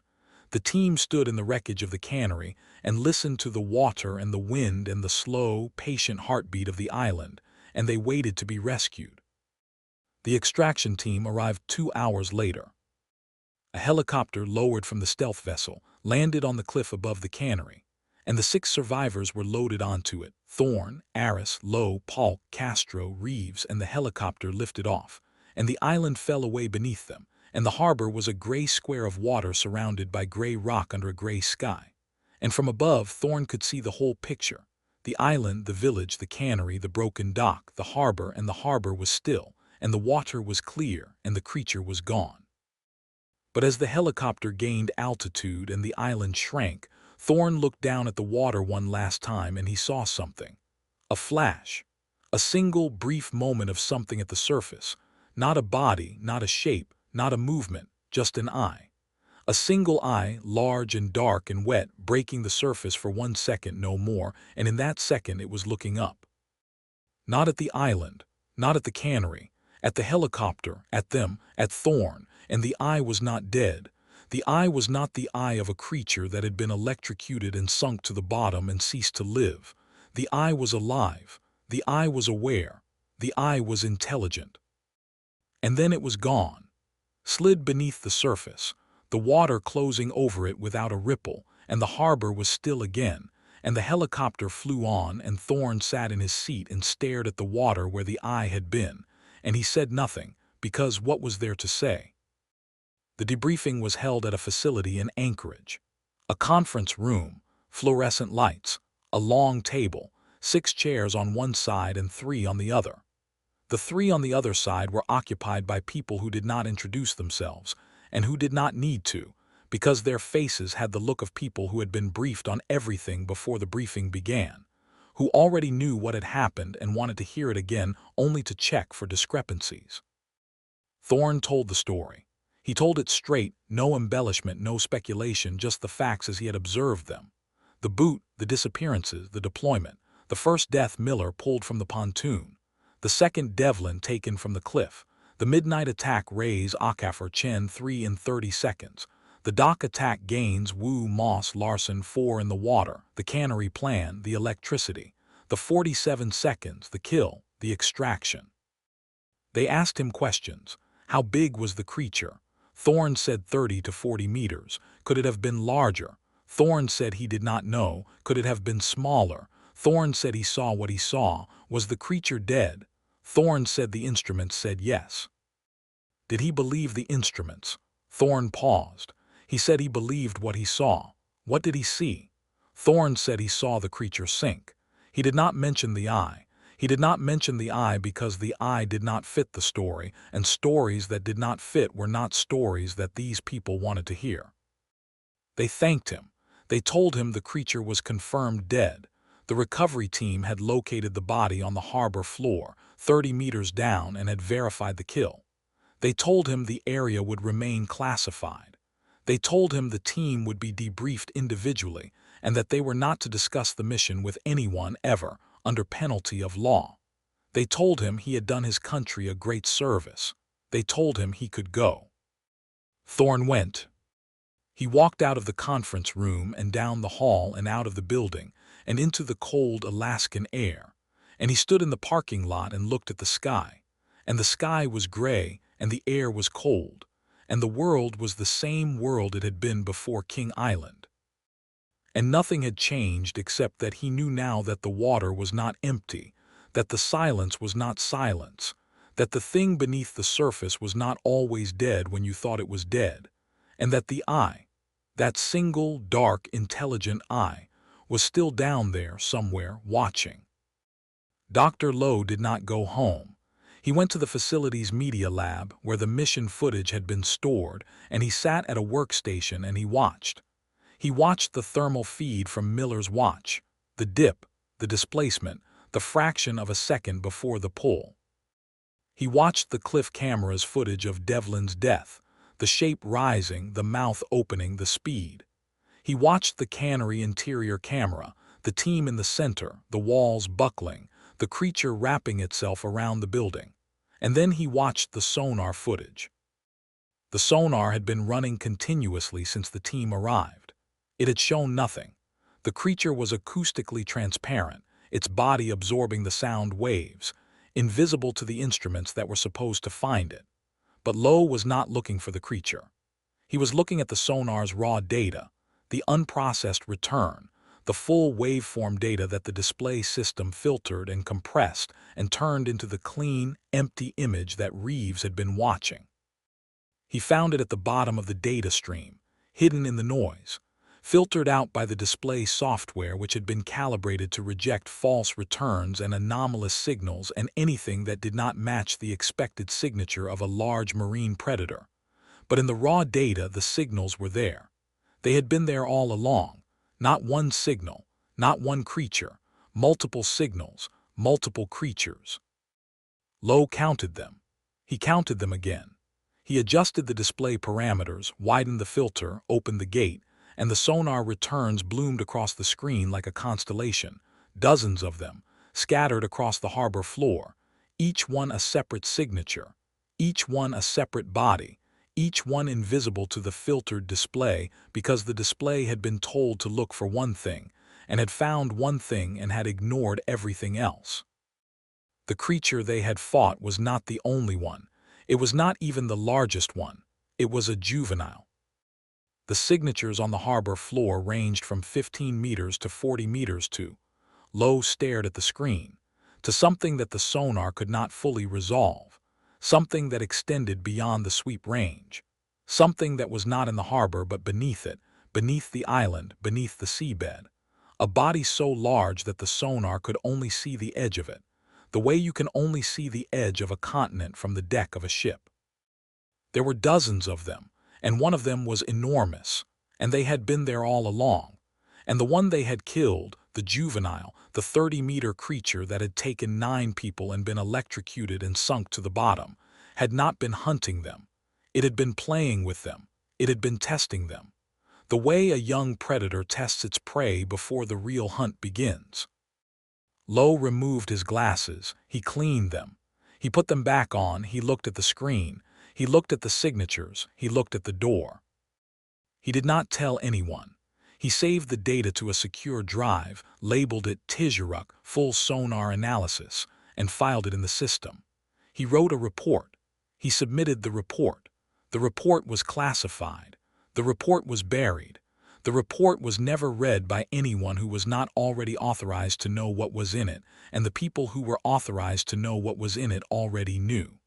Speaker 1: the team stood in the wreckage of the cannery and listened to the water and the wind and the slow, patient heartbeat of the island, and they waited to be rescued. The extraction team arrived 2 hours later. A helicopter lowered from the stealth vessel, landed on the cliff above the cannery, and the 6 survivors were loaded onto it. Thorn, Aris, Lowe, Palk, Castro, Reeves, and the helicopter lifted off, and the island fell away beneath them, and the harbor was a gray square of water surrounded by gray rock under a gray sky. And from above, Thorn could see the whole picture. The island, the village, the cannery, the broken dock, the harbor, and the harbor was still, and the water was clear, and the creature was gone. But as the helicopter gained altitude and the island shrank, Thorn looked down at the water one last time and he saw something. A flash. A single, brief moment of something at the surface. Not a body, not a shape, not a movement, just an eye. A single eye, large and dark and wet, breaking the surface for 1 second, no more, and in that second it was looking up. Not at the island, not at the cannery, at the helicopter, at them, at Thorn, and the eye was not dead. The eye was not the eye of a creature that had been electrocuted and sunk to the bottom and ceased to live. The eye was alive. The eye was aware. The eye was intelligent. And then it was gone. Slid beneath the surface, the water closing over it without a ripple, and the harbor was still again, and the helicopter flew on, and Thorn sat in his seat and stared at the water where the eye had been, and he said nothing, because what was there to say? The debriefing was held at a facility in Anchorage. A conference room, fluorescent lights, a long table, 6 chairs on one side and 3 on the other. The 3 on the other side were occupied by people who did not introduce themselves, and who did not need to, because their faces had the look of people who had been briefed on everything before the briefing began, who already knew what had happened and wanted to hear it again only to check for discrepancies. Thorn told the story. He told it straight, no embellishment, no speculation, just the facts as he had observed them. The boot, the disappearances, the deployment, the first death Miller pulled from the pontoon, the second Devlin taken from the cliff, the midnight attack Ray's Okafor Chen 3 in 30 seconds, the dock attack Gaines Wu Moss Larson 4 in the water, the cannery plan, the electricity, the 47 seconds, the kill, the extraction. They asked him questions. How big was the creature? Thorn said 30 to 40 meters. Could it have been larger? Thorn said he did not know. Could it have been smaller? Thorn said he saw what he saw. Was the creature dead? Thorn said the instruments said yes. Did he believe the instruments? Thorn paused. He said he believed what he saw. What did he see? Thorn said he saw the creature sink. He did not mention the eye. He did not mention the eye because the eye did not fit the story, and stories that did not fit were not stories that these people wanted to hear. They thanked him. They told him the creature was confirmed dead. The recovery team had located the body on the harbor floor, 30 meters down, and had verified the kill. They told him the area would remain classified. They told him the team would be debriefed individually, and that they were not to discuss the mission with anyone ever, under penalty of law. They told him he had done his country a great service. They told him he could go. Thorn went. He walked out of the conference room and down the hall and out of the building and into the cold Alaskan air, and he stood in the parking lot and looked at the sky, and the sky was gray and the air was cold, and the world was the same world it had been before King Island. And nothing had changed except that he knew now that the water was not empty, that the silence was not silence, that the thing beneath the surface was not always dead when you thought it was dead, and that the eye, that single, dark, intelligent eye, was still down there somewhere watching. Dr. Lowe did not go home. He went to the facility's media lab where the mission footage had been stored, and he sat at a workstation and he watched. He watched the thermal feed from Miller's watch, the dip, the displacement, the fraction of a second before the pull. He watched the cliff camera's footage of Devlin's death, the shape rising, the mouth opening, the speed. He watched the cannery interior camera, the team in the center, the walls buckling, the creature wrapping itself around the building. And then he watched the sonar footage. The sonar had been running continuously since the team arrived. It had shown nothing. The creature was acoustically transparent, its body absorbing the sound waves, invisible to the instruments that were supposed to find it. But Lowe was not looking for the creature. He was looking at the sonar's raw data, the unprocessed return, the full waveform data that the display system filtered and compressed and turned into the clean, empty image that Reeves had been watching. He found it at the bottom of the data stream, hidden in the noise, filtered out by the display software which had been calibrated to reject false returns and anomalous signals and anything that did not match the expected signature of a large marine predator. But in the raw data, the signals were there. They had been there all along. Not one signal, not one creature, multiple signals, multiple creatures. Lowe counted them. He counted them again. He adjusted the display parameters, widened the filter, opened the gate, and the sonar returns bloomed across the screen like a constellation, dozens of them, scattered across the harbor floor, each one a separate signature, each one a separate body, each one invisible to the filtered display because the display had been told to look for one thing, and had found one thing and had ignored everything else. The creature they had fought was not the only one. It was not even the largest one. It was a juvenile. The signatures on the harbor floor ranged from 15 meters to 40 meters to. Lowe stared at the screen, to something that the sonar could not fully resolve, something that extended beyond the sweep range, something that was not in the harbor but beneath it, beneath the island, beneath the seabed. A body so large that the sonar could only see the edge of it, the way you can only see the edge of a continent from the deck of a ship. There were dozens of them, and one of them was enormous, and they had been there all along. And the one they had killed, the juvenile, the 30-meter creature that had taken 9 people and been electrocuted and sunk to the bottom, had not been hunting them. It had been playing with them. It had been testing them. The way a young predator tests its prey before the real hunt begins. Lowe removed his glasses. He cleaned them. He put them back on. He looked at the screen. He looked at the signatures. He looked at the door. He did not tell anyone. He saved the data to a secure drive, labeled it Tizheruk, full sonar analysis, and filed it in the system. He wrote a report. He submitted the report. The report was classified. The report was buried. The report was never read by anyone who was not already authorized to know what was in it, and the people who were authorized to know what was in it already knew.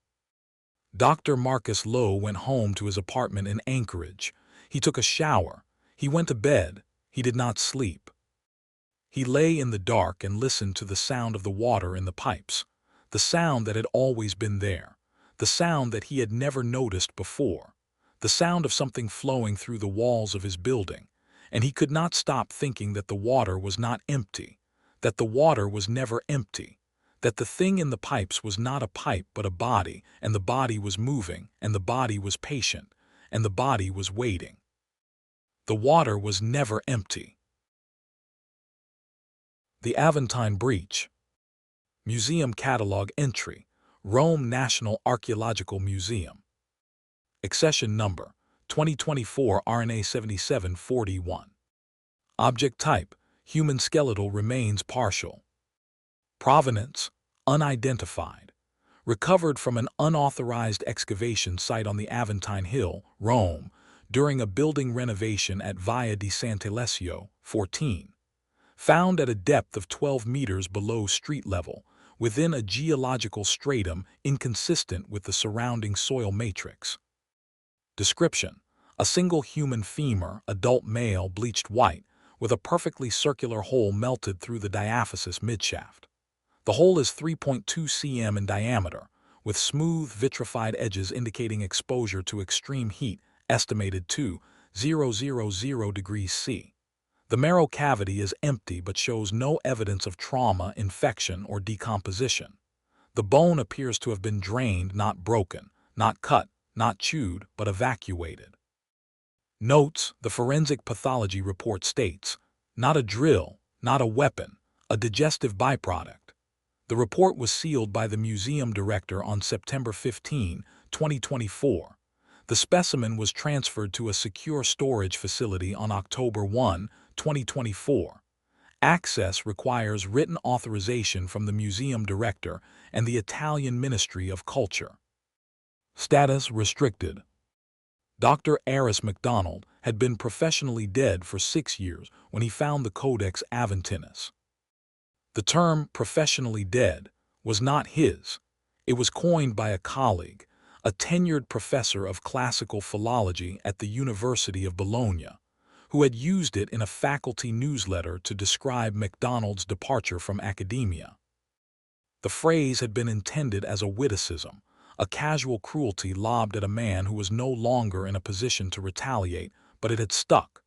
Speaker 1: Dr. Marcus Lowe went home to his apartment in Anchorage. He took a shower. He went to bed. He did not sleep. He lay in the dark and listened to the sound of the water in the pipes, the sound that had always been there, the sound that he had never noticed before, the sound of something flowing through the walls of his building, and he could not stop thinking that the water was not empty, that the water was never empty, that the thing in the pipes was not a pipe but a body, and the body was moving, and the body was patient, and the body was waiting. The water was never empty. The Aventine Breach. Museum Catalog Entry, Rome National Archaeological Museum. Accession Number, 2024 RNA 7741. Object Type, Human Skeletal Remains Partial. Provenance, Unidentified. Recovered from an unauthorized excavation site on the Aventine Hill, Rome, during a building renovation at Via di Sant'Alessio, 14. Found at a depth of 12 meters below street level, within a geological stratum inconsistent with the surrounding soil matrix. Description: a single human femur, adult male, bleached white, with a perfectly circular hole melted through the diaphysis midshaft. The hole is 3.2 cm in diameter, with smooth vitrified edges indicating exposure to extreme heat, estimated to 000 degrees C. The marrow cavity is empty but shows no evidence of trauma, infection, or decomposition. The bone appears to have been drained, not broken, not cut, not chewed, but evacuated. Notes: the forensic pathology report states, not a drill, not a weapon, a digestive byproduct. The report was sealed by the museum director on September 15, 2024. The specimen was transferred to a secure storage facility on October 1, 2024. Access requires written authorization from the museum director and the Italian Ministry of Culture. Status restricted. Dr. Aris MacDonald had been professionally dead for 6 years when he found the Codex Aventinus. The term professionally dead was not his. It was coined by a colleague, a tenured professor of classical philology at the University of Bologna, who had used it in a faculty newsletter to describe MacDonald's departure from academia. The phrase had been intended as a witticism, a casual cruelty lobbed at a man who was no longer in a position to retaliate, but it had stuck.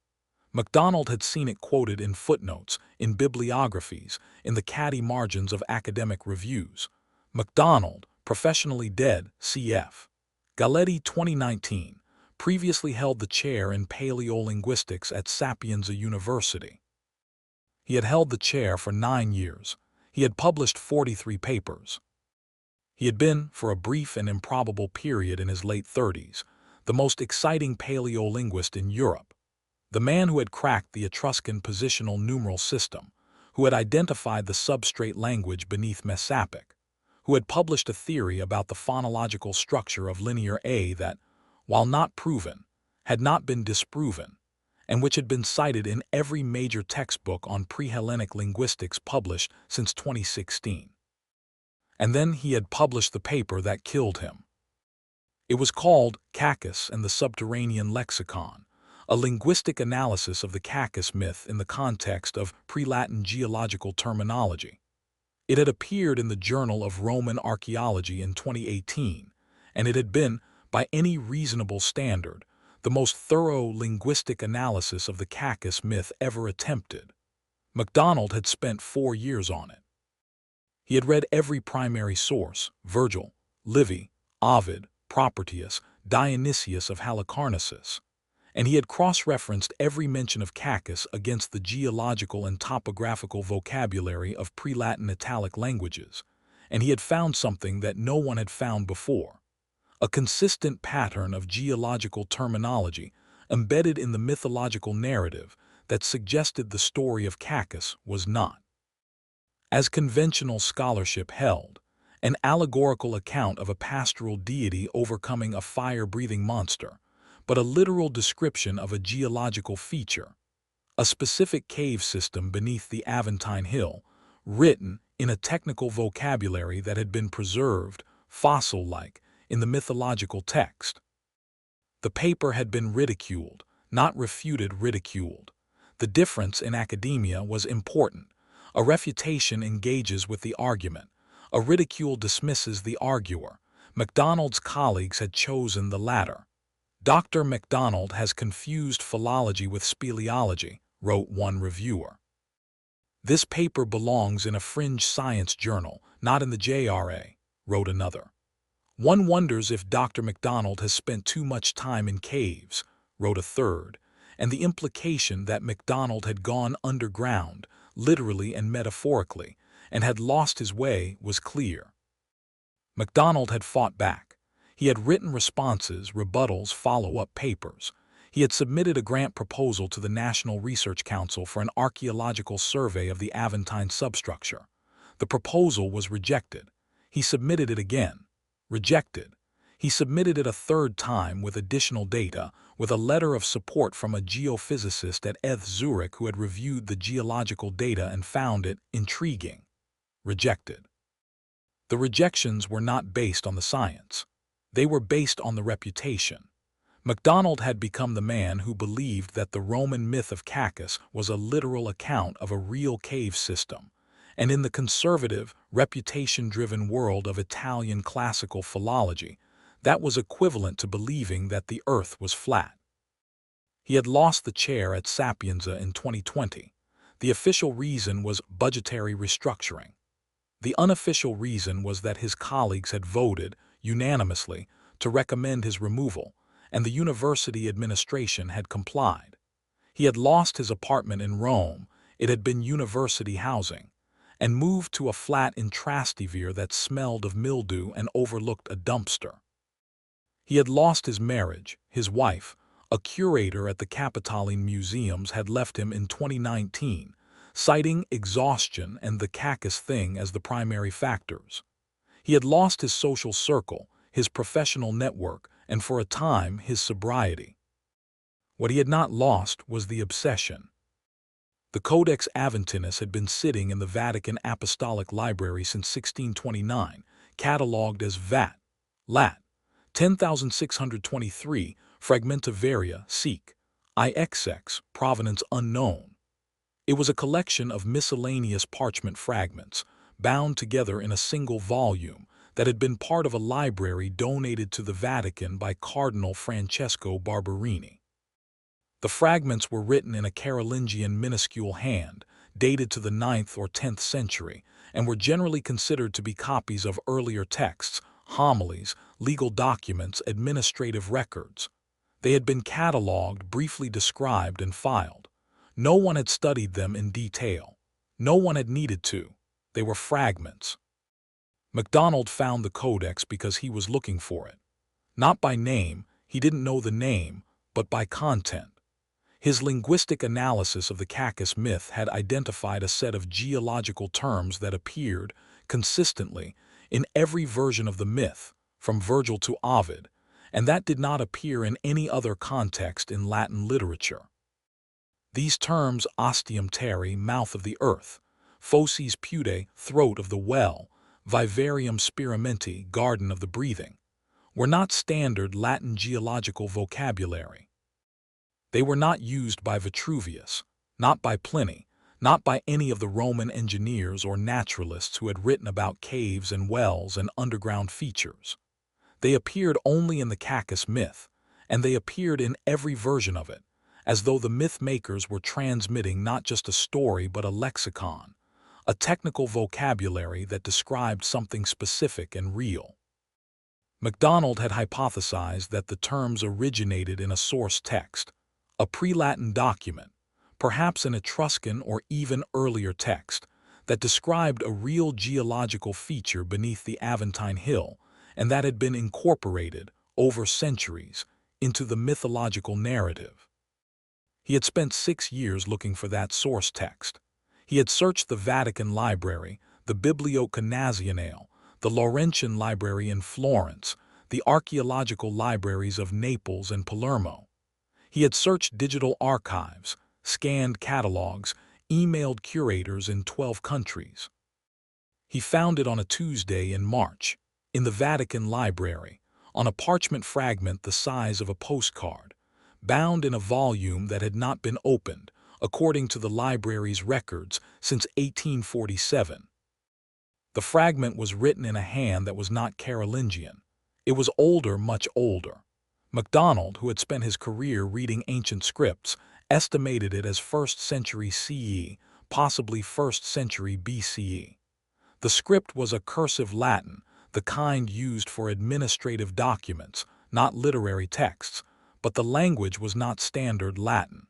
Speaker 1: MacDonald had seen it quoted in footnotes, in bibliographies, in the catty margins of academic reviews. MacDonald, professionally dead, cf. Galletti 2019, previously held the chair in paleo-linguistics at Sapienza University. He had held the chair for 9 years. He had published 43 papers. He had been, for a brief and improbable period in his late 30s, the most exciting paleo-linguist in Europe, the man who had cracked the Etruscan positional numeral system, who had identified the substrate language beneath Mesapic, who had published a theory about the phonological structure of linear A that, while not proven, had not been disproven, and which had been cited in every major textbook on pre-Hellenic linguistics published since 2016. And then he had published the paper that killed him. It was called Cacus and the Subterranean Lexicon, a linguistic analysis of the Cacus myth in the context of pre-Latin geological terminology. It had appeared in the Journal of Roman Archaeology in 2018, and it had been, by any reasonable standard, the most thorough linguistic analysis of the Cacus myth ever attempted. MacDonald had spent 4 years on it. He had read every primary source, Virgil, Livy, Ovid, Propertius, Dionysius of Halicarnassus, and he had cross-referenced every mention of Cacus against the geological and topographical vocabulary of pre-Latin Italic languages, and he had found something that no one had found before, a consistent pattern of geological terminology embedded in the mythological narrative that suggested the story of Cacus was not, as conventional scholarship held, an allegorical account of a pastoral deity overcoming a fire-breathing monster, but a literal description of a geological feature, a specific cave system beneath the Aventine Hill, written in a technical vocabulary that had been preserved, fossil-like, in the mythological text. The paper had been ridiculed, not refuted ridiculed. The difference in academia was important. A refutation engages with the argument. A ridicule dismisses the arguer. MacDonald's colleagues had chosen the latter. Dr. MacDonald has confused philology with speleology, wrote one reviewer. This paper belongs in a fringe science journal, not in the JRA, wrote another. One wonders if Dr. MacDonald has spent too much time in caves, wrote a third, and the implication that MacDonald had gone underground, literally and metaphorically, and had lost his way was clear. MacDonald had fought back. He had written responses, rebuttals, follow-up papers. He had submitted a grant proposal to the National Research Council for an archaeological survey of the Aventine substructure. The proposal was rejected. He submitted it again. Rejected. He submitted it a third time with additional data, with a letter of support from a geophysicist at Tizheruk who had reviewed the geological data and found it intriguing. Rejected. The rejections were not based on the science. They were based on the reputation. MacDonald had become the man who believed that the Roman myth of Cacus was a literal account of a real cave system, and in the conservative, reputation-driven world of Italian classical philology, that was equivalent to believing that the earth was flat. He had lost the chair at Sapienza in 2020. The official reason was budgetary restructuring. The unofficial reason was that his colleagues had voted, unanimously, to recommend his removal, and the university administration had complied. He had lost his apartment in Rome, it had been university housing, and moved to a flat in Trastevere that smelled of mildew and overlooked a dumpster. He had lost his marriage. His wife, a curator at the Capitoline Museums, had left him in 2019, citing exhaustion and the Cacus thing as the primary factors. He had lost his social circle, his professional network, and for a time his sobriety. What he had not lost was the obsession. The Codex Aventinus had been sitting in the Vatican Apostolic Library since 1629, catalogued as Lat. 10,623, Fragmentivaria, Seek, IXX, provenance unknown. It was a collection of miscellaneous parchment fragments, bound together in a single volume, that had been part of a library donated to the Vatican by Cardinal Francesco Barberini. The fragments were written in a Carolingian minuscule hand, dated to the 9th or 10th century, and were generally considered to be copies of earlier texts, homilies, legal documents, administrative records. They had been catalogued, briefly described, and filed. No one had studied them in detail. No one had needed to. They were fragments. MacDonald found the codex because he was looking for it. Not by name, he didn't know the name, but by content. His linguistic analysis of the Cacus myth had identified a set of geological terms that appeared, consistently, in every version of the myth, from Virgil to Ovid, and that did not appear in any other context in Latin literature. These terms, ostium terrae, mouth of the earth, fauces pudae, throat of the well, vivarium spirimenti, garden of the breathing, were not standard Latin geological vocabulary. They were not used by Vitruvius, not by Pliny, not by any of the Roman engineers or naturalists who had written about caves and wells and underground features. They appeared only in the Cacus myth, and they appeared in every version of it, as though the myth makers were transmitting not just a story but a lexicon, a technical vocabulary that described something specific and real. MacDonald had hypothesized that the terms originated in a source text, a pre-Latin document, perhaps an Etruscan or even earlier text, that described a real geological feature beneath the Aventine Hill and that had been incorporated, over centuries, into the mythological narrative. He had spent 6 years looking for that source text. He had searched the Vatican Library, the Bibliotheca Nazionale, the Laurentian Library in Florence, the archaeological libraries of Naples and Palermo. He had searched digital archives, scanned catalogs, emailed curators in 12 countries. He found it on a Tuesday in March, in the Vatican Library, on a parchment fragment the size of a postcard, bound in a volume that had not been opened, according to the library's records, since 1847. The fragment was written in a hand that was not Carolingian. It was older, much older. MacDonald, who had spent his career reading ancient scripts, estimated it as 1st century CE, possibly 1st century BCE. The script was a cursive Latin, the kind used for administrative documents, not literary texts, but the language was not standard Latin.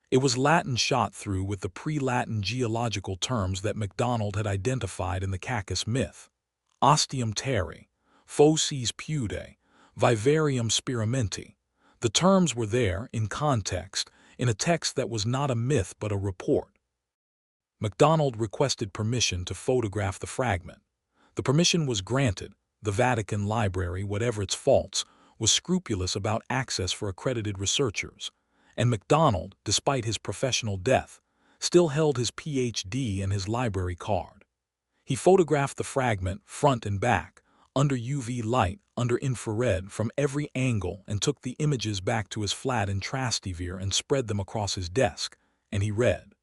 Speaker 1: It was Latin shot through with the pre-Latin geological terms that MacDonald had identified in the Cacus myth. Ostium terrae, fauces pudae, vivarium spirimenti. The terms were there, in context, in a text that was not a myth but a report. MacDonald requested permission to photograph the fragment. The permission was granted. The Vatican Library, whatever its faults, was scrupulous about access for accredited researchers, and MacDonald, despite his professional death, still held his PhD and his library card. He photographed the fragment, front and back, under UV light, under infrared, from every angle, and took the images back to his flat in Trastevere and spread them across his desk, and he read.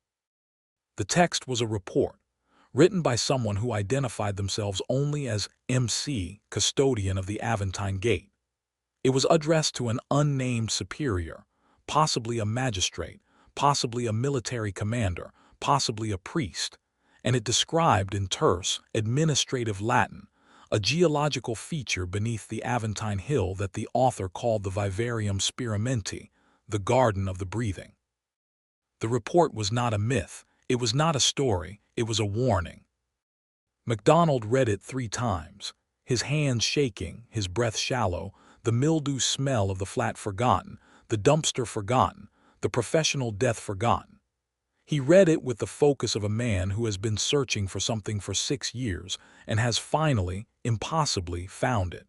Speaker 1: The text was a report, written by someone who identified themselves only as MC, custodian of the Aventine Gate. It was addressed to an unnamed superior, possibly a magistrate, possibly a military commander, possibly a priest, and it described in terse, administrative Latin, a geological feature beneath the Aventine Hill that the author called the Vivarium Spirimenti, the garden of the breathing. The report was not a myth, it was not a story, it was a warning. MacDonald read it 3 times, his hands shaking, his breath shallow, the mildew smell of the flat forgotten, the dumpster forgotten, the professional death forgotten. He read it with the focus of a man who has been searching for something for 6 years and has finally, impossibly, found it.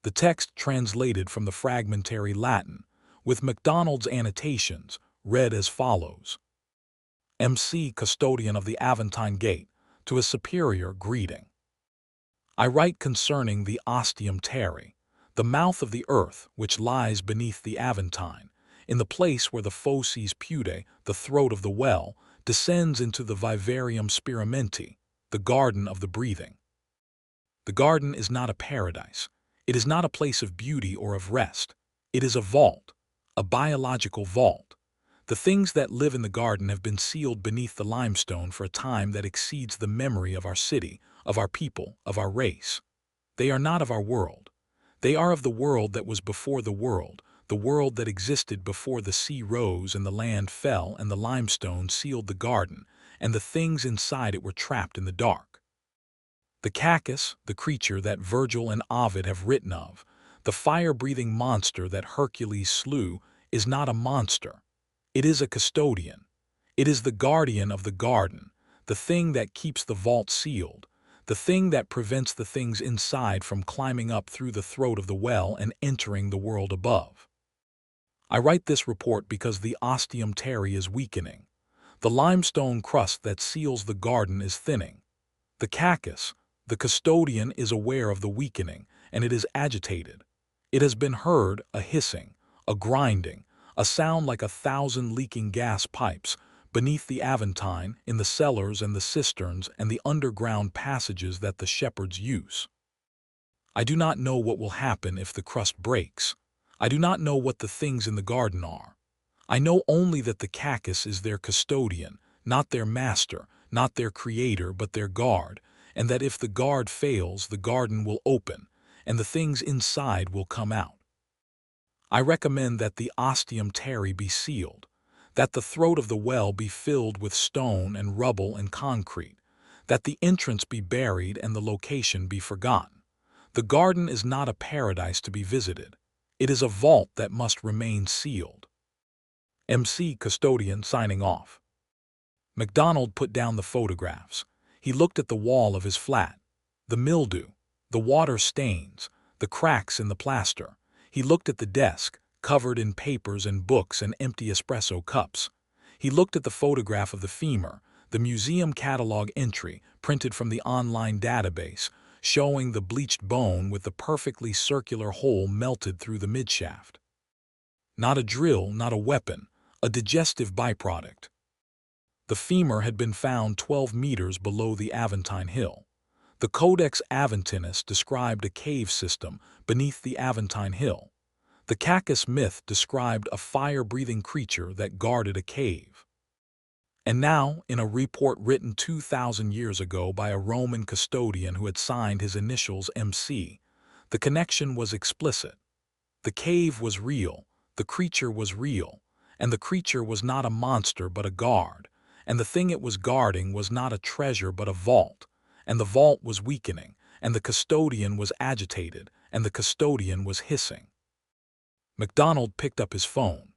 Speaker 1: The text translated from the fragmentary Latin, with MacDonald's annotations, read as follows. MC, custodian of the Aventine Gate, to his superior greeting. I write concerning the ostium terrae, The mouth of the earth, which lies beneath the Aventine, in the place where the Fauces Pudae, the throat of the well, descends into the Vivarium Sperimenti, the garden of the breathing. The garden is not a paradise. It is not a place of beauty or of rest. It is a vault, a biological vault. The things that live in the garden have been sealed beneath the limestone for a time that exceeds the memory of our city, of our people, of our race. They are not of our world. They are of the world that was before the world that existed before the sea rose and the land fell and the limestone sealed the garden, and the things inside it were trapped in the dark. The Cacus, the creature that Virgil and Ovid have written of, the fire-breathing monster that Hercules slew, is not a monster. It is a custodian. It is the guardian of the garden, the thing that keeps the vault sealed, the thing that prevents the things inside from climbing up through the throat of the well and entering the world above. I write this report because the ostium terrae is weakening. The limestone crust that seals the garden is thinning. The Cacus, the custodian, is aware of the weakening, and it is agitated. It has been heard, a hissing, a grinding, a sound like 1,000 leaking gas pipes, beneath the Aventine, in the cellars and the cisterns and the underground passages that the shepherds use. I do not know what will happen if the crust breaks. I do not know what the things in the garden are. I know only that the Cacus is their custodian, not their master, not their creator, but their guard, and that if the guard fails, the garden will open, and the things inside will come out. I recommend that the ostium terrae be sealed, that the throat of the well be filled with stone and rubble and concrete, that the entrance be buried and the location be forgotten. The garden is not a paradise to be visited. It is a vault that must remain sealed. MC Custodian signing off. MacDonald put down the photographs. He looked at the wall of his flat, the mildew, the water stains, the cracks in the plaster. He looked at the desk, covered in papers and books and empty espresso cups. He looked at the photograph of the femur, the museum catalog entry printed from the online database, showing the bleached bone with the perfectly circular hole melted through the midshaft. Not a drill, not a weapon, a digestive byproduct. The femur had been found 12 meters below the Aventine Hill. The Codex Aventinus described a cave system beneath the Aventine Hill. The Cacus myth described a fire-breathing creature that guarded a cave. And now, in a report written 2,000 years ago by a Roman custodian who had signed his initials MC, the connection was explicit. The cave was real, the creature was real, and the creature was not a monster but a guard, and the thing it was guarding was not a treasure but a vault, and the vault was weakening, and the custodian was agitated, and the custodian was hissing. MacDonald picked up his phone.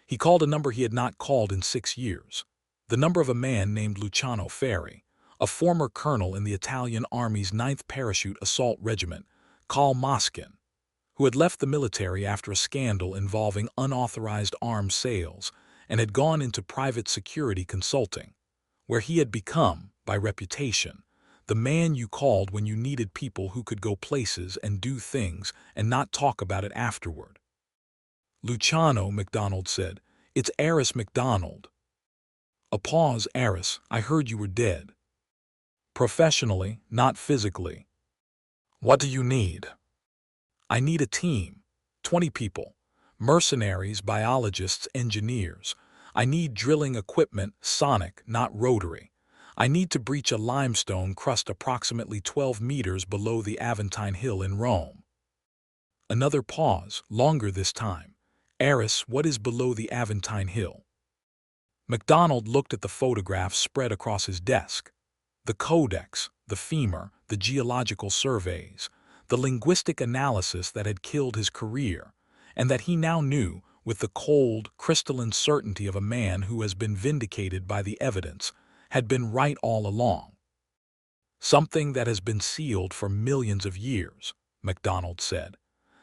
Speaker 1: He called a number he had not called in 6 years. The number of a man named Luciano Ferri, a former colonel in the Italian Army's 9th Parachute Assault Regiment, Col Moskin, who had left the military after a scandal involving unauthorized arms sales and had gone into private security consulting, where he had become, by reputation, the man you called when you needed people who could go places and do things and not talk about it afterward. Luciano, MacDonald said. It's Aris MacDonald. A pause. Aris, I heard you were dead. Professionally, not physically. What do you need? I need a team. 20 people. Mercenaries, biologists, engineers. I need drilling equipment, sonic, not rotary. I need to breach a limestone crust approximately 12 meters below the Aventine Hill in Rome. Another pause, longer this time. Aris, what is below the Aventine Hill? MacDonald looked at the photographs spread across his desk. The codex, the femur, the geological surveys, the linguistic analysis that had killed his career, and that he now knew with the cold, crystalline certainty of a man who has been vindicated by the evidence, had been right all along. Something that has been sealed for millions of years, MacDonald said.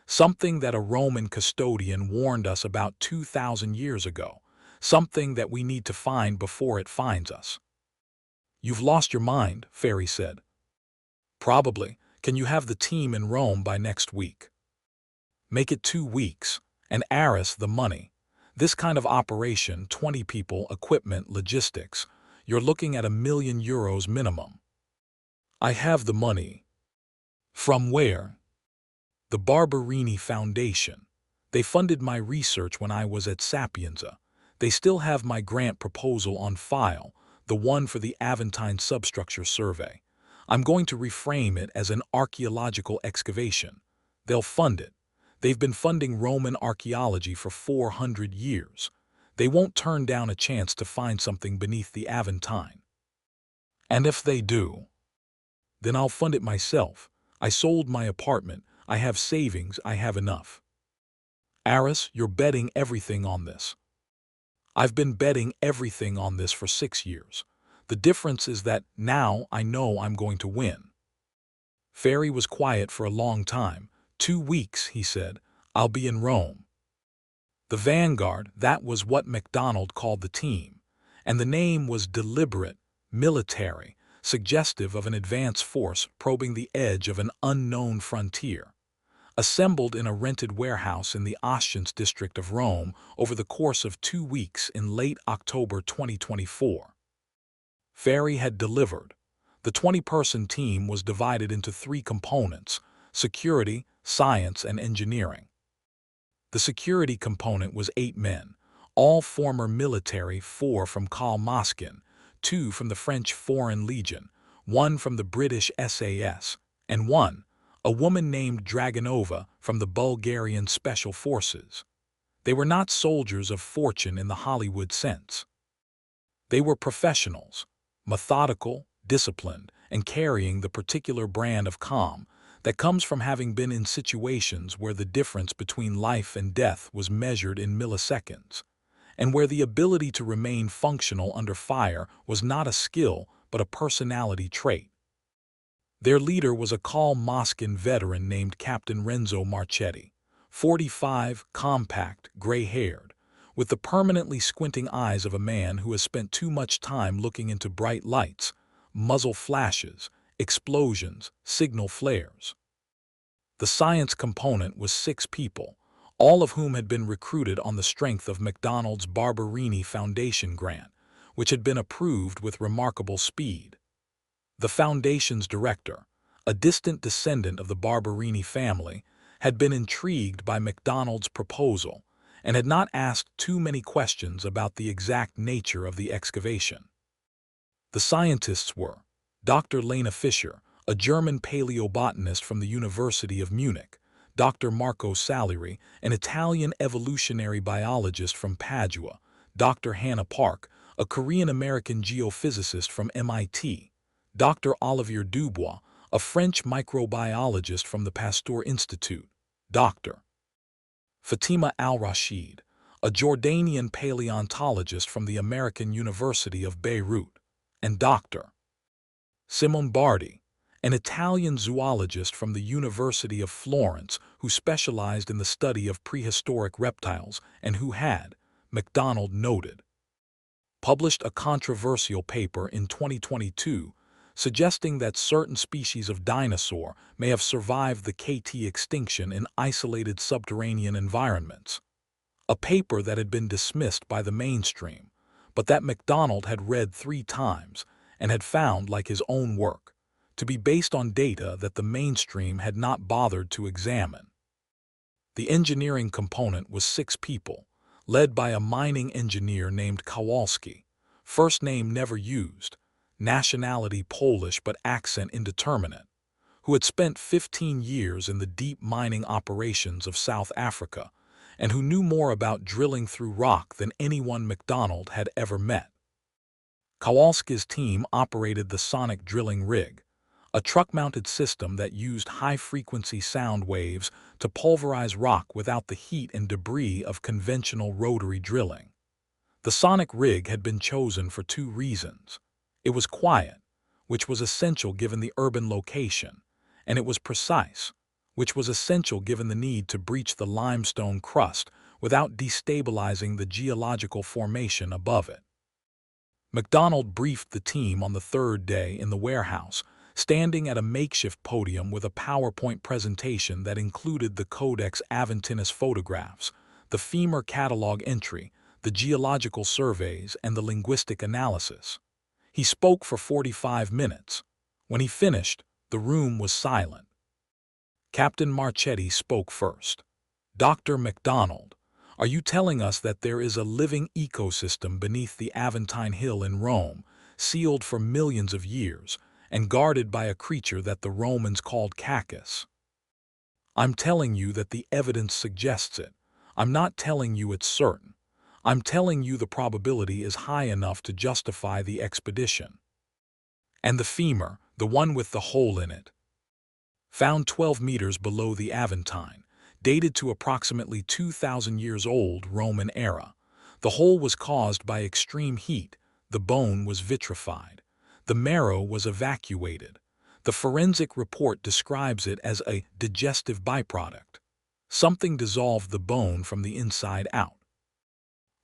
Speaker 1: Something that a Roman custodian warned us about 2,000 years ago. Something that we need to find before it finds us. You've lost your mind, Ferri said. Probably. Can you have the team in Rome by next week? Make it 2 weeks, and Aris the money. This kind of operation, 20 people, equipment, logistics, you're looking at €1 million minimum. I have the money. From where? The Barberini Foundation. They funded my research when I was at Sapienza. They still have my grant proposal on file, the one for the Aventine substructure survey. I'm going to reframe it as an archaeological excavation. They'll fund it. They've been funding Roman archaeology for 400 years. They won't turn down a chance to find something beneath the Aventine. And if they do, then I'll fund it myself. I sold my apartment. I have savings. I have enough. Aris, you're betting everything on this. I've been betting everything on this for 6 years. The difference is that now I know I'm going to win. Ferry was quiet for a long time. 2 weeks, he said. I'll be in Rome. The Vanguard, that was what MacDonald called the team. And the name was deliberate, military, suggestive of an advance force probing the edge of an unknown frontier. Assembled in a rented warehouse in the Ostians district of Rome over the course of 2 weeks in late October 2024. Ferry had delivered. The 20-person team was divided into 3 components: security, science, and engineering. The security component was 8 men, all former military, 4 from Karl Moskin, 2 from the French Foreign Legion, 1 from the British SAS, and 1, a woman named Dragonova, from the Bulgarian Special Forces. They were not soldiers of fortune in the Hollywood sense. They were professionals, methodical, disciplined, and carrying the particular brand of calm that comes from having been in situations where the difference between life and death was measured in milliseconds, and where the ability to remain functional under fire was not a skill but a personality trait. Their leader was a Karl Moskin veteran named Captain Renzo Marchetti, 45, compact, gray-haired, with the permanently squinting eyes of a man who has spent too much time looking into bright lights, muzzle flashes, explosions, signal flares. The science component was 6 people, all of whom had been recruited on the strength of MacDonald's Barberini Foundation grant, which had been approved with remarkable speed. The Foundation's director, a distant descendant of the Barberini family, had been intrigued by MacDonald's proposal and had not asked too many questions about the exact nature of the excavation. The scientists were Dr. Lena Fischer, a German paleobotanist from the University of Munich, Dr. Marco Salieri, an Italian evolutionary biologist from Padua, Dr. Hannah Park, a Korean-American geophysicist from MIT, Dr. Olivier Dubois, a French microbiologist from the Pasteur Institute, Dr. Fatima Al-Rashid, a Jordanian paleontologist from the American University of Beirut, and Dr. Simone Bardi, an Italian zoologist from the University of Florence who specialized in the study of prehistoric reptiles and who had, MacDonald noted, published a controversial paper in 2022 suggesting that certain species of dinosaur may have survived the KT extinction in isolated subterranean environments. A paper that had been dismissed by the mainstream, but that MacDonald had read 3 times and had found, like his own work, to be based on data that the mainstream had not bothered to examine. The engineering component was 6 people, led by a mining engineer named Kowalski, first name never used, nationality Polish but accent indeterminate, who had spent 15 years in the deep mining operations of South Africa and who knew more about drilling through rock than anyone MacDonald had ever met. Kowalski's team operated the sonic drilling rig, a truck-mounted system that used high-frequency sound waves to pulverize rock without the heat and debris of conventional rotary drilling. The sonic rig had been chosen for 2 reasons. It was quiet, which was essential given the urban location, and it was precise, which was essential given the need to breach the limestone crust without destabilizing the geological formation above it. MacDonald briefed the team on the 3rd day in the warehouse, standing at a makeshift podium with a PowerPoint presentation that included the Codex Aventinus photographs, the femur catalog entry, the geological surveys, and the linguistic analysis. He spoke for 45 minutes. When he finished, the room was silent. Captain Marchetti spoke first. "Dr. MacDonald, are you telling us that there is a living ecosystem beneath the Aventine Hill in Rome, sealed for millions of years, and guarded by a creature that the Romans called Cacus?" "I'm telling you that the evidence suggests it. I'm not telling you it's certain. I'm telling you the probability is high enough to justify the expedition." "And the femur, the one with the hole in it?" "Found 12 meters below the Aventine, dated to approximately 2,000 years old Roman era. The hole was caused by extreme heat. The bone was vitrified. The marrow was evacuated. The forensic report describes it as a digestive byproduct. Something dissolved the bone from the inside out."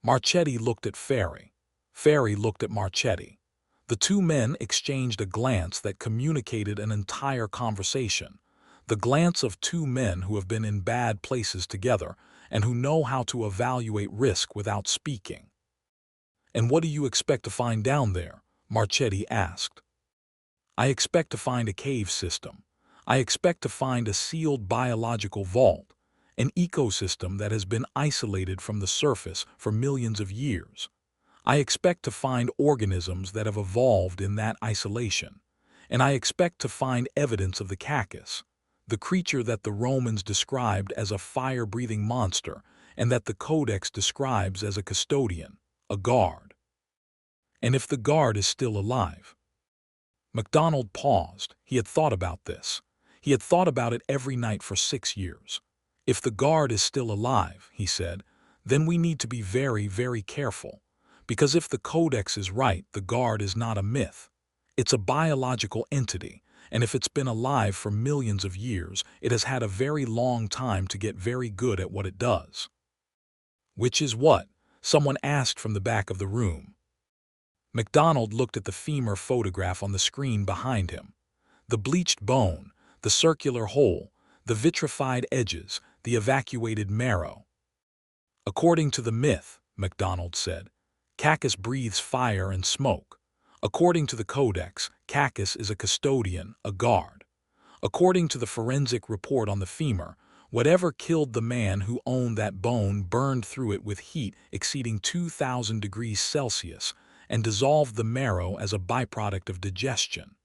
Speaker 1: Marchetti looked at Ferry. Ferry looked at Marchetti. The two men exchanged a glance that communicated an entire conversation. The glance of two men who have been in bad places together and who know how to evaluate risk without speaking. "And what do you expect to find down there?" Marchetti asked. "I expect to find a cave system. I expect to find a sealed biological vault, an ecosystem that has been isolated from the surface for millions of years. I expect to find organisms that have evolved in that isolation. And I expect to find evidence of the Cacus, the creature that the Romans described as a fire-breathing monster and that the Codex describes as a custodian, a guard. And if the guard is still alive?" MacDonald paused. He had thought about this. He had thought about it every night for 6 years. "If the guard is still alive," he said, "then we need to be very, very careful. Because if the Codex is right, the guard is not a myth. It's a biological entity, and if it's been alive for millions of years, it has had a very long time to get very good at what it does." "Which is what?" someone asked from the back of the room. MacDonald looked at the femur photograph on the screen behind him. The bleached bone, the circular hole, the vitrified edges, the evacuated marrow. "According to the myth," MacDonald said, "Cacus breathes fire and smoke. According to the Codex, Cacus is a custodian, a guard. According to the forensic report on the femur, whatever killed the man who owned that bone burned through it with heat exceeding 2,000 degrees Celsius and dissolved the marrow as a byproduct of digestion."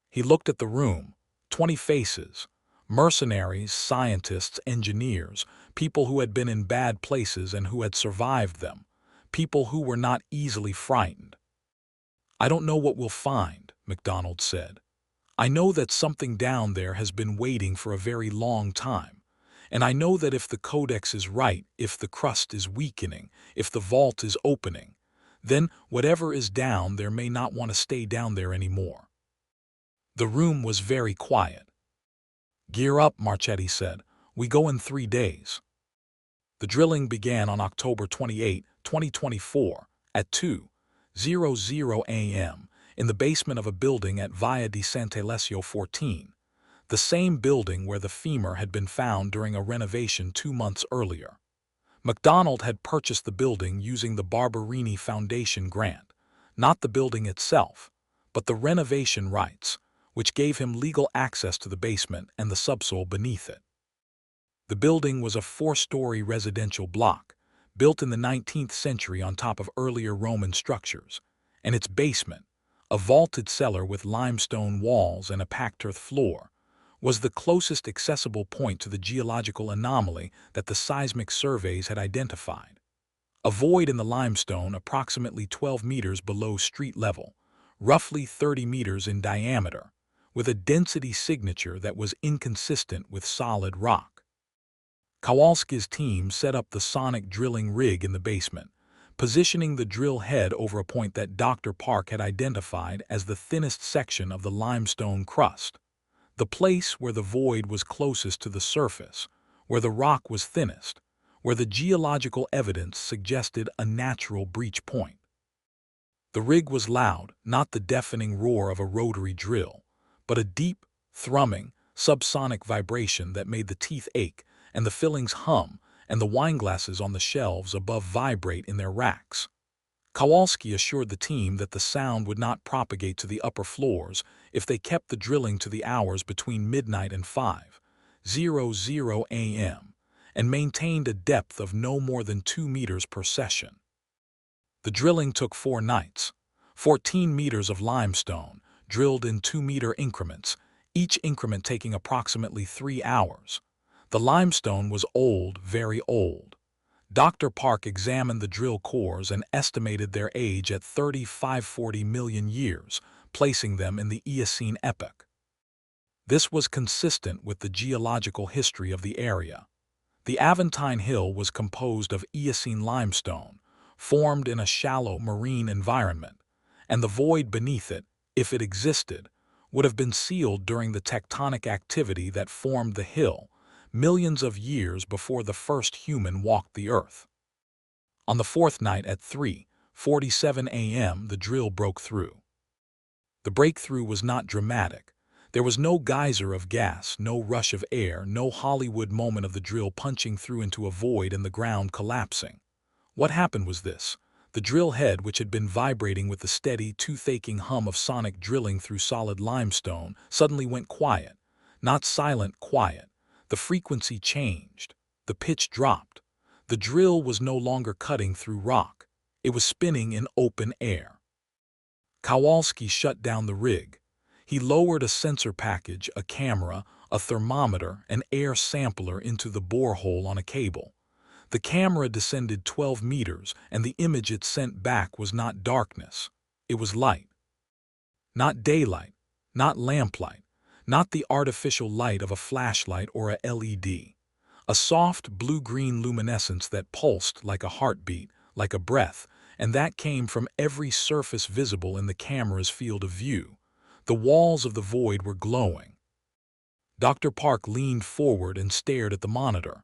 Speaker 1: He looked at the room. 20 faces. Mercenaries, scientists, engineers, people who had been in bad places and who had survived them, people who were not easily frightened. "I don't know what we'll find," MacDonald said. "I know that something down there has been waiting for a very long time. And I know that if the Codex is right, if the crust is weakening, if the vault is opening, then whatever is down there may not want to stay down there anymore." The room was very quiet. "Gear up," Marchetti said. "We go in 3 days." The drilling began on October 28, 2024, at 2:00 a.m. in the basement of a building at Via di Sant'Alessio 14, the same building where the femur had been found during a renovation 2 months earlier. MacDonald had purchased the building using the Barberini Foundation grant, not the building itself, but the renovation rights, which gave him legal access to the basement and the subsoil beneath it. The building was a 4-story residential block, built in the 19th century on top of earlier Roman structures, and its basement, a vaulted cellar with limestone walls and a packed earth floor, was the closest accessible point to the geological anomaly that the seismic surveys had identified. A void in the limestone approximately 12 meters below street level, roughly 30 meters in diameter, with a density signature that was inconsistent with solid rock. Kowalski's team set up the sonic drilling rig in the basement, positioning the drill head over a point that Dr. Park had identified as the thinnest section of the limestone crust, the place where the void was closest to the surface, where the rock was thinnest, where the geological evidence suggested a natural breach point. The rig was loud, not the deafening roar of a rotary drill, but a deep, thrumming, subsonic vibration that made the teeth ache and the fillings hum and the wineglasses on the shelves above vibrate in their racks. Kowalski assured the team that the sound would not propagate to the upper floors if they kept the drilling to the hours between midnight and 5:00 a.m. and maintained a depth of no more than 2 meters per session. The drilling took 4 nights. 14 meters of limestone, drilled in 2-meter increments, each increment taking approximately 3 hours. The limestone was old, very old. Dr. Park examined the drill cores and estimated their age at 35–40 million years, placing them in the Eocene epoch. This was consistent with the geological history of the area. The Aventine Hill was composed of Eocene limestone, formed in a shallow marine environment, and the void beneath it, if it existed, would have been sealed during the tectonic activity that formed the hill, millions of years before the first human walked the earth. On the 4th night at 3:47 a.m. the drill broke through. The breakthrough was not dramatic. There was no geyser of gas, no rush of air, no Hollywood moment of the drill punching through into a void and the ground collapsing. What happened was this. The drill head, which had been vibrating with the steady, toothacheing hum of sonic drilling through solid limestone, suddenly went quiet. Not silent, quiet. The frequency changed. The pitch dropped. The drill was no longer cutting through rock. It was spinning in open air. Kowalski shut down the rig. He lowered a sensor package, a camera, a thermometer, an air sampler into the borehole on a cable. The camera descended 12 meters, and the image it sent back was not darkness. It was light. Not daylight, not lamplight, not the artificial light of a flashlight or a LED. A soft blue-green luminescence that pulsed like a heartbeat, like a breath, and that came from every surface visible in the camera's field of view. The walls of the void were glowing. Dr. Park leaned forward and stared at the monitor.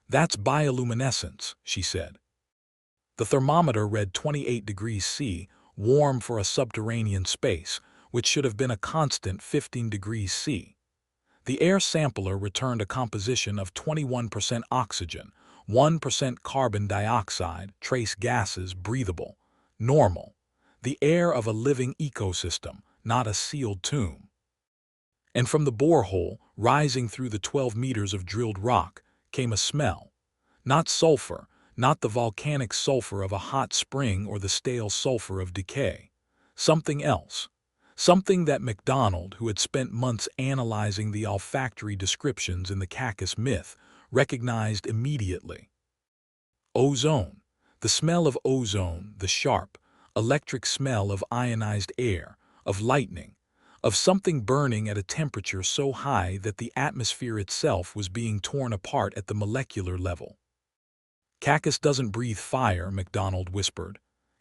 Speaker 1: "That's bioluminescence," she said. The thermometer read 28 degrees C, warm for a subterranean space, which should have been a constant 15 degrees C. The air sampler returned a composition of 21% oxygen, 1% carbon dioxide, trace gases, breathable, normal. The air of a living ecosystem, not a sealed tomb. And from the borehole, rising through the 12 meters of drilled rock, came a smell. Not sulfur, not the volcanic sulfur of a hot spring or the stale sulfur of decay. Something else. Something that MacDonald, who had spent months analyzing the olfactory descriptions in the Cacus myth, recognized immediately. Ozone. The smell of ozone, the sharp, electric smell of ionized air, of lightning, of something burning at a temperature so high that the atmosphere itself was being torn apart at the molecular level. "Cacus doesn't breathe fire," MacDonald whispered.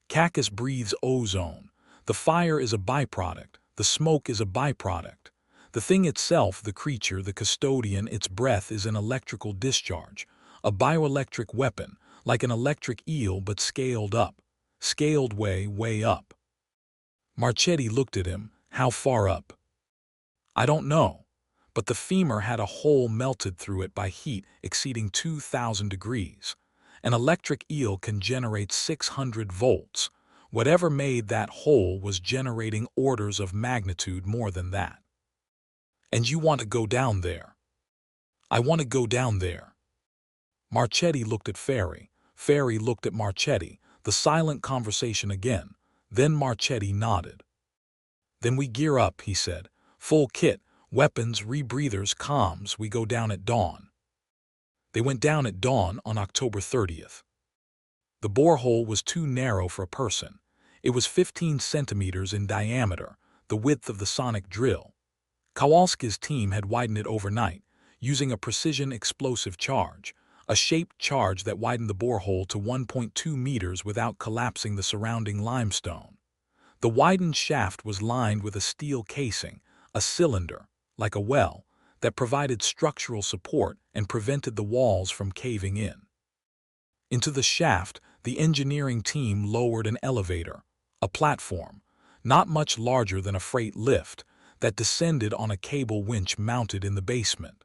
Speaker 1: "Cacus breathes ozone. The fire is a byproduct. The smoke is a byproduct. The thing itself, the creature, the custodian, its breath is an electrical discharge, a bioelectric weapon, like an electric eel but scaled up, scaled way up." Marchetti looked at him. "How far up?" "I don't know, but the femur had a hole melted through it by heat exceeding 2,000 degrees. An electric eel can generate 600 volts. Whatever made that hole was generating orders of magnitude more than that." "And you want to go down there?" "I want to go down there." Marchetti looked at Ferry. Ferry looked at Marchetti. The silent conversation again. Then Marchetti nodded. "Then we gear up," he said. "Full kit, weapons, rebreathers, comms. We go down at dawn." They went down at dawn on October 30th. The borehole was too narrow for a person. It was 15 centimeters in diameter, the width of the sonic drill. Kowalski's team had widened it overnight, using a precision explosive charge, a shaped charge that widened the borehole to 1.2 meters without collapsing the surrounding limestone. The widened shaft was lined with a steel casing, a cylinder, like a well, that provided structural support and prevented the walls from caving in. Into the shaft, the engineering team lowered an elevator, a platform, not much larger than a freight lift, that descended on a cable winch mounted in the basement.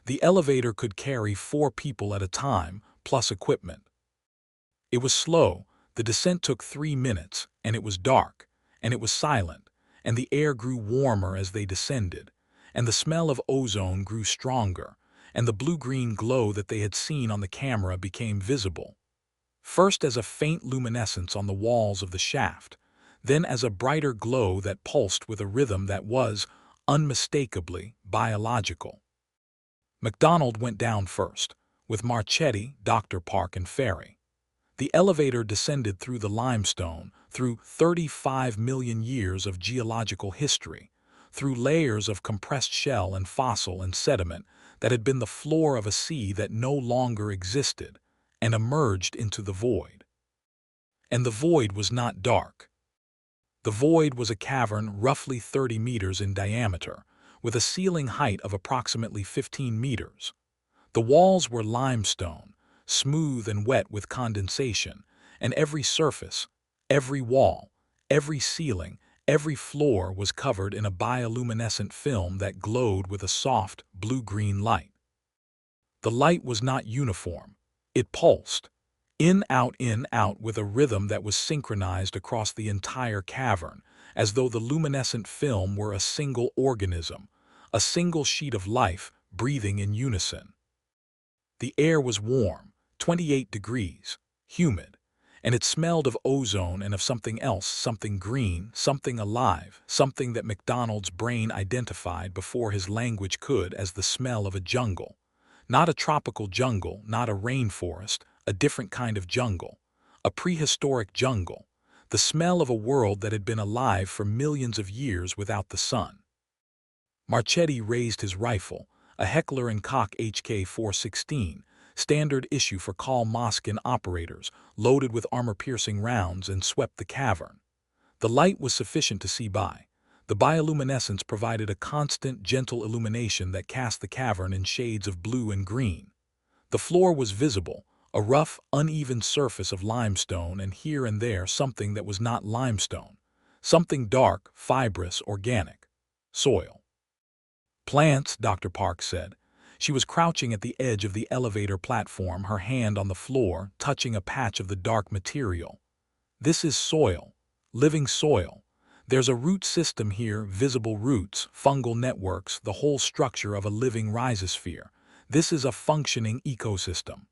Speaker 1: The elevator could carry 4 people at a time, plus equipment. It was slow, the descent took 3 minutes, and it was dark, and it was silent, and the air grew warmer as they descended, and the smell of ozone grew stronger, and the blue-green glow that they had seen on the camera became visible. First as a faint luminescence on the walls of the shaft, then as a brighter glow that pulsed with a rhythm that was, unmistakably, biological. MacDonald went down first, with Marchetti, Dr. Park, and Ferry. The elevator descended through the limestone, through 35 million years of geological history, through layers of compressed shell and fossil and sediment that had been the floor of a sea that no longer existed, and emerged into the void. And the void was not dark. The void was a cavern roughly 30 meters in diameter, with a ceiling height of approximately 15 meters. The walls were limestone, smooth and wet with condensation, and every surface, every wall, every ceiling, every floor was covered in a bioluminescent film that glowed with a soft, blue-green light. The light was not uniform. It pulsed, in, out, with a rhythm that was synchronized across the entire cavern, as though the luminescent film were a single organism, a single sheet of life breathing in unison. The air was warm, 28 degrees, humid, and it smelled of ozone and of something else, something green, something alive, something that MacDonald's brain identified before his language could as the smell of a jungle. Not a tropical jungle, not a rainforest, a different kind of jungle, a prehistoric jungle, the smell of a world that had been alive for millions of years without the sun. Marchetti raised his rifle, a Heckler & Koch HK-416, standard issue for Karl Moskin operators, loaded with armor-piercing rounds, and swept the cavern. The light was sufficient to see by. The bioluminescence provided a constant, gentle illumination that cast the cavern in shades of blue and green. The floor was visible, a rough, uneven surface of limestone, and here and there something that was not limestone, something dark, fibrous, organic. Soil. Plants, Dr. Park said. She was crouching at the edge of the elevator platform, her hand on the floor, touching a patch of the dark material. This is soil, living soil. There's a root system here, visible roots, fungal networks, the whole structure of a living rhizosphere. This is a functioning ecosystem.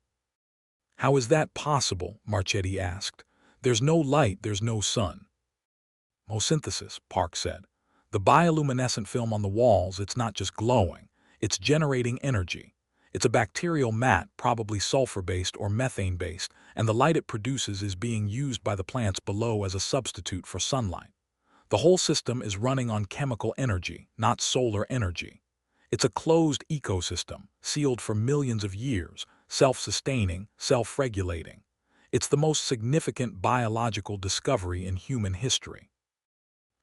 Speaker 1: How is that possible? Marchetti asked. There's no light, there's no sun. Photosynthesis, Park said. The bioluminescent film on the walls, it's not just glowing, it's generating energy. It's a bacterial mat, probably sulfur-based or methane-based, and the light it produces is being used by the plants below as a substitute for sunlight. The whole system is running on chemical energy, not solar energy. It's a closed ecosystem, sealed for millions of years, self-sustaining, self-regulating. It's the most significant biological discovery in human history.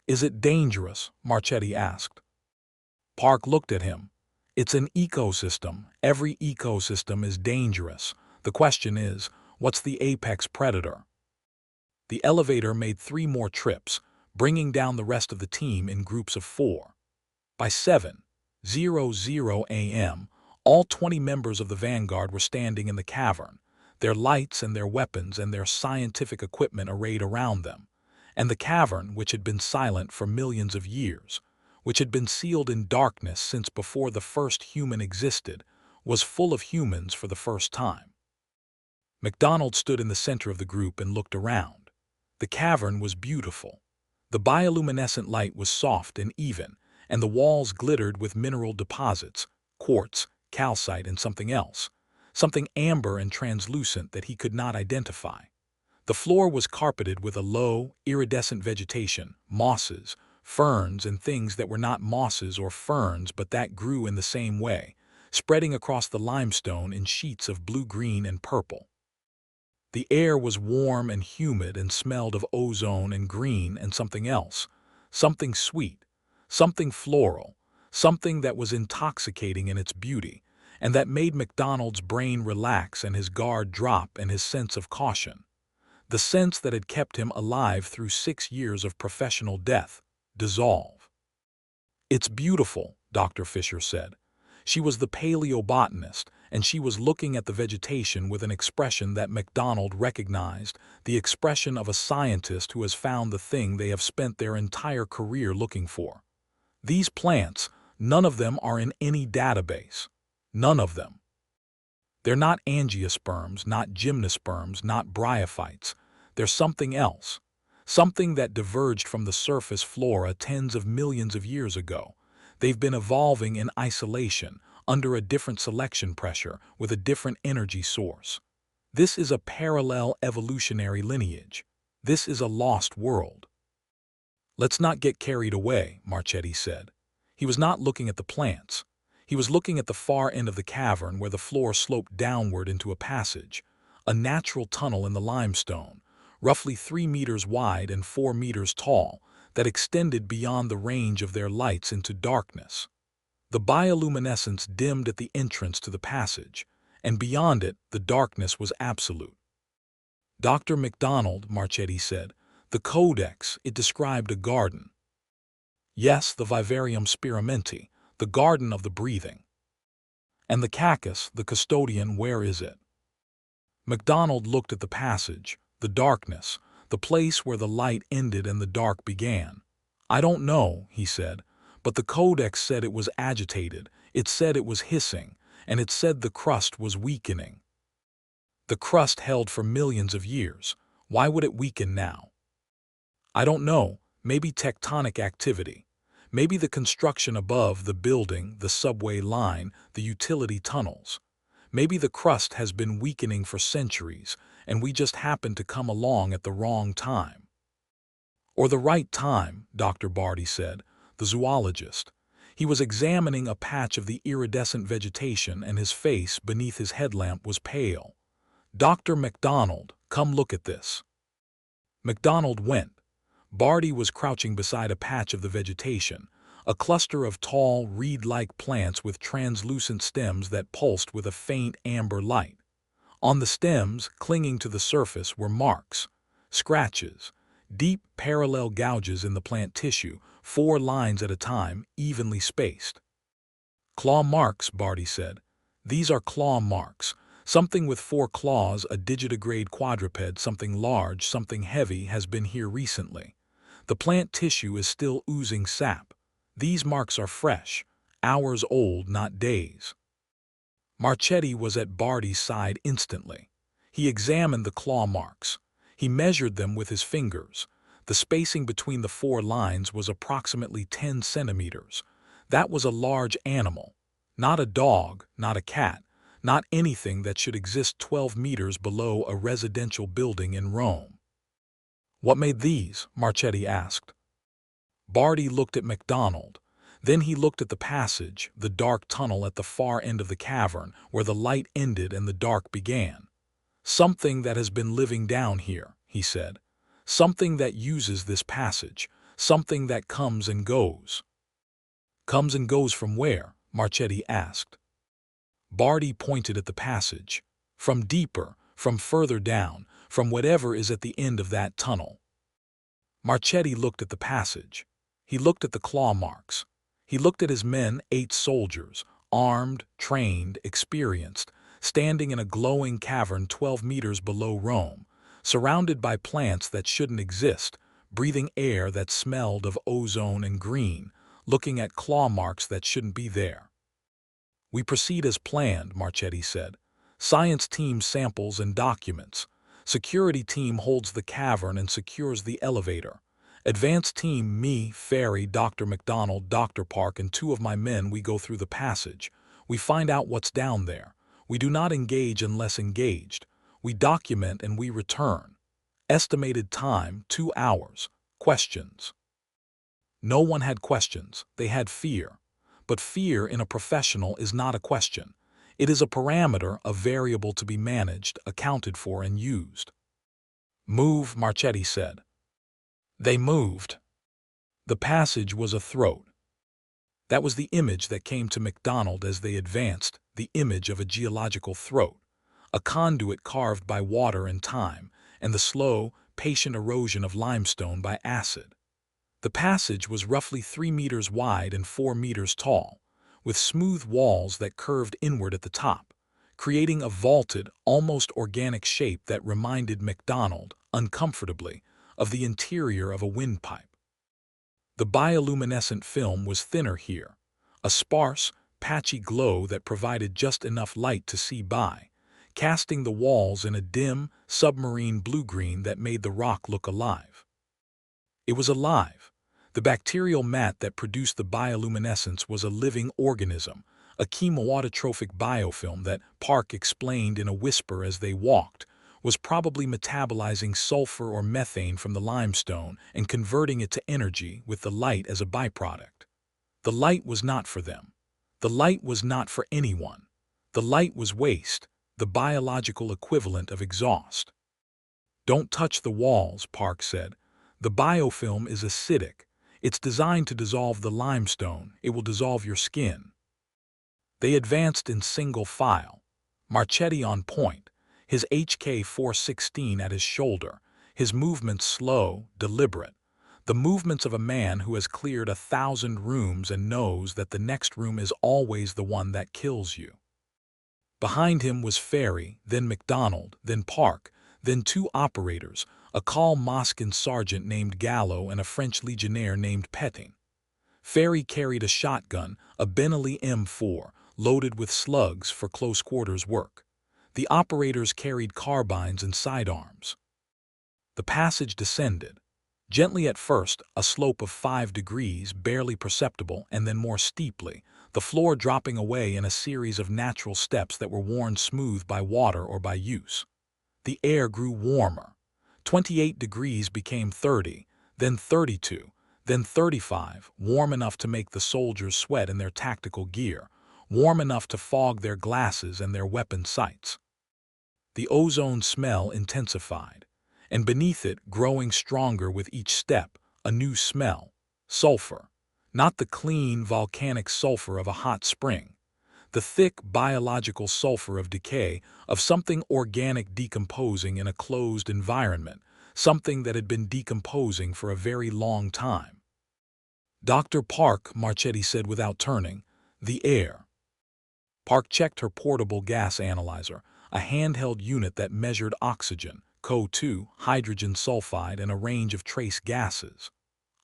Speaker 1: Is it dangerous? Marchetti asked. Park looked at him. It's an ecosystem. Every ecosystem is dangerous. The question is, what's the apex predator? The elevator made 3 more trips, bringing down the rest of the team in groups of 4. By 7:00 a.m., all 20 members of the Vanguard were standing in the cavern, their lights and their weapons and their scientific equipment arrayed around them. And the cavern, which had been silent for millions of years, which had been sealed in darkness since before the first human existed, was full of humans for the first time. MacDonald stood in the center of the group and looked around. The cavern was beautiful. The bioluminescent light was soft and even, and the walls glittered with mineral deposits, quartz, calcite, and something else, something amber and translucent that he could not identify. The floor was carpeted with a low, iridescent vegetation, mosses, ferns, and things that were not mosses or ferns but that grew in the same way, spreading across the limestone in sheets of blue-green and purple. The air was warm and humid and smelled of ozone and green and something else, something sweet, something floral, something that was intoxicating in its beauty, and that made MacDonald's brain relax and his guard drop and his sense of caution. The sense that had kept him alive through 6 years of professional death, dissolve. "It's beautiful," Dr. Fisher said. She was the paleobotanist, and she was looking at the vegetation with an expression that MacDonald recognized, the expression of a scientist who has found the thing they have spent their entire career looking for. These plants, none of them are in any database. None of them. They're not angiosperms, not gymnosperms, not bryophytes. They're something else. Something that diverged from the surface flora tens of millions of years ago. They've been evolving in isolation, under a different selection pressure, with a different energy source. This is a parallel evolutionary lineage. This is a lost world. "Let's not get carried away," Marchetti said. He was not looking at the plants. He was looking at the far end of the cavern where the floor sloped downward into a passage, a natural tunnel in the limestone, roughly 3 meters wide and 4 meters tall, that extended beyond the range of their lights into darkness. The bioluminescence dimmed at the entrance to the passage, and beyond it the darkness was absolute. "Dr. MacDonald," Marchetti said, "the Codex, it described a garden." "Yes, the Vivarium Sperimenti, the garden of the breathing." "And the Cacus, the custodian, where is it?" MacDonald looked at the passage, the darkness, the place where the light ended and the dark began. "I don't know," he said, "but the Codex said it was agitated, it said it was hissing, and it said the crust was weakening." "The crust held for millions of years. Why would it weaken now?" "I don't know, maybe tectonic activity. Maybe the construction above, the building, the subway line, the utility tunnels. Maybe the crust has been weakening for centuries, and we just happened to come along at the wrong time." "Or the right time," Dr. Barty said, the zoologist. He was examining a patch of the iridescent vegetation, and his face, beneath his headlamp, was pale. "Dr. MacDonald, come look at this." MacDonald went. Barty was crouching beside a patch of the vegetation, a cluster of tall, reed-like plants with translucent stems that pulsed with a faint amber light. On the stems, clinging to the surface, were marks, scratches, deep parallel gouges in the plant tissue, 4 lines at a time, evenly spaced. "Claw marks," Barty said. "These are claw marks. Something with 4 claws, a digitigrade quadruped, something large, something heavy, has been here recently. The plant tissue is still oozing sap. These marks are fresh, hours old, not days." Marchetti was at Barty's side instantly. He examined the claw marks. He measured them with his fingers. The spacing between the 4 lines was approximately 10 centimeters. That was a large animal. Not a dog, not a cat, not anything that should exist 12 meters below a residential building in Rome. "What made these?" Marchetti asked. Barty looked at MacDonald. Then he looked at the passage, the dark tunnel at the far end of the cavern, where the light ended and the dark began. "Something that has been living down here," he said. "Something that uses this passage. Something that comes and goes." "Comes and goes from where?" Marchetti asked. Barty pointed at the passage. "From deeper, from further down, from whatever is at the end of that tunnel." Marchetti looked at the passage. He looked at the claw marks. He looked at his men, 8 soldiers, armed, trained, experienced, standing in a glowing cavern 12 meters below Rome, surrounded by plants that shouldn't exist, breathing air that smelled of ozone and green, looking at claw marks that shouldn't be there. "We proceed as planned," Marchetti said. "Science team samples and documents. Security team holds the cavern and secures the elevator. Advanced team, me, Ferry, Dr. MacDonald, Dr. Park, and 2 of my men, we go through the passage. We find out what's down there. We do not engage unless engaged. We document and we return. Estimated time, 2 hours. Questions?" No one had questions. They had fear. But fear in a professional is not a question. It is a parameter, a variable to be managed, accounted for, and used. "Move," Marchetti said. They moved. The passage was a throat. That was the image that came to MacDonald as they advanced, the image of a geological throat, a conduit carved by water and time, and the slow, patient erosion of limestone by acid. The passage was roughly 3 meters wide and 4 meters tall, with smooth walls that curved inward at the top, creating a vaulted, almost organic shape that reminded MacDonald, uncomfortably, of the interior of a windpipe. The bioluminescent film was thinner here, a sparse, patchy glow that provided just enough light to see by, casting the walls in a dim, submarine blue-green that made the rock look alive. It was alive. The bacterial mat that produced the bioluminescence was a living organism, a chemoautotrophic biofilm that, Park explained in a whisper as they walked, was probably metabolizing sulfur or methane from the limestone and converting it to energy with the light as a byproduct. The light was not for them. The light was not for anyone. The light was waste, the biological equivalent of exhaust. "Don't touch the walls," Park said. "The biofilm is acidic. It's designed to dissolve the limestone. It will dissolve your skin." They advanced in single file, Marchetti on point, his HK-416 at his shoulder, his movements slow, deliberate, the movements of a man who has cleared 1,000 rooms and knows that the next room is always the one that kills you. Behind him was Ferry, then MacDonald, then Park, then 2 operators, a Khal Moscan sergeant named Gallo and a French legionnaire named Petain. Ferry carried a shotgun, a Benelli M4, loaded with slugs for close-quarters work. The operators carried carbines and sidearms. The passage descended. Gently at first, a slope of 5 degrees, barely perceptible, and then more steeply, the floor dropping away in a series of natural steps that were worn smooth by water or by use. The air grew warmer. 28 degrees became 30, then 32, then 35, warm enough to make the soldiers sweat in their tactical gear, warm enough to fog their glasses and their weapon sights. The ozone smell intensified, and beneath it, growing stronger with each step, a new smell, sulfur. Not the clean, volcanic sulfur of a hot spring, the thick, biological sulfur of decay, of something organic decomposing in a closed environment, something that had been decomposing for a very long time. "Dr. Park," Marchetti said without turning, "the air." Park checked her portable gas analyzer, a handheld unit that measured oxygen, CO2, hydrogen sulfide, and a range of trace gases.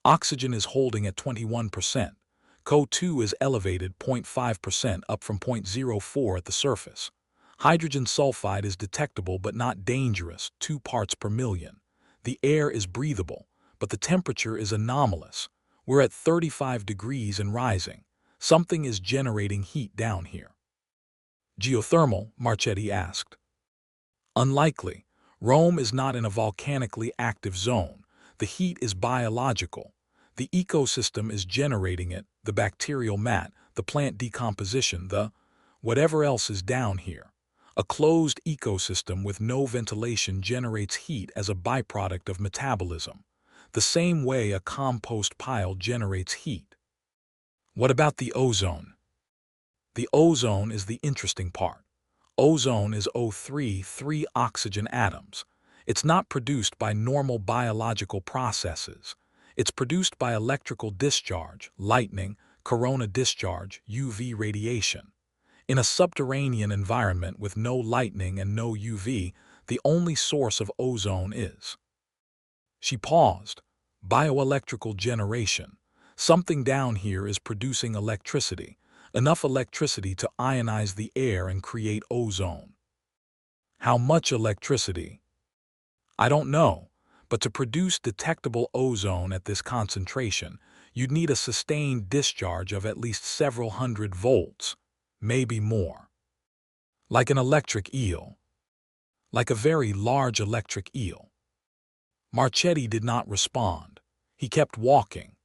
Speaker 1: Oxygen is holding at 21%. CO2 is elevated 0.5% up from 0.04 at the surface. Hydrogen sulfide is detectable but not dangerous, 2 parts per million. The air is breathable, but the temperature is anomalous. We're at 35 degrees and rising. Something is generating heat down here. "Geothermal?" Marchetti asked. "Unlikely. Rome is not in a volcanically active zone. The heat is biological. The ecosystem is generating it, the bacterial mat, the plant decomposition, the whatever else is down here. A closed ecosystem with no ventilation generates heat as a byproduct of metabolism, the same way a compost pile generates heat." "What about the ozone?" "The ozone is the interesting part. Ozone is O3, 3 oxygen atoms. It's not produced by normal biological processes. It's produced by electrical discharge, lightning, corona discharge, UV radiation. In a subterranean environment with no lightning and no UV, the only source of ozone is." She paused. "Bioelectrical generation. Something down here is producing electricity, enough electricity to ionize the air and create ozone." "How much electricity?" "I don't know. But to produce detectable ozone at this concentration, you'd need a sustained discharge of at least several hundred volts, maybe more. Like an electric eel. Like a very large electric eel." Marchetti did not respond. He kept walking.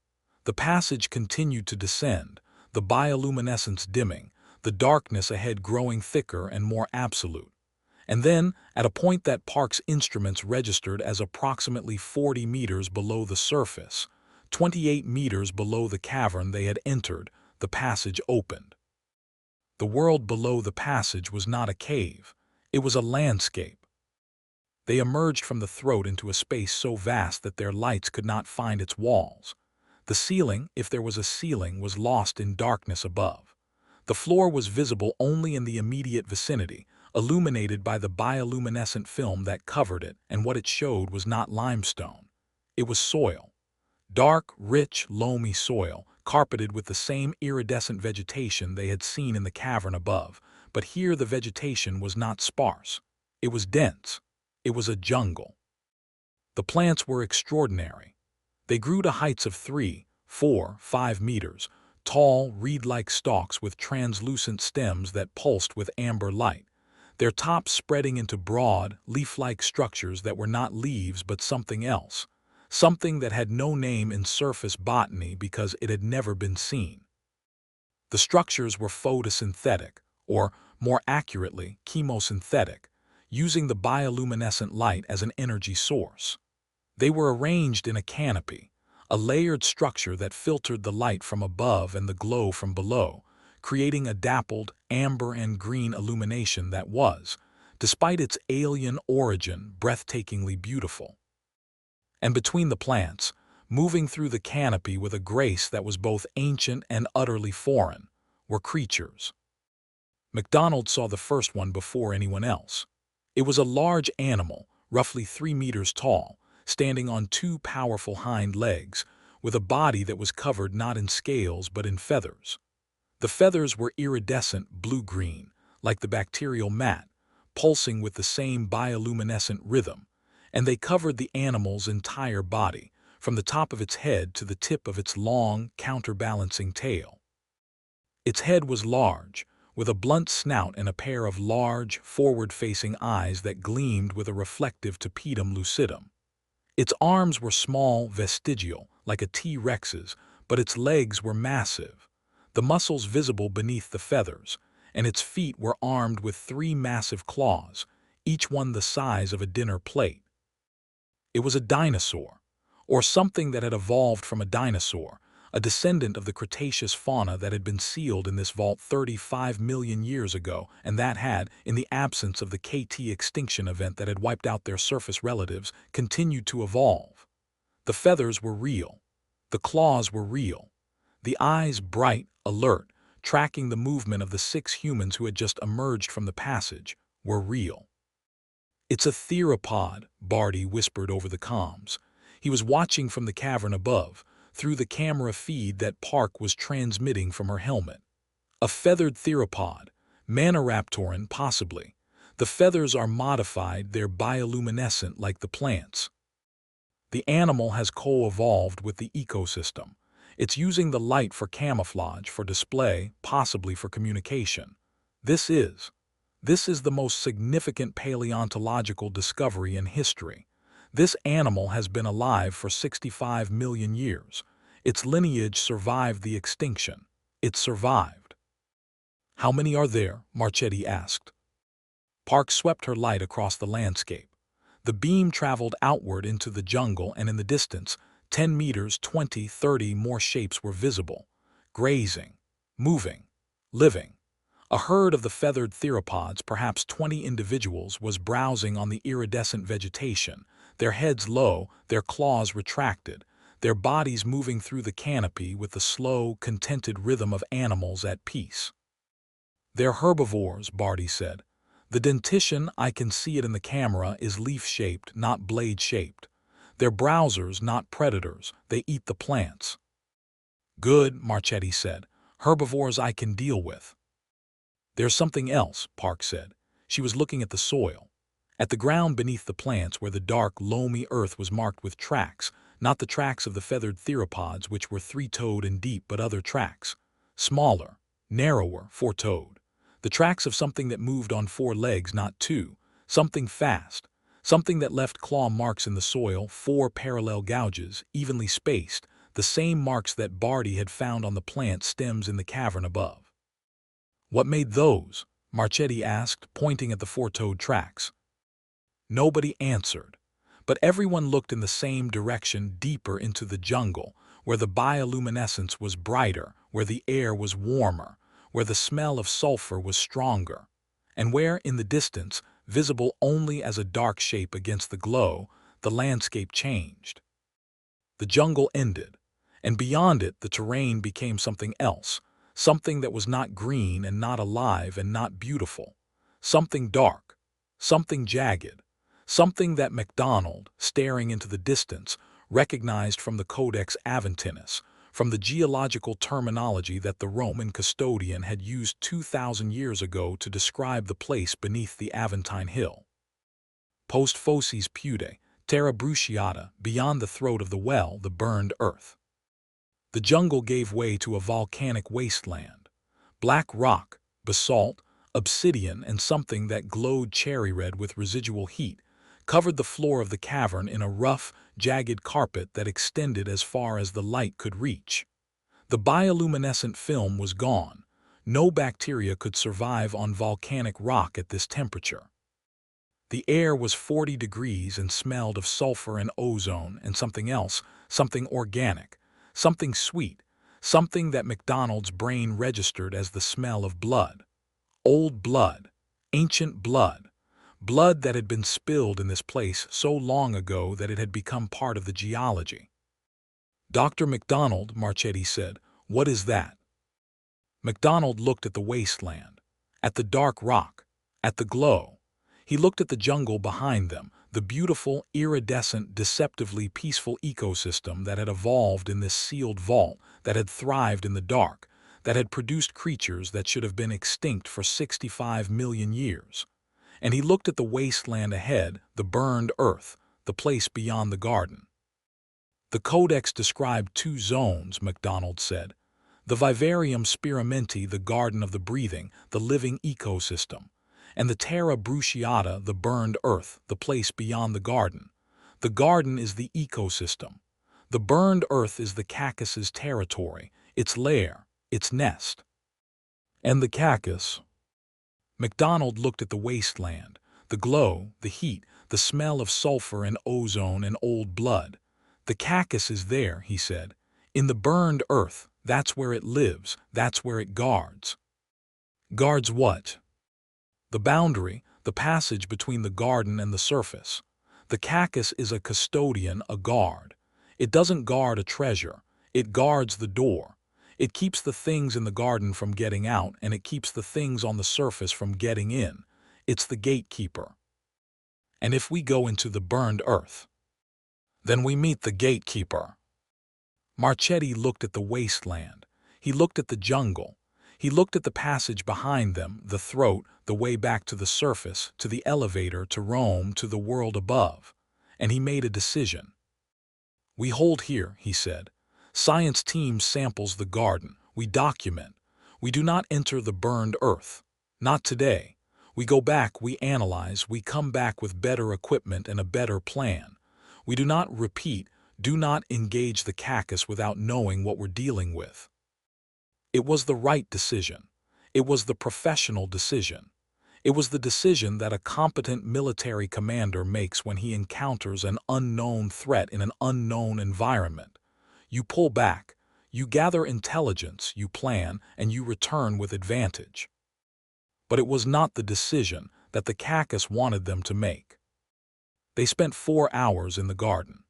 Speaker 1: The passage continued to descend, the bioluminescence dimming, the darkness ahead growing thicker and more absolute. And then, at a point that Park's instruments registered as approximately 40 meters below the surface, 28 meters below the cavern they had entered, the passage opened. The world below the passage was not a cave. It was a landscape. They emerged from the throat into a space so vast that their lights could not find its walls. The ceiling, if there was a ceiling, was lost in darkness above. The floor was visible only in the immediate vicinity, illuminated by the bioluminescent film that covered it, and what it showed was not limestone. It was soil. Dark, rich, loamy soil, carpeted with the same iridescent vegetation they had seen in the cavern above, but here the vegetation was not sparse. It was dense. It was a jungle. The plants were extraordinary. They grew to heights of 3, 4, 5 meters, tall, reed-like stalks with translucent stems that pulsed with amber light, their tops spreading into broad, leaf-like structures that were not leaves but something else, something that had no name in surface botany because it had never been seen. The structures were photosynthetic, or, more accurately, chemosynthetic, using the bioluminescent light as an energy source. They were arranged in a canopy, a layered structure that filtered the light from above and the glow from below, creating a dappled amber and green illumination that was, despite its alien origin, breathtakingly beautiful. And between the plants, moving through the canopy with a grace that was both ancient and utterly foreign, were creatures. MacDonald saw the first one before anyone else. It was a large animal, roughly 3 meters tall, standing on 2 powerful hind legs, with a body that was covered not in scales but in feathers. The feathers were iridescent blue-green, like the bacterial mat, pulsing with the same bioluminescent rhythm, and they covered the animal's entire body, from the top of its head to the tip of its long, counterbalancing tail. Its head was large, with a blunt snout and a pair of large, forward-facing eyes that gleamed with a reflective tapetum lucidum. Its arms were small, vestigial, like a T-Rex's, but its legs were massive, the muscles visible beneath the feathers, and its feet were armed with 3 massive claws, each one the size of a dinner plate. It was a dinosaur, or something that had evolved from a dinosaur, a descendant of the Cretaceous fauna that had been sealed in this vault 35 million years ago and that had, in the absence of the KT extinction event that had wiped out their surface relatives, continued to evolve. The feathers were real. The claws were real. The eyes bright, alert, tracking the movement of the 6 humans who had just emerged from the passage, were real. "It's a theropod," Barty whispered over the comms. He was watching from the cavern above, through the camera feed that Park was transmitting from her helmet. "A feathered theropod, Maniraptoran possibly. The feathers are modified, they're bioluminescent like the plants. The animal has co-evolved with the ecosystem. It's using the light for camouflage, for display, possibly for communication. This is the most significant paleontological discovery in history. This animal has been alive for 65 million years. Its lineage survived the extinction. It survived." "How many are there?" Marchetti asked. Park swept her light across the landscape. The beam traveled outward into the jungle, and in the distance, 10 meters, 20, 30 more shapes were visible, grazing, moving, living. A herd of the feathered theropods, perhaps 20 individuals, was browsing on the iridescent vegetation, their heads low, their claws retracted, their bodies moving through the canopy with the slow, contented rhythm of animals at peace. "They're herbivores," Barty said. "The dentition, I can see it in the camera, is leaf-shaped, not blade-shaped. They're browsers, not predators. They eat the plants." "Good," Marchetti said. "Herbivores I can deal with." "There's something else," Park said. She was looking at the soil, at the ground beneath the plants where the dark, loamy earth was marked with tracks, not the tracks of the feathered theropods which were 3-toed and deep, but other tracks, smaller, narrower, 4-toed. The tracks of something that moved on 4 legs, not 2, something fast, something that left claw marks in the soil, 4 parallel gouges, evenly spaced, the same marks that Barty had found on the plant stems in the cavern above. "What made those?" Marchetti asked, pointing at the 4-toed tracks. Nobody answered, but everyone looked in the same direction, deeper into the jungle, where the bioluminescence was brighter, where the air was warmer, where the smell of sulfur was stronger, and where, in the distance, visible only as a dark shape against the glow, the landscape changed. The jungle ended, And beyond it, the terrain became something else, something that was not green and not alive and not beautiful, something dark, something jagged, something that MacDonald, staring into the distance, recognized from the Codex Aventinus, from the geological terminology that the Roman custodian had used 2,000 years ago to describe the place beneath the Aventine Hill. Post fossis pude, terra bruciata, beyond the throat of the well, the burned earth. The jungle gave way to a volcanic wasteland. Black rock, basalt, obsidian, and something that glowed cherry red with residual heat covered the floor of the cavern in a rough, jagged carpet that extended as far as the light could reach. The bioluminescent film was gone. No bacteria could survive on volcanic rock at this temperature. The air was 40 degrees and smelled of sulfur and ozone and something else, something organic, something sweet, something that MacDonald's brain registered as the smell of blood. Old blood, ancient blood, blood that had been spilled in this place so long ago that it had become part of the geology. "Dr. MacDonald," Marchetti said, "what is that?" MacDonald looked at the wasteland, at the dark rock, at the glow. He looked at the jungle behind them, the beautiful, iridescent, deceptively peaceful ecosystem that had evolved in this sealed vault, that had thrived in the dark, that had produced creatures that should have been extinct for 65 million years. And he looked at the wasteland ahead, the burned earth, the place beyond the garden. "The Codex described 2 zones," MacDonald said. "The Vivarium Sperimenti, the garden of the breathing, the living ecosystem, and the Terra Bruciata, the burned earth, the place beyond the garden. The garden is the ecosystem. The burned earth is the Cacus's territory, its lair, its nest." "And the Cacus?" MacDonald looked at the wasteland, the glow, the heat, the smell of sulfur and ozone and old blood. "The Cacus is there," he said. "In the burned earth, that's where it lives, that's where it guards." "Guards what?" "The boundary, the passage between the garden and the surface. The Cacus is a custodian, a guard. It doesn't guard a treasure, it guards the door. It keeps the things in the garden from getting out, and it keeps the things on the surface from getting in. It's the gatekeeper." "And if we go into the burned earth?" "Then we meet the gatekeeper." Marchetti looked at the wasteland. He looked at the jungle. He looked at the passage behind them, the throat, the way back to the surface, to the elevator, to Rome, to the world above. And he made a decision. "We hold here," he said. "Science team samples the garden. We document. We do not enter the burned earth. Not today. We go back, we analyze, we come back with better equipment and a better plan. We do not repeat, do not engage the Cacus without knowing what we're dealing with." It was the right decision. It was the professional decision. It was the decision that a competent military commander makes when he encounters an unknown threat in an unknown environment. You pull back, you gather intelligence, you plan, and you return with advantage. But it was not the decision that the Cacus wanted them to make. They spent 4 hours in the garden.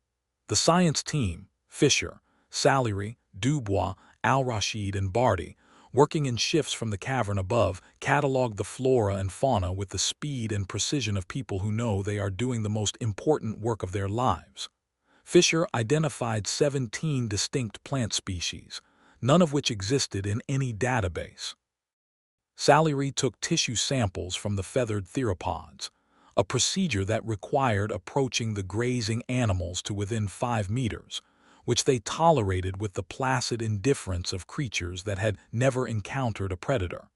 Speaker 1: The science team, Fisher, Salery, Dubois, Al-Rashid, and Barty, working in shifts from the cavern above, cataloged the flora and fauna with the speed and precision of people who know they are doing the most important work of their lives. Fisher identified 17 distinct plant species, none of which existed in any database. Salery took tissue samples from the feathered theropods, a procedure that required approaching the grazing animals to within 5 meters, which they tolerated with the placid indifference of creatures that had never encountered a predator,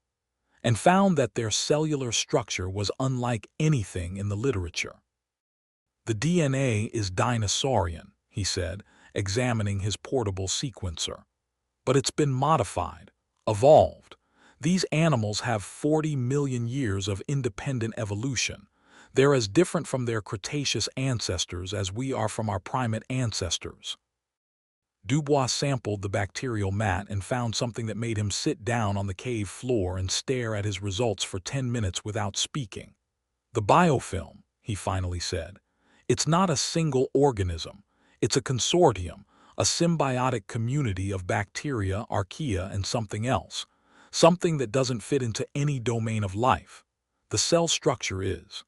Speaker 1: and found that their cellular structure was unlike anything in the literature. "The DNA is dinosaurian," he said, examining his portable sequencer. "But it's been modified, evolved. These animals have 40 million years of independent evolution. They're as different from their Cretaceous ancestors as we are from our primate ancestors." Dubois sampled the bacterial mat and found something that made him sit down on the cave floor and stare at his results for 10 minutes without speaking. "The biofilm," he finally said. "It's not a single organism. It's a consortium, a symbiotic community of bacteria, archaea, and something else, something that doesn't fit into any domain of life. The cell structure is.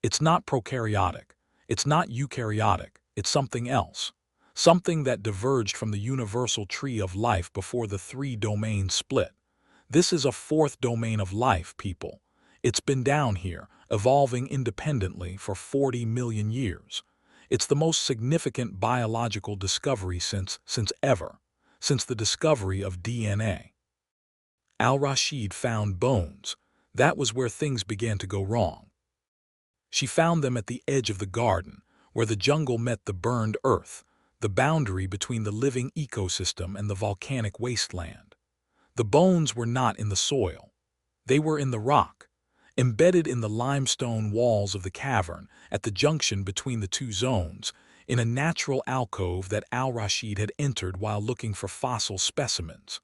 Speaker 1: It's not prokaryotic, it's not eukaryotic, it's something else, something that diverged from the universal tree of life before the three domains split. This is a fourth domain of life, people. It's been down here, evolving independently for 40 million years. It's the most significant biological discovery since the discovery of DNA. Al-Rashid found bones. That was where things began to go wrong. She found them at the edge of the garden, where the jungle met the burned earth, the boundary between the living ecosystem and the volcanic wasteland. The bones were not in the soil. They were in the rock, embedded in the limestone walls of the cavern at the junction between the two zones, in a natural alcove that Al-Rashid had entered while looking for fossil specimens.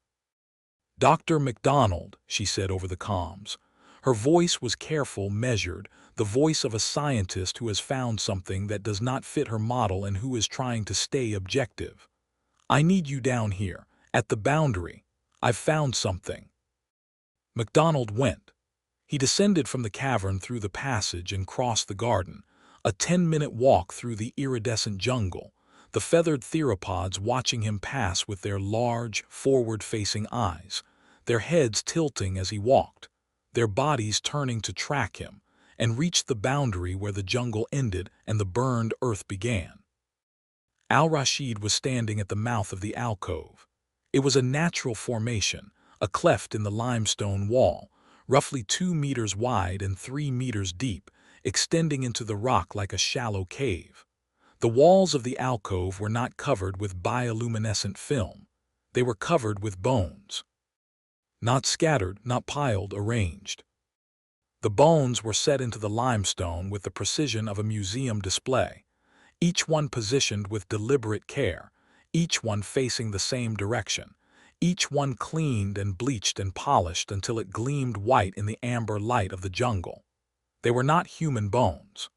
Speaker 1: "Dr. MacDonald," she said over the comms. Her voice was careful, measured, the voice of a scientist who has found something that does not fit her model and who is trying to stay objective. "I need you down here, at the boundary. I've found something." MacDonald went. He descended from the cavern through the passage and crossed the garden, a 10-minute walk through the iridescent jungle, the feathered theropods watching him pass with their large, forward-facing eyes, their heads tilting as he walked, their bodies turning to track him, and reached the boundary where the jungle ended and the burned earth began. Al-Rashid was standing at the mouth of the alcove. It was a natural formation, a cleft in the limestone wall, roughly 2 meters wide and 3 meters deep, extending into the rock like a shallow cave. The walls of the alcove were not covered with bioluminescent film. They were covered with bones. Not scattered, not piled, arranged. The bones were set into the limestone with the precision of a museum display, each one positioned with deliberate care, each one facing the same direction, each one cleaned and bleached and polished until it gleamed white in the amber light of the jungle. They were not human bones.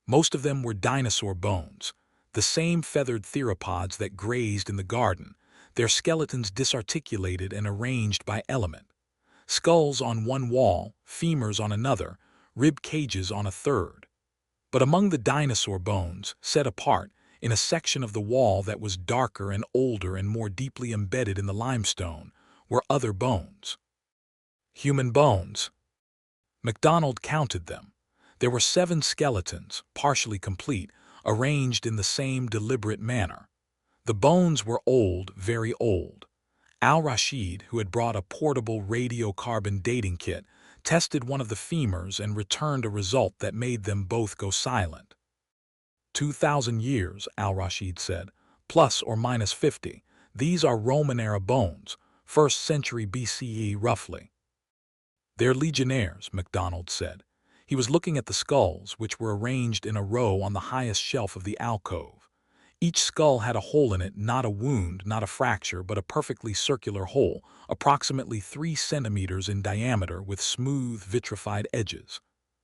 Speaker 1: Most of them were dinosaur bones, the same feathered theropods that grazed in the garden, their skeletons disarticulated and arranged by element. Skulls on one wall, femurs on another, rib cages on a third. But among the dinosaur bones, set apart, in a section of the wall that was darker and older and more deeply embedded in the limestone, were other bones. Human bones. MacDonald counted them. There were 7 skeletons, partially complete, arranged in the same deliberate manner. The bones were old, very old. Al-Rashid, who had brought a portable radiocarbon dating kit, tested one of the femurs and returned a result that made them both go silent. 2,000 years, Al-Rashid said, plus or minus 50. These are Roman-era bones, 1st century BCE roughly. "They're legionnaires," MacDonald said. He was looking at the skulls, which were arranged in a row on the highest shelf of the alcove. Each skull had a hole in it, not a wound, not a fracture, but a perfectly circular hole, approximately 3 centimeters in diameter with smooth, vitrified edges.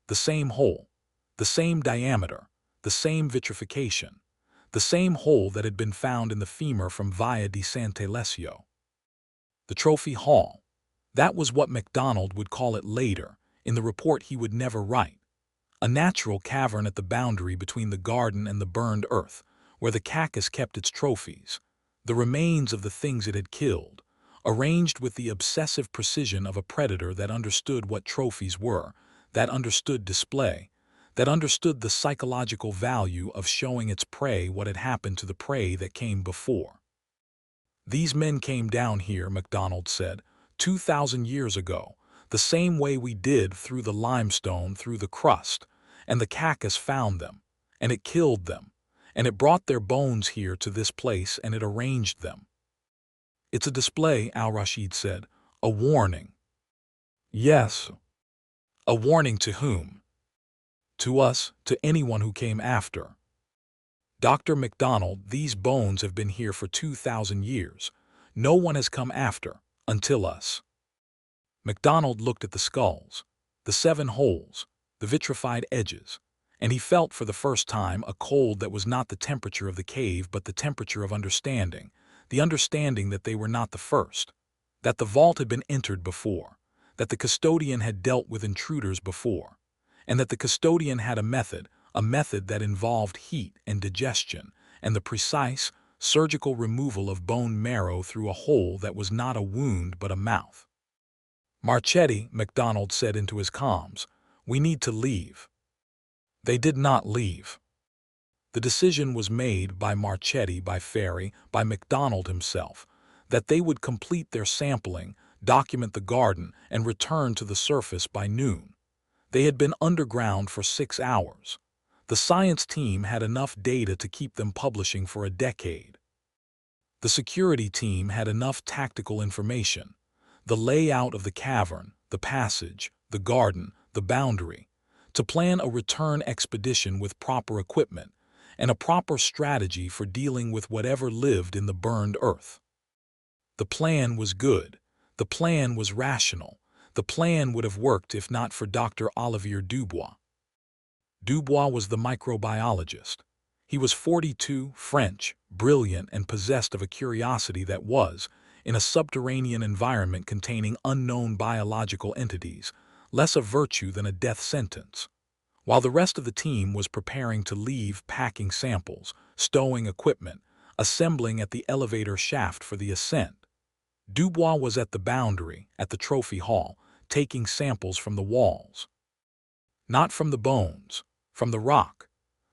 Speaker 1: The same hole, the same diameter, the same vitrification, the same hole that had been found in the femur from Via di Sant'Alessio. The trophy hall. That was what MacDonald would call it later, in the report he would never write. A natural cavern at the boundary between the garden and the burned earth, where the Cacus kept its trophies, the remains of the things it had killed, arranged with the obsessive precision of a predator that understood what trophies were, that understood display, that understood the psychological value of showing its prey what had happened to the prey that came before. "These men came down here," MacDonald said, 2,000 years ago, the same way we did through the limestone, through the crust, and the Cacus found them, and it killed them, and it brought their bones here to this place and it arranged them." "It's a display," Al-Rashid said, "a warning." "Yes." "A warning to whom?" "To us, to anyone who came after." "Dr. MacDonald, these bones have been here for 2,000 years. No one has come after, until us." MacDonald looked at the skulls, the 7 holes, the vitrified edges, and he felt for the first time a cold that was not the temperature of the cave but the temperature of understanding, the understanding that they were not the first, that the vault had been entered before, that the custodian had dealt with intruders before, and that the custodian had a method that involved heat and digestion and the precise, surgical removal of bone marrow through a hole that was not a wound but a mouth. "Marchetti," MacDonald said into his comms, "we need to leave." They did not leave. The decision was made by Marchetti, by Ferry, by MacDonald himself, that they would complete their sampling, document the garden, and return to the surface by noon. They had been underground for 6 hours. The science team had enough data to keep them publishing for a decade. The security team had enough tactical information, the layout of the cavern, the passage, the garden, the boundary, to plan a return expedition with proper equipment and a proper strategy for dealing with whatever lived in the burned earth. The plan was good. The plan was rational. The plan would have worked if not for Dr. Olivier Dubois. Dubois was the microbiologist. He was 42, French, brilliant, and possessed of a curiosity that was, in a subterranean environment containing unknown biological entities, less a virtue than a death sentence. While the rest of the team was preparing to leave, packing samples, stowing equipment, assembling at the elevator shaft for the ascent, Dubois was at the boundary, at the trophy hall, taking samples from the walls. Not from the bones, from the rock.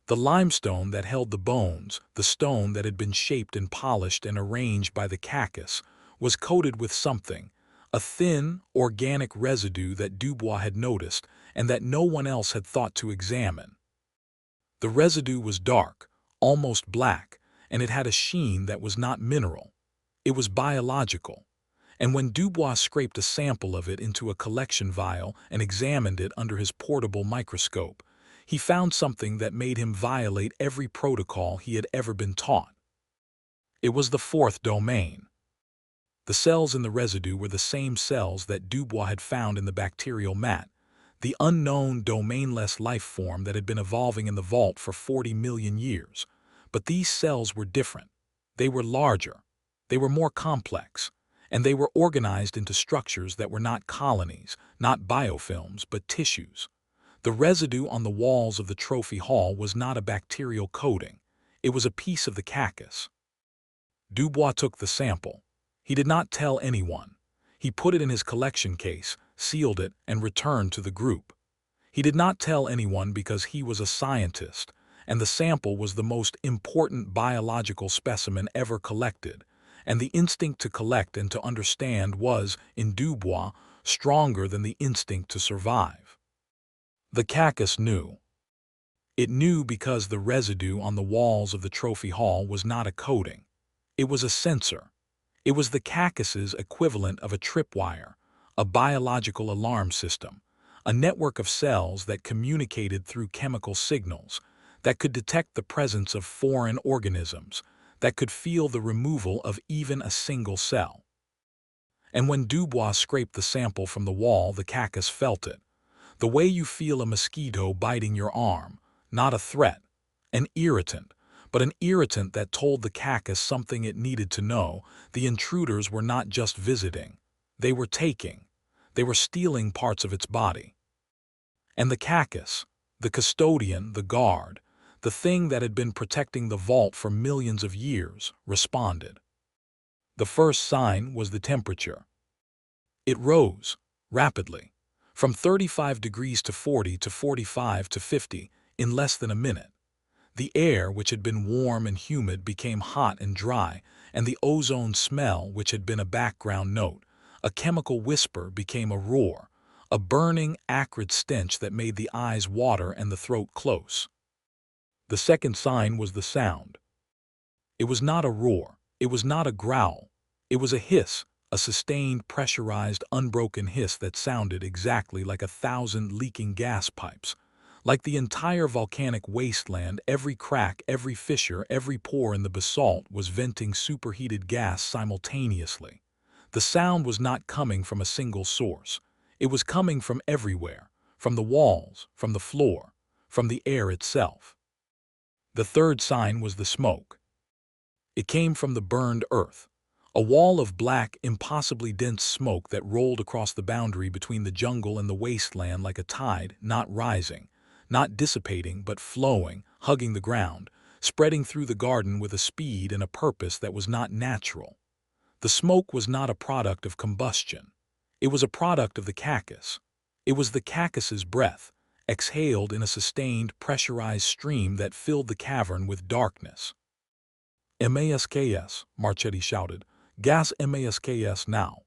Speaker 1: The limestone that held the bones, the stone that had been shaped and polished and arranged by the Cacus, was coated with something, a thin, organic residue that Dubois had noticed and that no one else had thought to examine. The residue was dark, almost black, and it had a sheen that was not mineral. It was biological. And when Dubois scraped a sample of it into a collection vial and examined it under his portable microscope, he found something that made him violate every protocol he had ever been taught. It was the fourth domain. The cells in the residue were the same cells that Dubois had found in the bacterial mat, the unknown domainless life form that had been evolving in the vault for 40 million years. But these cells were different. They were larger. They were more complex. And they were organized into structures that were not colonies, not biofilms, but tissues. The residue on the walls of the trophy hall was not a bacterial coating. It was a piece of the Cacus. Dubois took the sample. He did not tell anyone. He put it in his collection case, sealed it, and returned to the group. He did not tell anyone because he was a scientist, and the sample was the most important biological specimen ever collected, and the instinct to collect and to understand was, in Dubois, stronger than the instinct to survive. The Cacus knew. It knew because the residue on the walls of the trophy hall was not a coating. It was a sensor. It was the Cacus's equivalent of a tripwire, a biological alarm system, a network of cells that communicated through chemical signals, that could detect the presence of foreign organisms, that could feel the removal of even a single cell. And when Dubois scraped the sample from the wall, the Cacus felt it. The way you feel a mosquito biting your arm, not a threat, an irritant, but an irritant that told the Cacus something it needed to know. The intruders were not just visiting. They were taking. They were stealing parts of its body. And the Cacus, the custodian, the guard, the thing that had been protecting the vault for millions of years, responded. The first sign was the temperature. It rose, rapidly, from 35 degrees to 40 to 45 to 50 in less than a minute. The air, which had been warm and humid, became hot and dry, and the ozone smell, which had been a background note, a chemical whisper, became a roar, a burning, acrid stench that made the eyes water and the throat close. The second sign was the sound. It was not a roar. It was not a growl. It was a hiss, a sustained, pressurized, unbroken hiss that sounded exactly like 1,000 leaking gas pipes. Like the entire volcanic wasteland, every crack, every fissure, every pore in the basalt was venting superheated gas simultaneously. The sound was not coming from a single source. It was coming from everywhere, from the walls, from the floor, from the air itself. The third sign was the smoke. It came from the burned earth, a wall of black, impossibly dense smoke that rolled across the boundary between the jungle and the wasteland like a tide, not rising, not dissipating, but flowing, hugging the ground, spreading through the garden with a speed and a purpose that was not natural. The smoke was not a product of combustion. It was a product of the cacus. It was the cacus's breath, exhaled in a sustained, pressurized stream that filled the cavern with darkness. "MASKS," Marchetti shouted. "Gas MASKS now."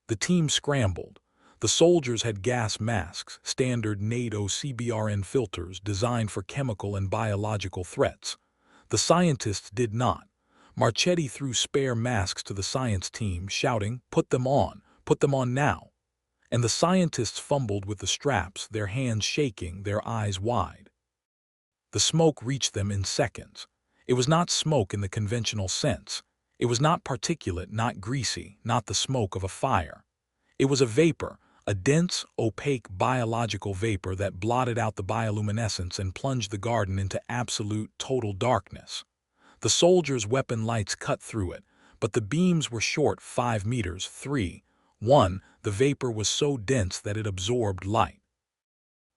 Speaker 1: The team scrambled. The soldiers had gas masks, standard NATO CBRN filters designed for chemical and biological threats. The scientists did not. Marchetti threw spare masks to the science team, shouting, put them on now." And the scientists fumbled with the straps, their hands shaking, their eyes wide. The smoke reached them in seconds. It was not smoke in the conventional sense. It was not particulate, not greasy, not the smoke of a fire. It was a vapor, a dense, opaque biological vapor that blotted out the bioluminescence and plunged the garden into absolute, total darkness. The soldiers' weapon lights cut through it, but the beams were short 5 meters, 3.1. The vapor was so dense that it absorbed light.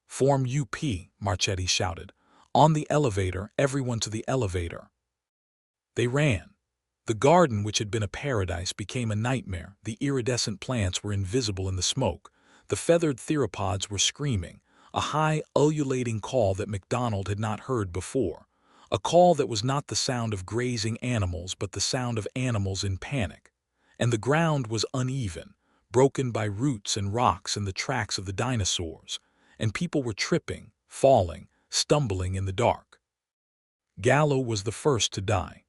Speaker 1: "Form UP," Marchetti shouted. "On the elevator, everyone to the elevator." They ran. The garden, which had been a paradise, became a nightmare. The iridescent plants were invisible in the smoke. The feathered theropods were screaming, a high, ululating call that MacDonald had not heard before. A call that was not the sound of grazing animals, but the sound of animals in panic. And the ground was uneven, broken by roots and rocks and the tracks of the dinosaurs, and people were tripping, falling, stumbling in the dark. Gallo was the first to die.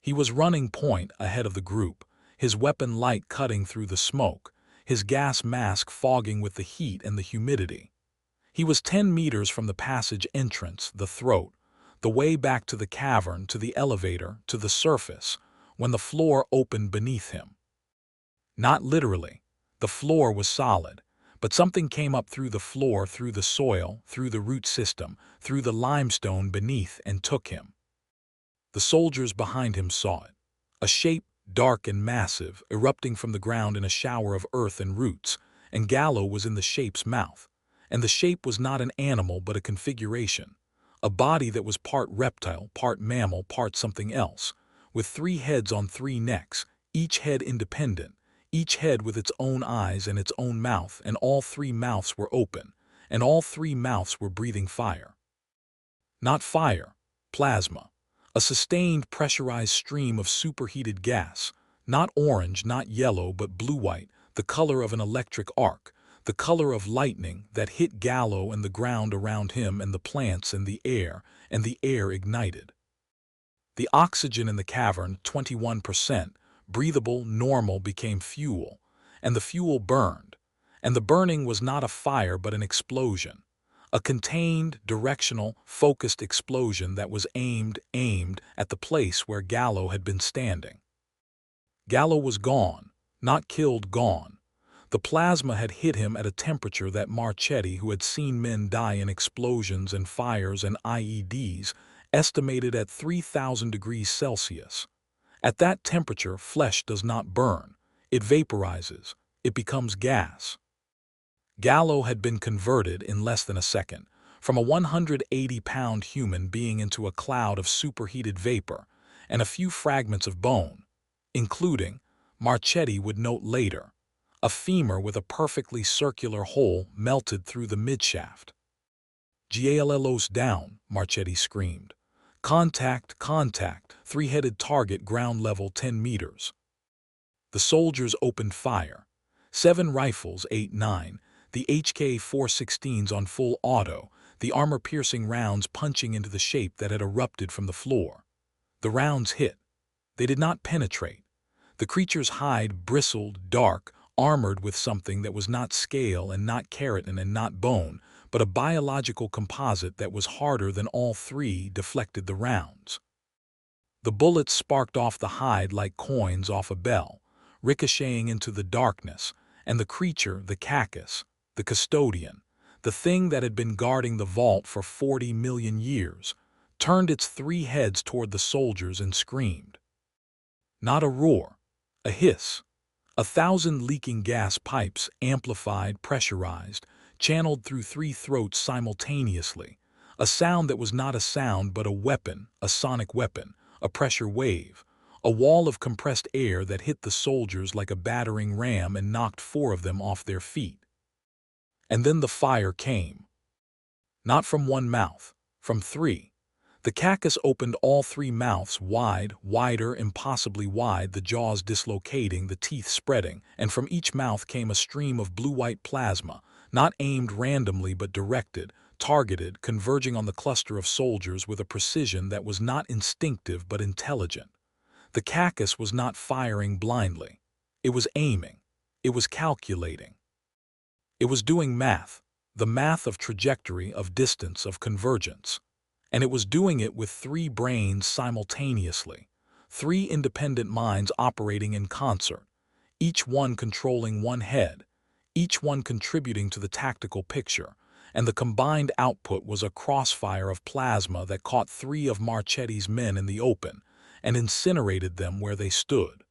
Speaker 1: He was running point ahead of the group, his weapon light cutting through the smoke, his gas mask fogging with the heat and the humidity. He was 10 meters from the passage entrance, the throat, the way back to the cavern, to the elevator, to the surface, when the floor opened beneath him. Not literally. The floor was solid, but something came up through the floor, through the soil, through the root system, through the limestone beneath, and took him. The soldiers behind him saw it. A shape, dark and massive, erupting from the ground in a shower of earth and roots, and Gallo was in the shape's mouth. And the shape was not an animal but a configuration. A body that was part reptile, part mammal, part something else, with 3 heads on 3 necks, each head independent, each head with its own eyes and its own mouth, and all 3 mouths were open, and all 3 mouths were breathing fire. Not fire, plasma, a sustained pressurized stream of superheated gas, not orange, not yellow, but blue-white, the color of an electric arc, the color of lightning that hit Gallo and the ground around him and the plants and the air ignited. The oxygen in the cavern, 21%, breathable, normal, became fuel, and the fuel burned, and the burning was not a fire but an explosion, a contained, directional, focused explosion that was aimed at the place where Gallo had been standing. Gallo was gone, not killed, gone. The plasma had hit him at a temperature that Marchetti, who had seen men die in explosions and fires and IEDs, estimated at 3,000 degrees Celsius. At that temperature, flesh does not burn. It vaporizes. It becomes gas. Gallo had been converted in less than a second, from a 180-pound human being into a cloud of superheated vapor and a few fragments of bone, including, Marchetti would note later, a femur with a perfectly circular hole melted through the midshaft. "GALLOS down," Marchetti screamed. "Contact, contact, 3-headed target, ground level 10 meters. The soldiers opened fire. 7 rifles, 8-9, the HK-416s on full auto, the armor-piercing rounds punching into the shape that had erupted from the floor. The rounds hit. They did not penetrate. The creature's hide bristled, dark, armored with something that was not scale and not keratin and not bone, but a biological composite that was harder than all 3 deflected the rounds. The bullets sparked off the hide like coins off a bell, ricocheting into the darkness, and the creature, the Cacus, the custodian, the thing that had been guarding the vault for 40 million years, turned its three heads toward the soldiers and screamed. Not a roar, a hiss. 1,000 leaking gas pipes, amplified, pressurized, channeled through three throats simultaneously. A sound that was not a sound but a weapon, a sonic weapon, a pressure wave, a wall of compressed air that hit the soldiers like a battering ram and knocked 4 of them off their feet. And then the fire came. Not from one mouth, from 3. The Cacus opened all 3 mouths wide, wider, impossibly wide, the jaws dislocating, the teeth spreading, and from each mouth came a stream of blue-white plasma, not aimed randomly but directed, targeted, converging on the cluster of soldiers with a precision that was not instinctive but intelligent. The Cacus was not firing blindly. It was aiming. It was calculating. It was doing math, the math of trajectory, of distance, of convergence. And it was doing it with 3 brains simultaneously, 3 independent minds operating in concert, each one controlling one head, each one contributing to the tactical picture, and the combined output was a crossfire of plasma that caught 3 of Marchetti's men in the open and incinerated them where they stood.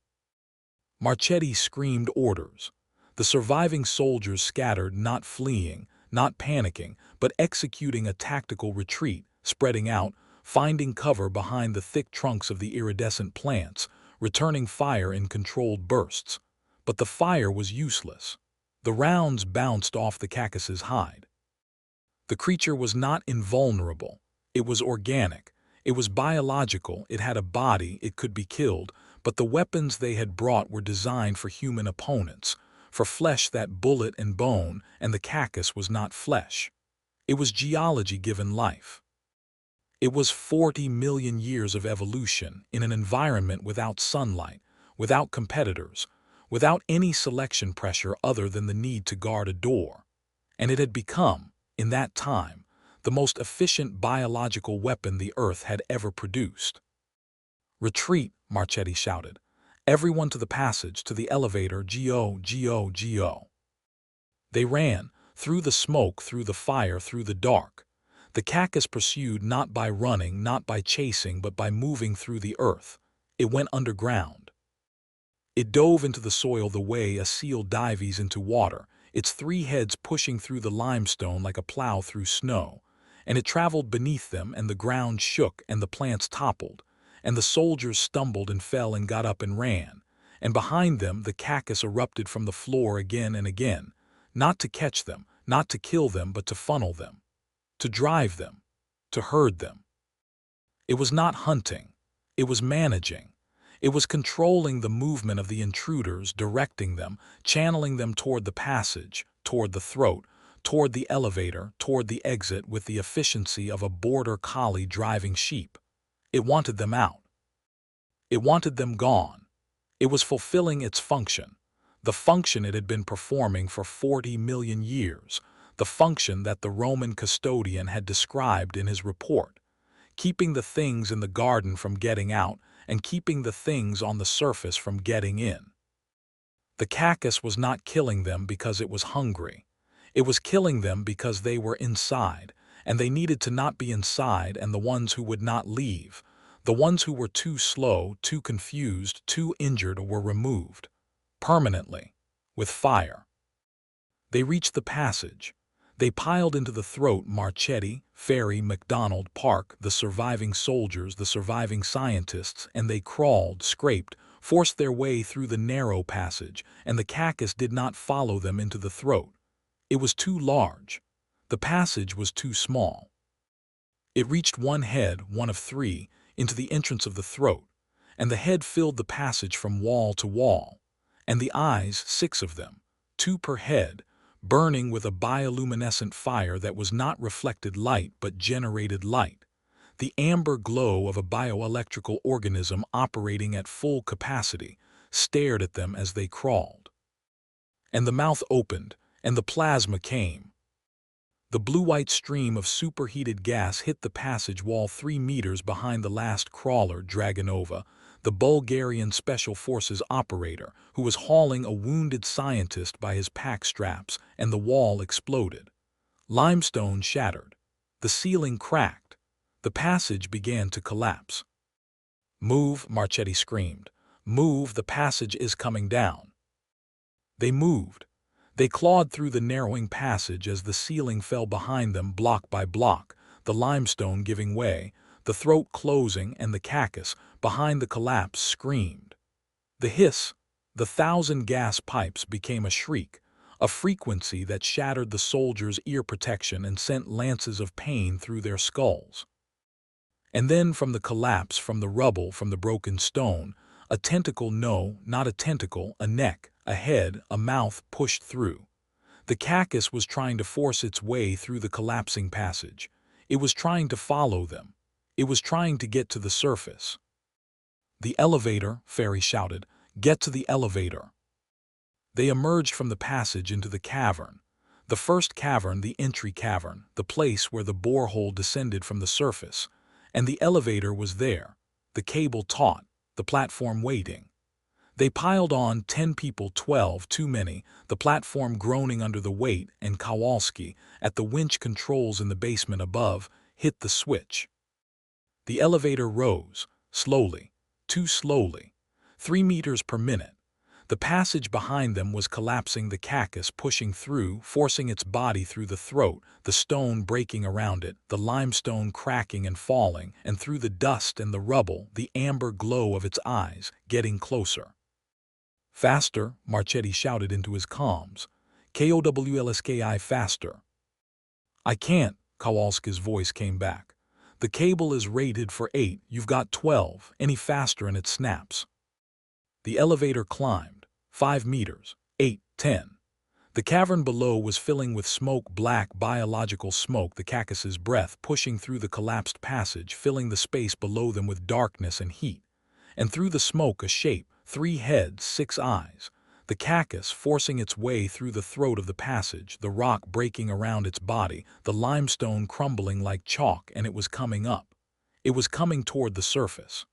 Speaker 1: Marchetti screamed orders. The surviving soldiers scattered, not fleeing, not panicking, but executing a tactical retreat, spreading out, finding cover behind the thick trunks of the iridescent plants, returning fire in controlled bursts. But the fire was useless. The rounds bounced off the Cacus's hide. The creature was not invulnerable. It was organic. It was biological. It had a body. It could be killed. But the weapons they had brought were designed for human opponents, for flesh that bullet and bone, and the Cacus was not flesh. It was geology given life. It was 40 million years of evolution in an environment without sunlight, without competitors, without any selection pressure other than the need to guard a door. And it had become, in that time, the most efficient biological weapon the Earth had ever produced. "Retreat," Marchetti shouted. "Everyone to the passage, to the elevator, Go, Go, Go." They ran, through the smoke, through the fire, through the dark. The Cacus pursued not by running, not by chasing, but by moving through the earth. It went underground. It dove into the soil the way a seal dives into water, its 3 heads pushing through the limestone like a plow through snow, and it traveled beneath them, and the ground shook, and the plants toppled, and the soldiers stumbled and fell and got up and ran, and behind them the Cacus erupted from the floor again and again, not to catch them, not to kill them, but to funnel them, to drive them, to herd them. It was not hunting. It was managing. It was controlling the movement of the intruders, directing them, channeling them toward the passage, toward the throat, toward the elevator, toward the exit with the efficiency of a border collie driving sheep. It wanted them out. It wanted them gone. It was fulfilling its function, the function it had been performing for 40 million years, the function that the Roman custodian had described in his report, keeping the things in the garden from getting out and keeping the things on the surface from getting in. The Cacus was not killing them because it was hungry. It was killing them because they were inside, and they needed to not be inside, and the ones who would not leave, the ones who were too slow, too confused, too injured were removed, permanently, with fire. They reached the passage. They piled into the throat Marchetti, Ferry, MacDonald, Park, the surviving soldiers, the surviving scientists, and they crawled, scraped, forced their way through the narrow passage, and the Cacus did not follow them into the throat. It was too large. The passage was too small. It reached one head, one of 3, into the entrance of the throat, and the head filled the passage from wall to wall, and the eyes, 6 of them, 2 per head, burning with a bioluminescent fire that was not reflected light but generated light, the amber glow of a bioelectrical organism operating at full capacity, stared at them as they crawled. And the mouth opened, and the plasma came. The blue-white stream of superheated gas hit the passage wall 3 meters behind the last crawler, Dragonova, the Bulgarian Special Forces operator, who was hauling a wounded scientist by his pack straps, and the wall exploded. Limestone shattered. The ceiling cracked. The passage began to collapse. "Move," Marchetti screamed. "Move, the passage is coming down." They moved. They clawed through the narrowing passage as the ceiling fell behind them block by block, the limestone giving way, the throat closing, and the Cacus, behind the collapse, screamed. The hiss, the thousand gas pipes became a shriek, a frequency that shattered the soldiers' ear protection and sent lances of pain through their skulls. And then from the collapse, from the rubble, from the broken stone, a tentacle, no, not a tentacle, a neck, a head, a mouth pushed through. The Cacus was trying to force its way through the collapsing passage. It was trying to follow them. It was trying to get to the surface. "The elevator," Ferry shouted. "Get to the elevator." They emerged from the passage into the cavern. The first cavern, the entry cavern, the place where the borehole descended from the surface. And the elevator was there, the cable taut, the platform waiting. They piled on, 10 people, 12, too many, the platform groaning under the weight, and Kowalski, at the winch controls in the basement above, hit the switch. The elevator rose, slowly, too slowly, 3 meters per minute. The passage behind them was collapsing, the Cacus pushing through, forcing its body through the throat, the stone breaking around it, the limestone cracking and falling, and through the dust and the rubble, the amber glow of its eyes, getting closer. "Faster," Marchetti shouted into his comms. "Kowalski, faster." "I can't," Kowalski's voice came back. "The cable is rated for 8, you've got 12, any faster and it snaps." The elevator climbed, 5 meters, 8, 10. The cavern below was filling with smoke, black biological smoke, the Cacus's breath pushing through the collapsed passage, filling the space below them with darkness and heat. And through the smoke a shape, 3 heads, 6 eyes. The Cacus forcing its way through the throat of the passage, the rock breaking around its body, the limestone crumbling like chalk, and it was coming up. It was coming toward the surface.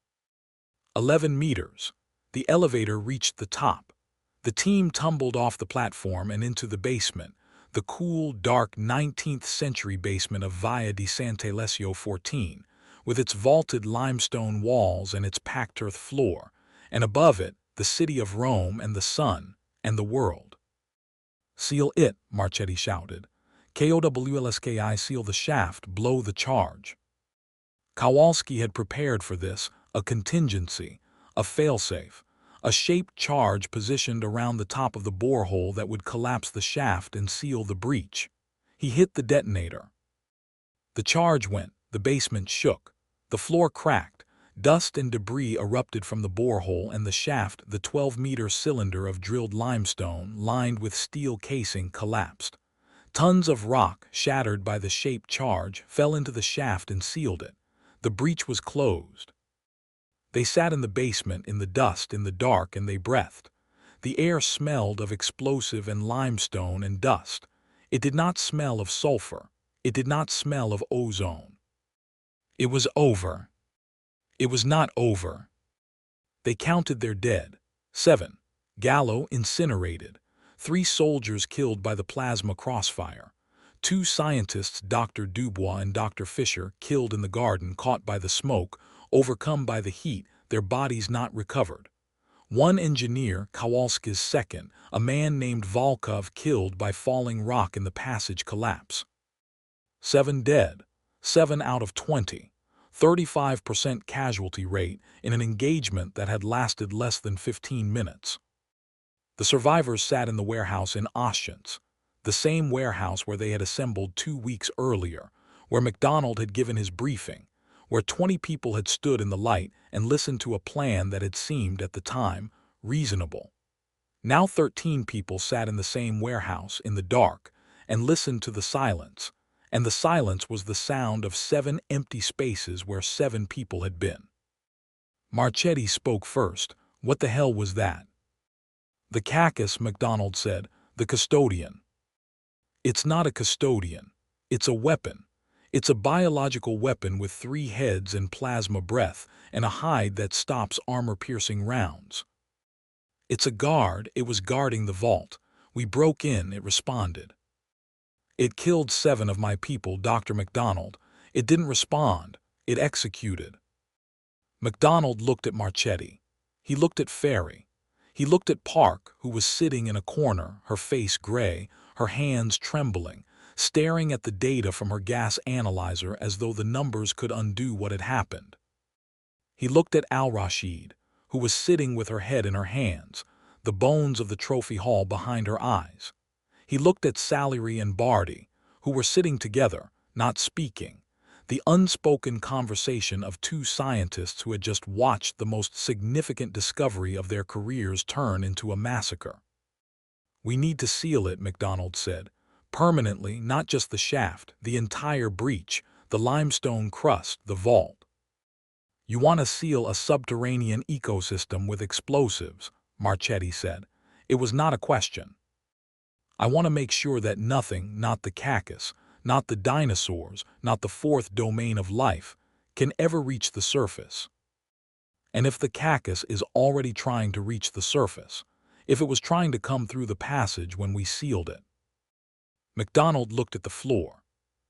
Speaker 1: 11 meters. The elevator reached the top. The team tumbled off the platform and into the basement, the cool, dark 19th century basement of Via di Sant'Alessio 14, with its vaulted limestone walls and its packed earth floor, and above it, the city of Rome and the sun and the world. "Seal it," Marchetti shouted. "Kowalski, seal the shaft, blow the charge." Kowalski had prepared for this, a contingency, a failsafe, a shaped charge positioned around the top of the borehole that would collapse the shaft and seal the breach. He hit the detonator. The charge went, the basement shook, the floor cracked, dust and debris erupted from the borehole, and the shaft, the 12-meter cylinder of drilled limestone lined with steel casing, collapsed. Tons of rock, shattered by the shaped charge, fell into the shaft and sealed it. The breach was closed. They sat in the basement, in the dust, in the dark, and they breathed. The air smelled of explosive and limestone and dust. It did not smell of sulfur. It did not smell of ozone. It was over. It was not over. They counted their dead. 7. Gallo incinerated. 3 soldiers killed by the plasma crossfire. 2 scientists, Dr. Dubois and Dr. Fisher, killed in the garden, caught by the smoke, overcome by the heat, their bodies not recovered. 1 engineer, Kowalski's second, a man named Volkov, killed by falling rock in the passage collapse. 7 dead. 7 out of 20. 35% casualty rate in an engagement that had lasted less than 15 minutes. The survivors sat in the warehouse in Auschwitz, the same warehouse where they had assembled 2 weeks earlier, where MacDonald had given his briefing, where 20 people had stood in the light and listened to a plan that had seemed, at the time, reasonable. Now 13 people sat in the same warehouse, in the dark, and listened to the silence, and the silence was the sound of 7 empty spaces where 7 people had been. Marchetti spoke first. "What the hell was that?" "The Cacus," MacDonald said. "The custodian." "It's not a custodian. It's a weapon. It's a biological weapon with 3 heads and plasma breath and a hide that stops armor-piercing rounds. It's a guard. It was guarding the vault. We broke in," it responded. It killed 7 of my people, Dr. MacDonald. It didn't respond. It executed. MacDonald looked at Marchetti. He looked at Ferry. He looked at Park, who was sitting in a corner, her face gray, her hands trembling, staring at the data from her gas analyzer as though the numbers could undo what had happened. He looked at Al-Rashid, who was sitting with her head in her hands, the bones of the trophy hall behind her eyes. He looked at Salery and Barty, who were sitting together, not speaking, the unspoken conversation of 2 scientists who had just watched the most significant discovery of their careers turn into a massacre. "We need to seal it," MacDonald said. "Permanently, not just the shaft, the entire breach, the limestone crust, the vault." "You want to seal a subterranean ecosystem with explosives," Marchetti said. It was not a question. "I want to make sure that nothing, not the Cacus, not the dinosaurs, not the 4th domain of life, can ever reach the surface. And if the Cacus is already trying to reach the surface, if it was trying to come through the passage when we sealed it." MacDonald looked at the floor.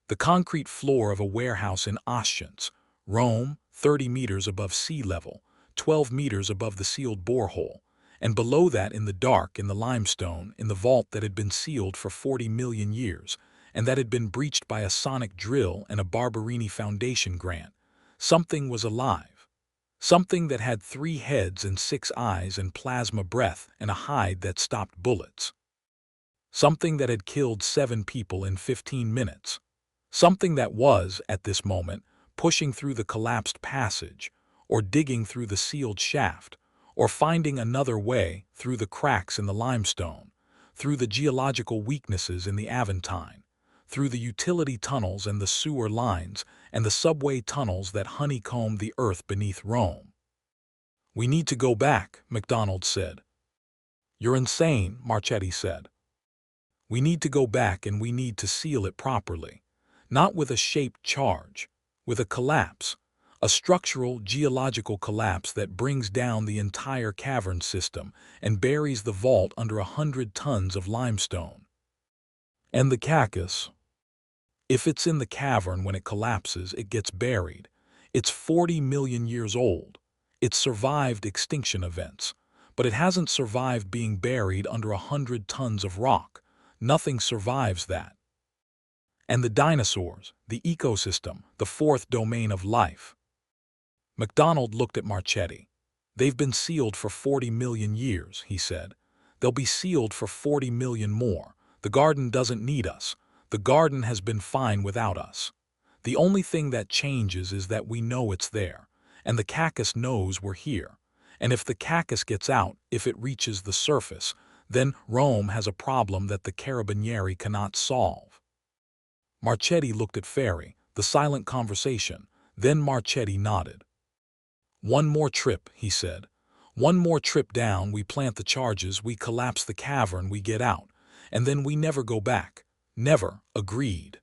Speaker 1: The concrete floor of a warehouse in Oschenz, Rome, 30 meters above sea level, 12 meters above the sealed borehole, and below that in the dark, in the limestone, in the vault that had been sealed for 40 million years, and that had been breached by a sonic drill and a Barberini Foundation grant, something was alive. Something that had 3 heads and 6 eyes and plasma breath and a hide that stopped bullets. Something that had killed 7 people in 15 minutes. Something that was, at this moment, pushing through the collapsed passage, or digging through the sealed shaft, or finding another way through the cracks in the limestone, through the geological weaknesses in the Aventine, through the utility tunnels and the sewer lines and the subway tunnels that honeycomb the earth beneath Rome. "We need to go back," MacDonald said. "You're insane," Marchetti said. "We need to go back and we need to seal it properly. Not with a shaped charge, with a collapse, a structural, geological collapse that brings down the entire cavern system and buries the vault under 100 tons of limestone. And the Cacus, if it's in the cavern when it collapses, it gets buried. It's 40 million years old. It's survived extinction events, but it hasn't survived being buried under 100 tons of rock. Nothing survives that. And the dinosaurs, the ecosystem, the 4th domain of life." MacDonald looked at Marchetti. "They've been sealed for 40 million years," he said. "They'll be sealed for 40 million more. The garden doesn't need us. The garden has been fine without us. The only thing that changes is that we know it's there, and the Cacus knows we're here. And if the Cacus gets out, if it reaches the surface, then Rome has a problem that the Carabinieri cannot solve." Marchetti looked at Ferry, the silent conversation. Then Marchetti nodded. "One more trip," he said. "One more trip down, we plant the charges, we collapse the cavern, we get out, and then we never go back. Never." "Agreed."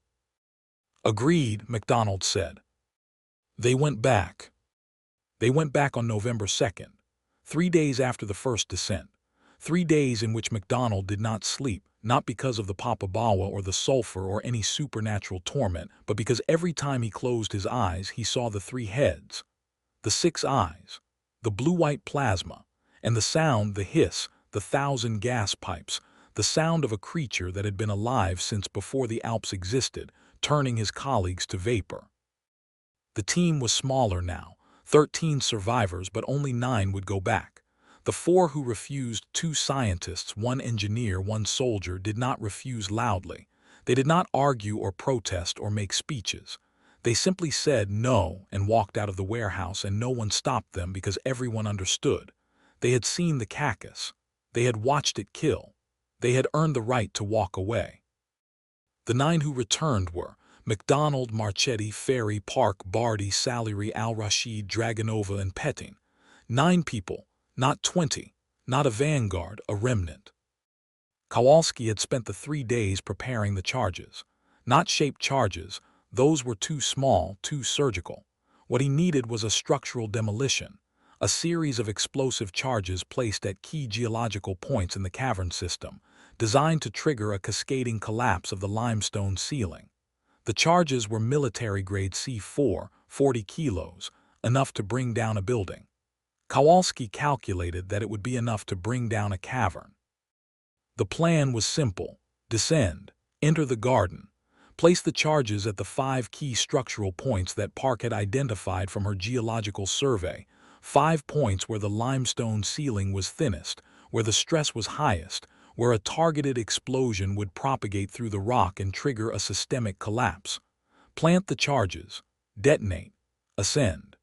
Speaker 1: "Agreed," MacDonald said. They went back. They went back on November 2nd, 3 days after the first descent. 3 days in which MacDonald did not sleep, not because of the Papabawa or the sulfur or any supernatural torment, but because every time he closed his eyes he saw the 3 heads, the 6 eyes, the blue-white plasma, and the sound, the hiss, the 1,000 gas pipes, the sound of a creature that had been alive since before the Alps existed, turning his colleagues to vapor. The team was smaller now, 13 survivors, but only 9 would go back. The 4 who refused, 2 scientists, 1 engineer, 1 soldier, did not refuse loudly. They did not argue or protest or make speeches. They simply said no and walked out of the warehouse, and no one stopped them because everyone understood. They had seen the Cacus. They had watched it kill. They had earned the right to walk away. The 9 who returned were MacDonald, Marchetti, Ferry, Park, Barty, Salery, Al-Rashid, Dragonova, and Petin. 9 people, not 20, not a vanguard, a remnant. Kowalski had spent the 3 days preparing the charges. Not shaped charges, those were too small, too surgical. What he needed was a structural demolition, a series of explosive charges placed at key geological points in the cavern system, designed to trigger a cascading collapse of the limestone ceiling. The charges were military-grade C4, 40 kilos, enough to bring down a building. Kowalski calculated that it would be enough to bring down a cavern. The plan was simple: descend, enter the garden, place the charges at the 5 key structural points that Park had identified from her geological survey, 5 points where the limestone ceiling was thinnest, where the stress was highest, where a targeted explosion would propagate through the rock and trigger a systemic collapse. Plant the charges, detonate, ascend.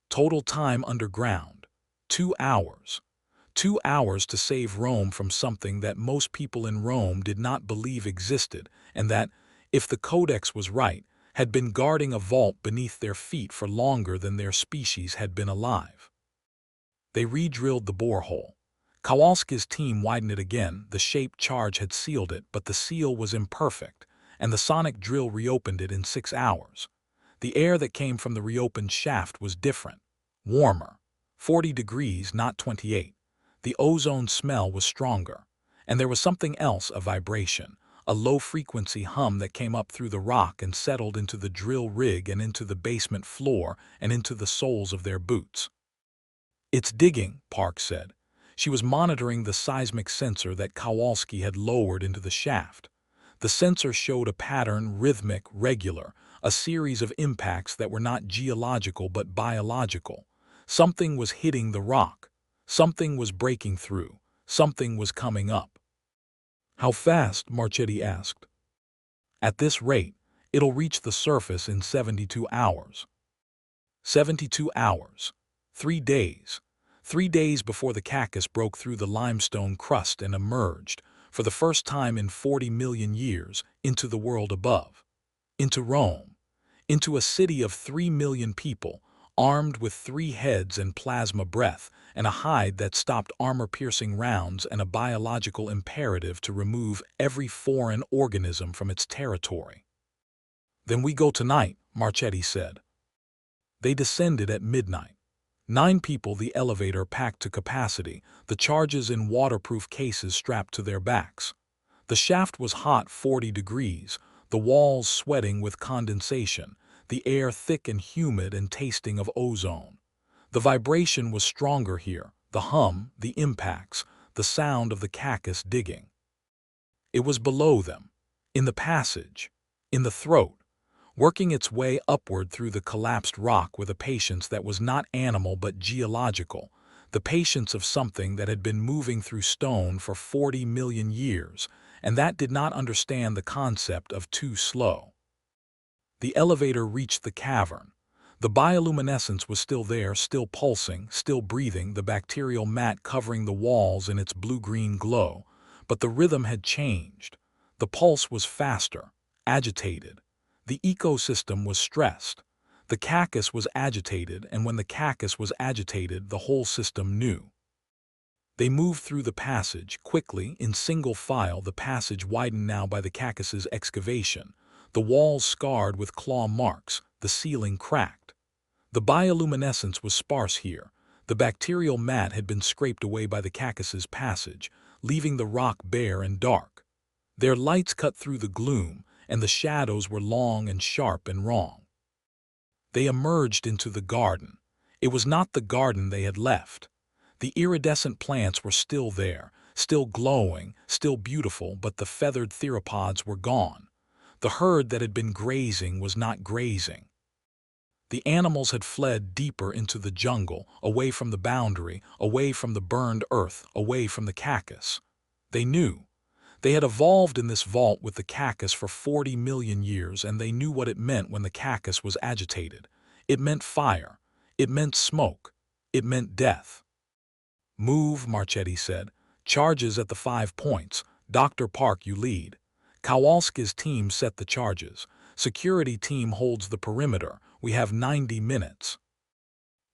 Speaker 1: Total time underground: 2 hours. 2 hours to save Rome from something that most people in Rome did not believe existed, and that, if the Codex was right, had been guarding a vault beneath their feet for longer than their species had been alive. They re-drilled the borehole. Kowalski's team widened it again. The shaped charge had sealed it, but the seal was imperfect, and the sonic drill reopened it in 6 hours. The air that came from the reopened shaft was different, warmer, 40 degrees, not 28. The ozone smell was stronger, and there was something else, a vibration, a low-frequency hum that came up through the rock and settled into the drill rig and into the basement floor and into the soles of their boots. "It's digging," Park said. She was monitoring the seismic sensor that Kowalski had lowered into the shaft. The sensor showed a pattern, rhythmic, regular, a series of impacts that were not geological but biological. Something was hitting the rock. Something was breaking through. Something was coming up. "How fast?" Marchetti asked. "At this rate, it'll reach the surface in 72 hours. 72 hours. 3 days. 3 days before the Cacus broke through the limestone crust and emerged, for the first time in 40 million years, into the world above. Into Rome. Into a city of 3 million people, armed with 3 heads and plasma breath, and a hide that stopped armor-piercing rounds, and a biological imperative to remove every foreign organism from its territory." "Then we go tonight," Marchetti said. They descended at midnight. 9 people, the elevator packed to capacity, the charges in waterproof cases strapped to their backs. The shaft was hot, 40 degrees, the walls sweating with condensation, the air thick and humid and tasting of ozone. The vibration was stronger here, the hum, the impacts, the sound of the Cacus digging. It was below them, in the passage, in the throat, working its way upward through the collapsed rock with a patience that was not animal but geological, the patience of something that had been moving through stone for 40 million years, and that did not understand the concept of too slow. The elevator reached the cavern. The bioluminescence was still there, still pulsing, still breathing, the bacterial mat covering the walls in its blue-green glow, but the rhythm had changed. The pulse was faster, agitated. The ecosystem was stressed. The Cacus was agitated, and when the Cacus was agitated, the whole system knew. They moved through the passage, quickly, in single file. The passage widened now by the Cacus's excavation, the walls scarred with claw marks, the ceiling cracked. The bioluminescence was sparse here. The bacterial mat had been scraped away by the Cacus's passage, leaving the rock bare and dark. Their lights cut through the gloom, and the shadows were long and sharp and wrong. They emerged into the garden. It was not the garden they had left. The iridescent plants were still there, still glowing, still beautiful, but the feathered theropods were gone. The herd that had been grazing was not grazing. The animals had fled deeper into the jungle, away from the boundary, away from the burned earth, away from the Cacus. They knew. They had evolved in this vault with the Cacus for 40 million years, and they knew what it meant when the Cacus was agitated. It meant fire. It meant smoke. It meant death. "Move," Marchetti said. "Charges at the 5 points. Dr. Park, you lead. Kowalski's team set the charges. Security team holds the perimeter. We have 90 minutes.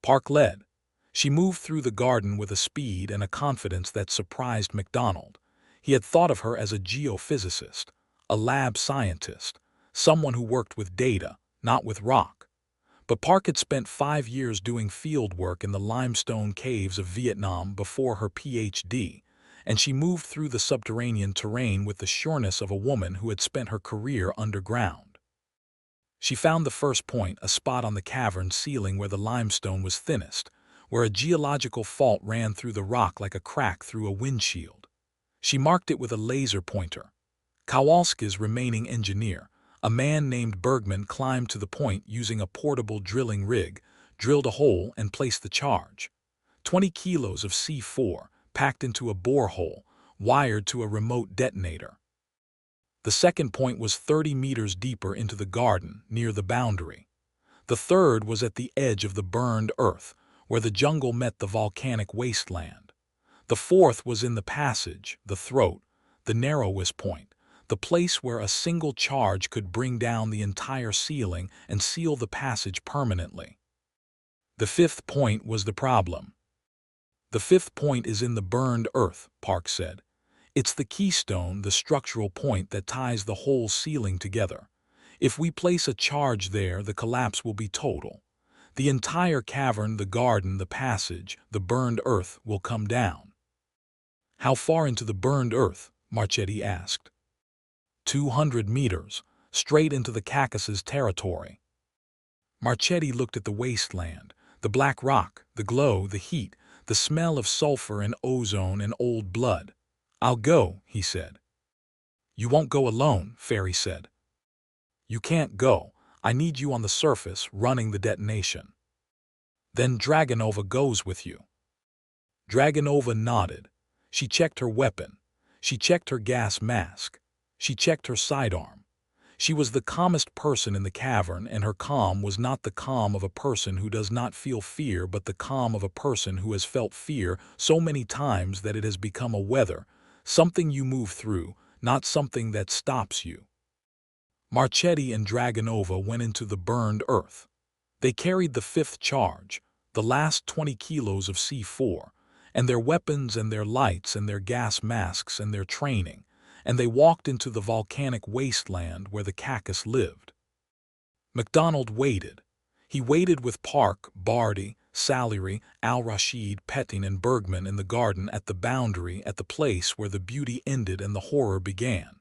Speaker 1: Park led. She moved through the garden with a speed and a confidence that surprised MacDonald. He had thought of her as a geophysicist, a lab scientist, someone who worked with data, not with rock. But Park had spent 5 years doing field work in the limestone caves of Vietnam before her PhD, and she moved through the subterranean terrain with the sureness of a woman who had spent her career underground. She found the first point, a spot on the cavern ceiling where the limestone was thinnest, where a geological fault ran through the rock like a crack through a windshield. She marked it with a laser pointer. Kowalski's remaining engineer, a man named Bergman, climbed to the point using a portable drilling rig, drilled a hole, and placed the charge. 20 kilos of C4, packed into a borehole, wired to a remote detonator. The second point was 30 meters deeper into the garden, near the boundary. The third was at the edge of the burned earth, where the jungle met the volcanic wasteland. The fourth was in the passage, the throat, the narrowest point, the place where a single charge could bring down the entire ceiling and seal the passage permanently. The fifth point was the problem. The fifth point is in the burned earth, Park said. It's the keystone, the structural point that ties the whole ceiling together. If we place a charge there, the collapse will be total. The entire cavern, the garden, the passage, the burned earth will come down. How far into the burned earth? Marchetti asked. 200 meters, straight into the Cacus's territory. Marchetti looked at the wasteland, the black rock, the glow, the heat, the smell of sulfur and ozone and old blood. "I'll go," he said. "You won't go alone," Ferry said. "You can't go. I need you on the surface, running the detonation." "Then Dragonova goes with you." Dragonova nodded. She checked her weapon. She checked her gas mask. She checked her sidearm. She was the calmest person in the cavern, and her calm was not the calm of a person who does not feel fear, but the calm of a person who has felt fear so many times that it has become a weather, something you move through, not something that stops you. Marchetti and Dragonova went into the burned earth. They carried the fifth charge, the last 20 kilos of C4, and their weapons and their lights and their gas masks and their training, and they walked into the volcanic wasteland where the Cacus lived. MacDonald waited. He waited with Park, Bardi, Salieri, Al-Rashid, Petting, and Bergman in the garden at the boundary, at the place where the beauty ended and the horror began.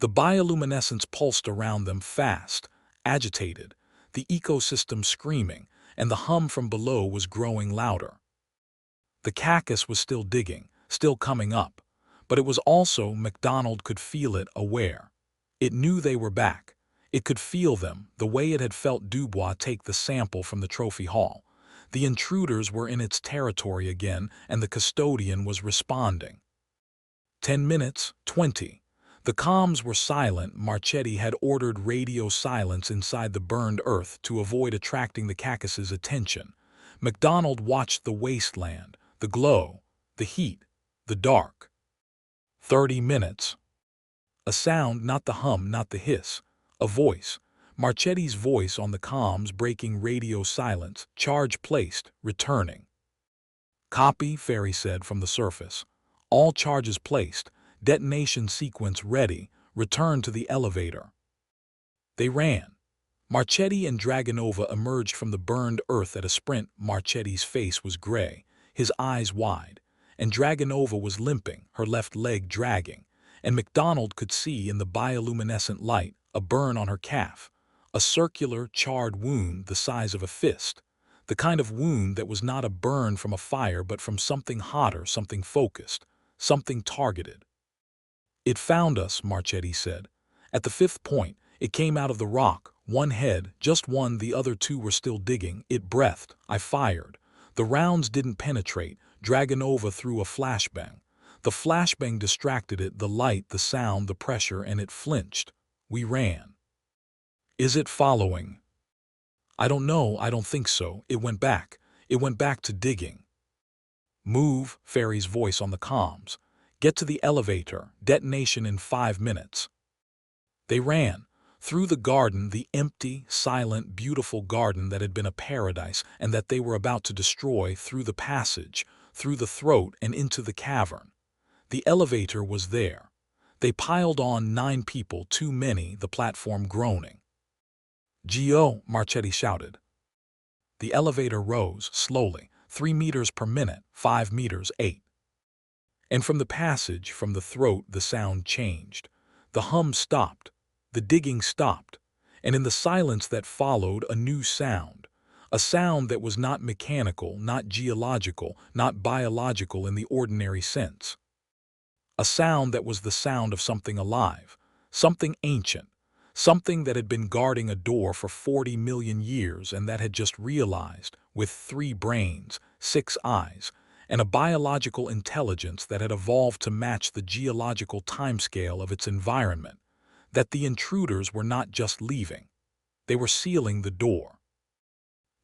Speaker 1: The bioluminescence pulsed around them, fast, agitated, the ecosystem screaming, and the hum from below was growing louder. The Cacus was still digging, still coming up, but it was also, MacDonald could feel it, aware. It knew they were back. It could feel them, the way it had felt Dubois take the sample from the trophy hall. The intruders were in its territory again, and the custodian was responding. 10 minutes, 20. The comms were silent. Marchetti had ordered radio silence inside the burned earth to avoid attracting the Cacus's attention. MacDonald watched the wasteland, the glow, the heat, the dark. 30 minutes. A sound, not the hum, not the hiss. A voice. Marchetti's voice on the comms, breaking radio silence. Charge placed, returning. "Copy," Ferry said from the surface. "All charges placed. Detonation sequence ready. Return to the elevator." They ran. Marchetti and Dragonova emerged from the burned earth at a sprint. Marchetti's face was gray, his eyes wide, and Dragonova was limping, her left leg dragging, and MacDonald could see in the bioluminescent light a burn on her calf, a circular, charred wound the size of a fist, the kind of wound that was not a burn from a fire but from something hotter, something focused, something targeted. "It found us," Marchetti said. "At the fifth point, it came out of the rock, one head, just one, the other two were still digging. It breathed. I fired. The rounds didn't penetrate. Dragonova threw a flashbang. The flashbang distracted it, the light, the sound, the pressure, and it flinched. We ran." "Is it following?" "I don't know, I don't think so. It went back. It went back to digging." "Move," Ferry's voice on the comms. "Get to the elevator. Detonation in 5 minutes." They ran. Through the garden, the empty, silent, beautiful garden that had been a paradise and that they were about to destroy, through the passage, through the throat, and into the cavern. The elevator was there. They piled on 9 people, too many, the platform groaning. "Geo," Marchetti shouted. The elevator rose, slowly, 3 meters per minute, 5 meters, 8. And from the passage, from the throat, the sound changed. The hum stopped. The digging stopped. And in the silence that followed, a new sound. A sound that was not mechanical, not geological, not biological in the ordinary sense. A sound that was the sound of something alive, something ancient, something that had been guarding a door for 40 million years and that had just realized, with 3 brains, 6 eyes, and a biological intelligence that had evolved to match the geological timescale of its environment, that the intruders were not just leaving. They were sealing the door.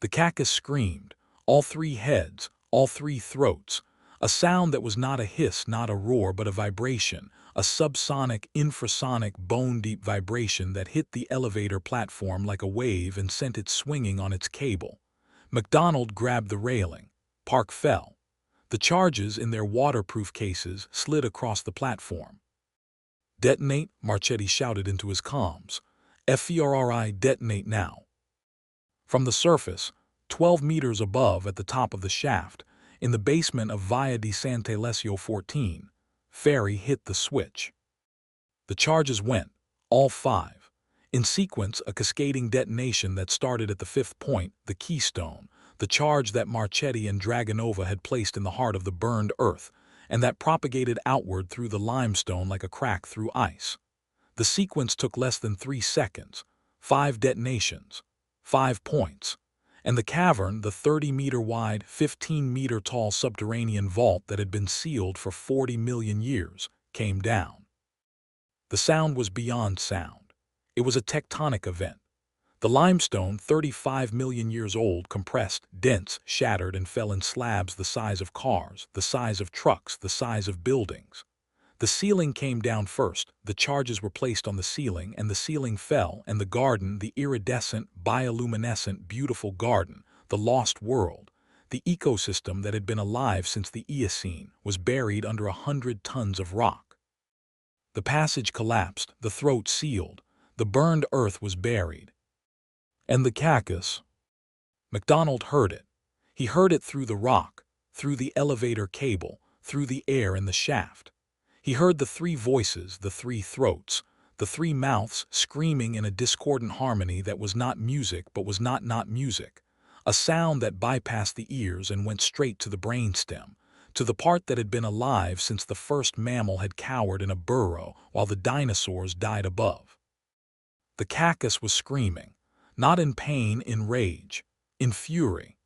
Speaker 1: The Cacus screamed, all 3 heads, all 3 throats, a sound that was not a hiss, not a roar, but a vibration, a subsonic, infrasonic, bone-deep vibration that hit the elevator platform like a wave and sent it swinging on its cable. MacDonald grabbed the railing. Park fell. The charges in their waterproof cases slid across the platform. "Detonate," Marchetti shouted into his comms. "FERRI, detonate now." From the surface, 12 meters above at the top of the shaft, in the basement of Via di Sant'Alessio 14, Ferry hit the switch. The charges went, all 5. In sequence, a cascading detonation that started at the 5th point, the keystone, the charge that Marchetti and Dragonova had placed in the heart of the burned earth, and that propagated outward through the limestone like a crack through ice. The sequence took less than 3 seconds, 5 detonations, 5 points, and the cavern, the 30-meter-wide, 15-meter-tall subterranean vault that had been sealed for 40 million years, came down. The sound was beyond sound. It was a tectonic event. The limestone, 35 million years old, compressed, dense, shattered, and fell in slabs the size of cars, the size of trucks, the size of buildings. The ceiling came down first, the charges were placed on the ceiling, and the ceiling fell, and the garden, the iridescent, bioluminescent, beautiful garden, the lost world, the ecosystem that had been alive since the Eocene, was buried under 100 tons of rock. The passage collapsed, the throat sealed, the burned earth was buried. And the Cacus. MacDonald heard it. He heard it through the rock, through the elevator cable, through the air in the shaft. He heard the 3 voices, the 3 throats, the 3 mouths screaming in a discordant harmony that was not music but was not music, a sound that bypassed the ears and went straight to the brainstem, to the part that had been alive since the first mammal had cowered in a burrow while the dinosaurs died above. The Cacus was screaming, not in pain, in rage, in fury.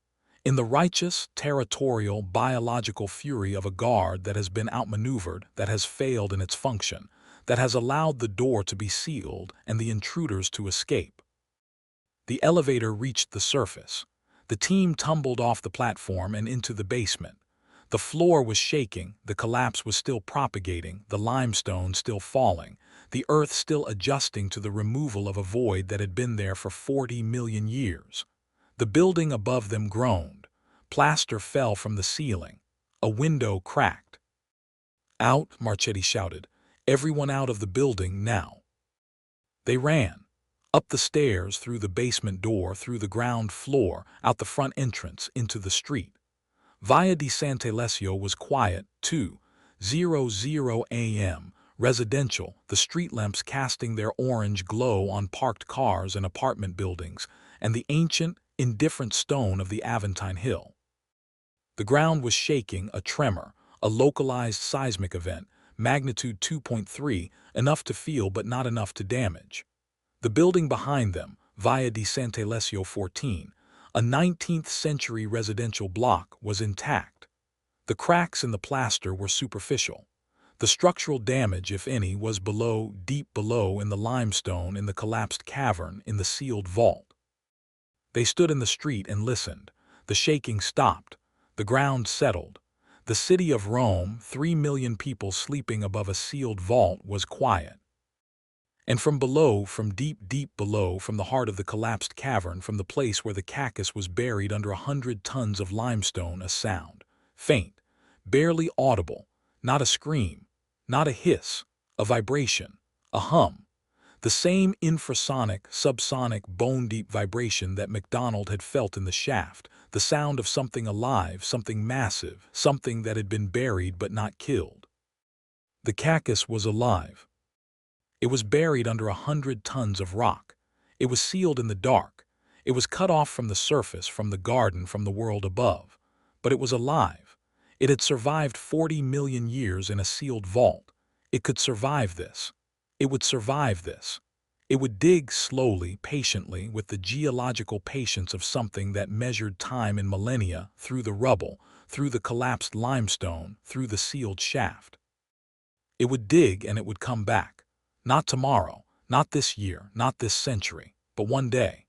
Speaker 1: In the righteous, territorial, biological fury of a guard that has been outmaneuvered, that has failed in its function, that has allowed the door to be sealed and the intruders to escape. The elevator reached the surface. The team tumbled off the platform and into the basement. The floor was shaking, the collapse was still propagating, the limestone still falling, the earth still adjusting to the removal of a void that had been there for 40 million years. The building above them groaned. Plaster fell from the ceiling. A window cracked. "Out," Marchetti shouted. "Everyone out of the building now." They ran. Up the stairs, through the basement door, through the ground floor, out the front entrance, into the street. Via di Sant'Alessio was quiet, 2:00 a.m., residential, the street lamps casting their orange glow on parked cars and apartment buildings, and the ancient, indifferent stone of the Aventine Hill. The ground was shaking, a tremor, a localized seismic event, magnitude 2.3, enough to feel but not enough to damage. The building behind them, Via di Sant'Alessio 14, a 19th-century residential block, was intact. The cracks in the plaster were superficial. The structural damage, if any, was below, deep below, in the limestone, in the collapsed cavern, in the sealed vault. They stood in the street and listened. The shaking stopped. The ground settled. The city of Rome, 3 million people sleeping above a sealed vault, was quiet. And from below, from deep, deep below, from the heart of the collapsed cavern, from the place where the Cacus was buried under 100 tons of limestone, a sound, faint, barely audible, not a scream, not a hiss, a vibration, a hum. The same infrasonic, subsonic, bone-deep vibration that MacDonald had felt in the shaft, the sound of something alive, something massive, something that had been buried but not killed. The Cacus was alive. It was buried under 100 tons of rock. It was sealed in the dark. It was cut off from the surface, from the garden, from the world above. But it was alive. It had survived 40 million years in a sealed vault. It could survive this. It would survive this. It would dig slowly, patiently, with the geological patience of something that measured time in millennia, through the rubble, through the collapsed limestone, through the sealed shaft. It would dig and it would come back. Not tomorrow, not this year, not this century, but one day.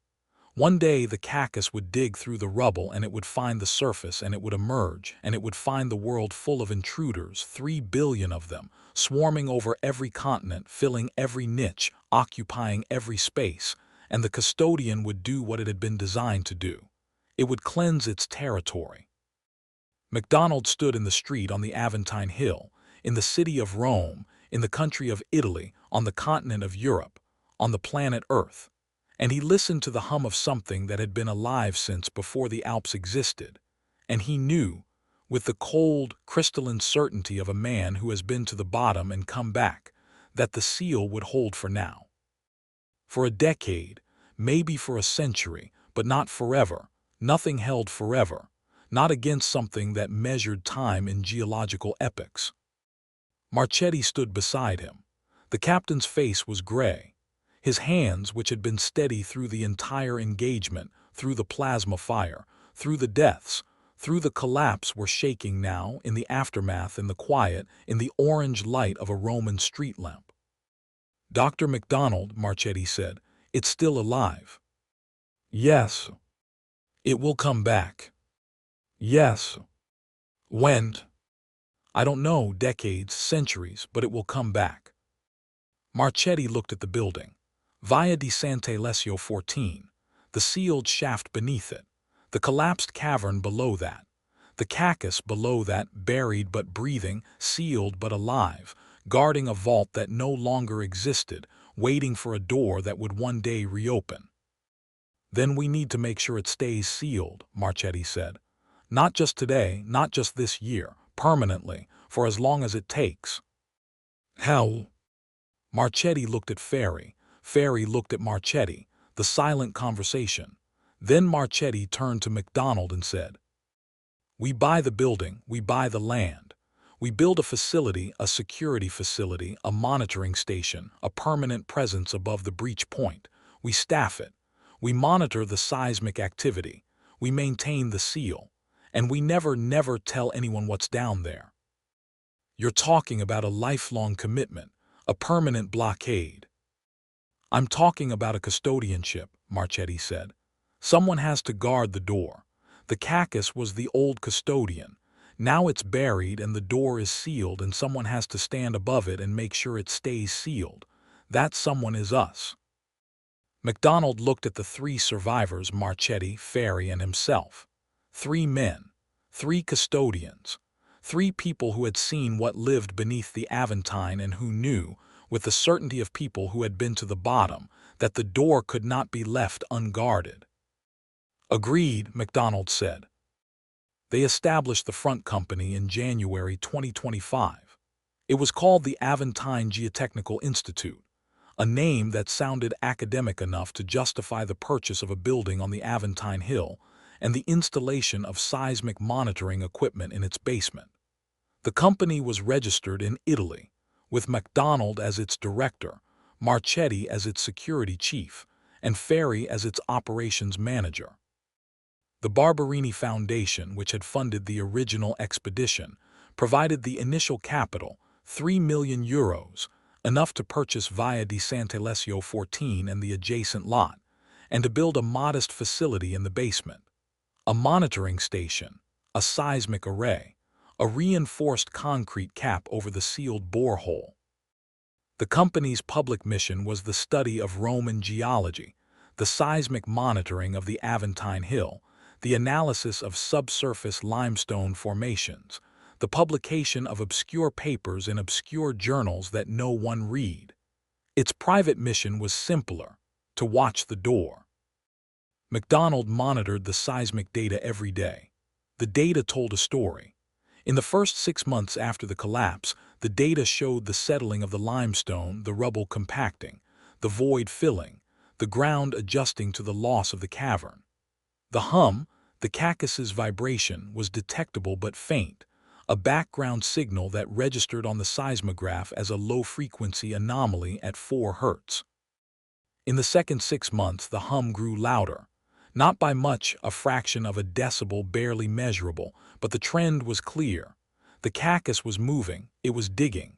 Speaker 1: One day the Cacus would dig through the rubble and it would find the surface and it would emerge and it would find the world full of intruders, 3 billion of them, swarming over every continent, filling every niche, occupying every space, and the custodian would do what it had been designed to do. It would cleanse its territory. MacDonald stood in the street on the Aventine Hill, in the city of Rome, in the country of Italy, on the continent of Europe, on the planet Earth, and he listened to the hum of something that had been alive since before the Alps existed, and he knew, with the cold, crystalline certainty of a man who has been to the bottom and come back, that the seal would hold for now. For a decade, maybe for a century, but not forever. Nothing held forever, not against something that measured time in geological epochs. Marchetti stood beside him. The captain's face was gray. His hands, which had been steady through the entire engagement, through the plasma fire, through the deaths, through the collapse, were shaking now, in the aftermath, in the quiet, in the orange light of a Roman street lamp. "Dr. MacDonald," Marchetti said, "it's still alive." "Yes." "It will come back." "Yes." "When?" "I don't know, decades, centuries, but it will come back." Marchetti looked at the building. Via di Sant'Alessio 14, the sealed shaft beneath it, the collapsed cavern below that, the Cacus below that, buried but breathing, sealed but alive, guarding a vault that no longer existed, waiting for a door that would one day reopen. "Then we need to make sure it stays sealed," Marchetti said. "Not just today, not just this year, permanently, for as long as it takes." "How?" Marchetti looked at Ferry. Ferry looked at Marchetti, the silent conversation. Then Marchetti turned to MacDonald and said, "We buy the building, we buy the land. We build a facility, a security facility, a monitoring station, a permanent presence above the breach point. We staff it. We monitor the seismic activity. We maintain the seal. And we never tell anyone what's down there." "You're talking about a lifelong commitment, a permanent blockade." "I'm talking about a custodianship," Marchetti said. "Someone has to guard the door. The Cacus was the old custodian. Now it's buried and the door is sealed and someone has to stand above it and make sure it stays sealed. That someone is us." MacDonald looked at the 3 survivors, Marchetti, Ferry, and himself. 3 men, 3 custodians, 3 people who had seen what lived beneath the Aventine and who knew, with the certainty of people who had been to the bottom, that the door could not be left unguarded. "Agreed," MacDonald said. They established the front company in January 2025. It was called the Aventine Geotechnical Institute, a name that sounded academic enough to justify the purchase of a building on the Aventine Hill and the installation of seismic monitoring equipment in its basement. The company was registered in Italy, with MacDonald as its director, Marchetti as its security chief, and Ferry as its operations manager. The Barberini Foundation, which had funded the original expedition, provided the initial capital, €3 million, enough to purchase Via di Sant'Alessio 14 and the adjacent lot, and to build a modest facility in the basement. A monitoring station, a seismic array, a reinforced concrete cap over the sealed borehole. The company's public mission was the study of Roman geology, the seismic monitoring of the Aventine Hill, the analysis of subsurface limestone formations, the publication of obscure papers in obscure journals that no one read. Its private mission was simpler: to watch the door. MacDonald monitored the seismic data every day. The data told a story. In the first 6 months after the collapse, the data showed the settling of the limestone, the rubble compacting, the void filling, the ground adjusting to the loss of the cavern. The hum, the Cacus's vibration, was detectable but faint, a background signal that registered on the seismograph as a low-frequency anomaly at 4 Hz. In the second 6 months, the hum grew louder. Not by much, a fraction of a decibel, barely measurable, but the trend was clear. The Cacus was moving, it was digging.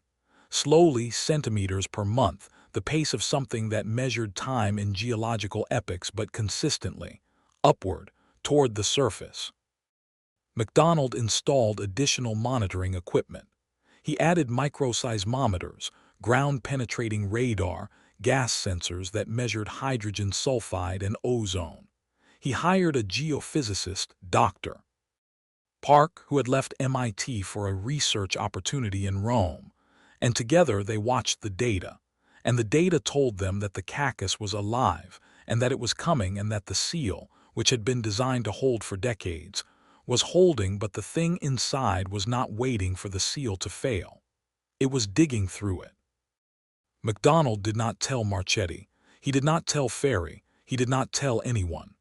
Speaker 1: Slowly, centimeters per month, the pace of something that measured time in geological epochs, but consistently, upward, toward the surface. MacDonald installed additional monitoring equipment. He added microseismometers, ground-penetrating radar, gas sensors that measured hydrogen sulfide and ozone. He hired a geophysicist, Dr. Park, who had left MIT for a research opportunity in Rome, and together they watched the data. And the data told them that the Cacus was alive, and that it was coming, and that the seal, which had been designed to hold for decades, was holding, but the thing inside was not waiting for the seal to fail. It was digging through it. MacDonald did not tell Marchetti. He did not tell Ferry. He did not tell anyone.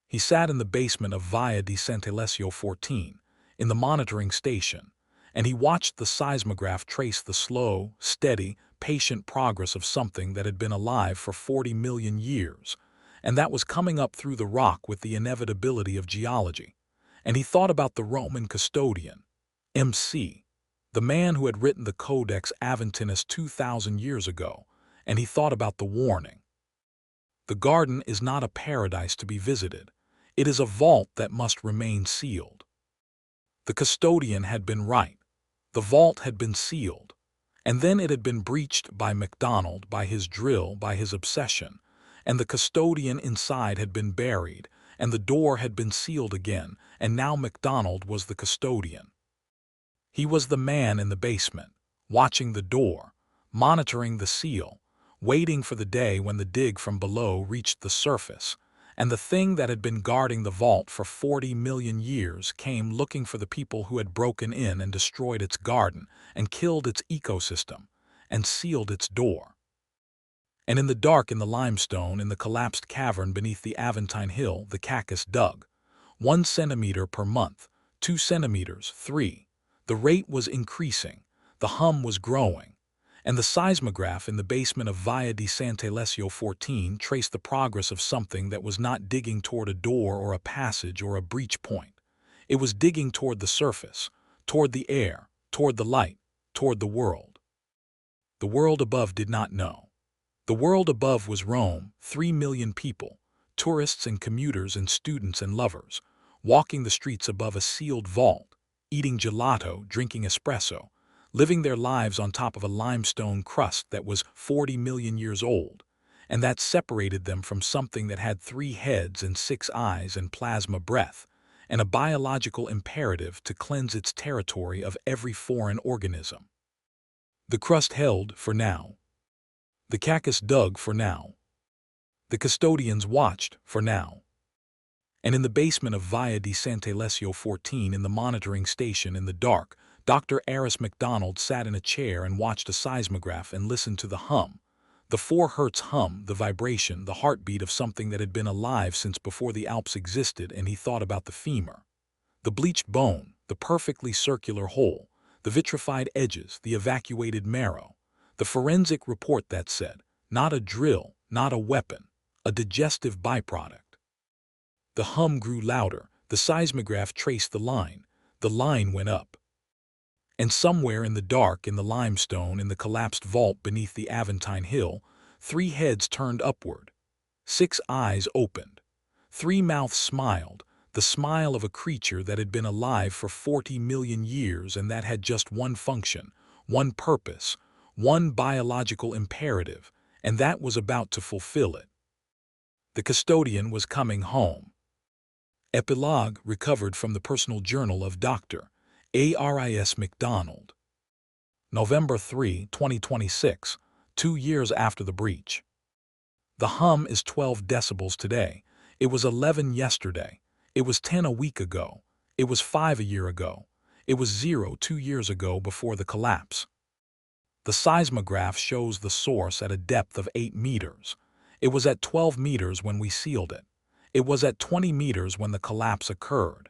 Speaker 1: He sat in the basement of Via di Sant'Alessio 14, in the monitoring station, and he watched the seismograph trace the slow, steady, patient progress of something that had been alive for 40 million years, and that was coming up through the rock with the inevitability of geology. And he thought about the Roman custodian, MC, the man who had written the Codex Aventinus 2,000 years ago, and he thought about the warning. The garden is not a paradise to be visited. It is a vault that must remain sealed. The custodian had been right. The vault had been sealed. And then it had been breached by MacDonald, by his drill, by his obsession, and the custodian inside had been buried, and the door had been sealed again, and now MacDonald was the custodian. He was the man in the basement, watching the door, monitoring the seal, waiting for the day when the dig from below reached the surface, and the thing that had been guarding the vault for 40 million years came looking for the people who had broken in and destroyed its garden, and killed its ecosystem, and sealed its door. And in the dark, in the limestone, in the collapsed cavern beneath the Aventine Hill, the Cacus dug. 1 centimeter per month, 2 centimeters, 3. The rate was increasing, the hum was growing, and the seismograph in the basement of Via di Sant'Alessio 14 traced the progress of something that was not digging toward a door or a passage or a breach point. It was digging toward the surface, toward the air, toward the light, toward the world. The world above did not know. The world above was Rome, 3 million people, tourists and commuters and students and lovers, walking the streets above a sealed vault, eating gelato, drinking espresso, living their lives on top of a limestone crust that was 40 million years old, and that separated them from something that had 3 heads and 6 eyes and plasma breath, and a biological imperative to cleanse its territory of every foreign organism. The crust held for now. The Cacus dug for now. The custodians watched for now. And in the basement of Via di Sant'Alessio 14, in the monitoring station in the dark, Dr. Aris MacDonald sat in a chair and watched a seismograph and listened to the hum. The 4 Hz hum, the vibration, the heartbeat of something that had been alive since before the Alps existed, and he thought about the femur. The bleached bone, the perfectly circular hole, the vitrified edges, the evacuated marrow. The forensic report that said, not a drill, not a weapon, a digestive byproduct. The hum grew louder, the seismograph traced the line went up. And somewhere in the dark, in the limestone, in the collapsed vault beneath the Aventine Hill, 3 heads turned upward. 6 eyes opened. 3 mouths smiled, the smile of a creature that had been alive for 40 million years and that had just one function, one purpose, one biological imperative, and that was about to fulfill it. The custodian was coming home. Epilogue recovered from the personal journal of Dr. Aris MacDonald. November 3, 2026, 2 years after the breach. The hum is 12 decibels today. It was 11 yesterday. It was 10 a week ago. It was 5 a year ago. It was 0 2 years ago before the collapse. The seismograph shows the source at a depth of 8 meters. It was at 12 meters when we sealed it. It was at 20 meters when the collapse occurred.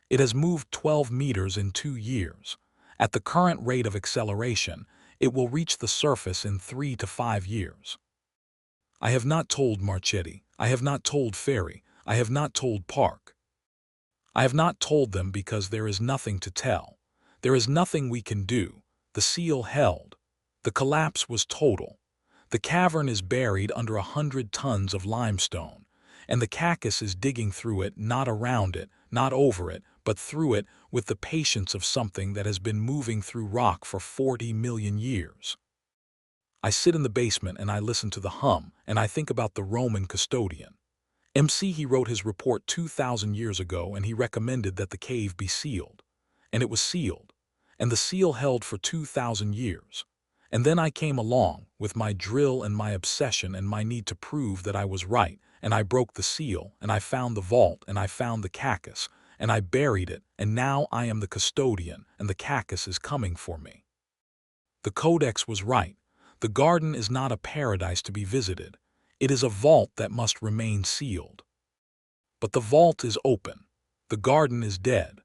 Speaker 1: It has moved 12 meters in 2 years. At the current rate of acceleration, it will reach the surface in 3 to 5 years. I have not told Marchetti. I have not told Ferry. I have not told Park. I have not told them because there is nothing to tell. There is nothing we can do. The seal held. The collapse was total. The cavern is buried under 100 tons of limestone, and the Cacus is digging through it, not around it, not over it, but through it with the patience of something that has been moving through rock for 40 million years. I sit in the basement and I listen to the hum, and I think about the Roman custodian. He wrote his report 2,000 years ago, and he recommended that the cave be sealed. And it was sealed. And the seal held for 2,000 years. And then I came along, with my drill and my obsession and my need to prove that I was right, and I broke the seal, and I found the vault, and I found the Cacus, and I buried it, and now I am the custodian, and the Cacus is coming for me. The Codex was right. The garden is not a paradise to be visited. It is a vault that must remain sealed. But the vault is open. The garden is dead.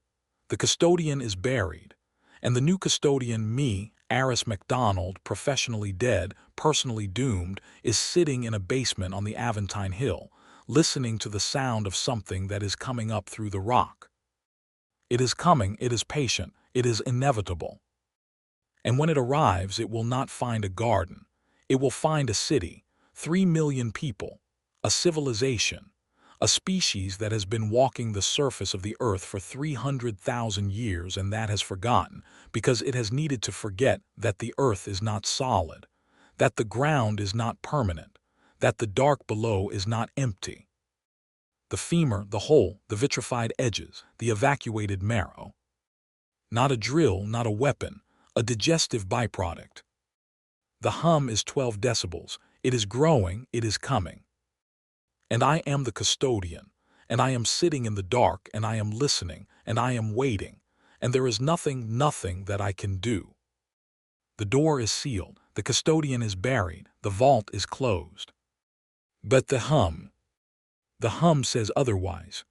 Speaker 1: The custodian is buried. And the new custodian, me, Aris MacDonald, professionally dead, personally doomed, is sitting in a basement on the Aventine Hill, listening to the sound of something that is coming up through the rock. It is coming, it is patient, it is inevitable. And when it arrives, it will not find a garden. It will find a city, 3 million people, a civilization, a species that has been walking the surface of the earth for 300,000 years and that has forgotten, because it has needed to forget that the earth is not solid, that the ground is not permanent, that the dark below is not empty. The femur, the hole, the vitrified edges, the evacuated marrow. Not a drill, not a weapon, a digestive byproduct. The hum is 12 decibels. It is growing, it is coming. And I am the custodian, and I am sitting in the dark, and I am listening, and I am waiting, and there is nothing that I can do. The door is sealed, the custodian is buried, the vault is closed. But the hum says otherwise.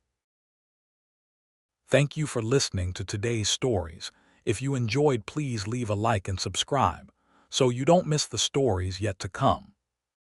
Speaker 1: Thank you for listening to today's stories. If you enjoyed, please leave a like and subscribe, so you don't miss the stories yet to come.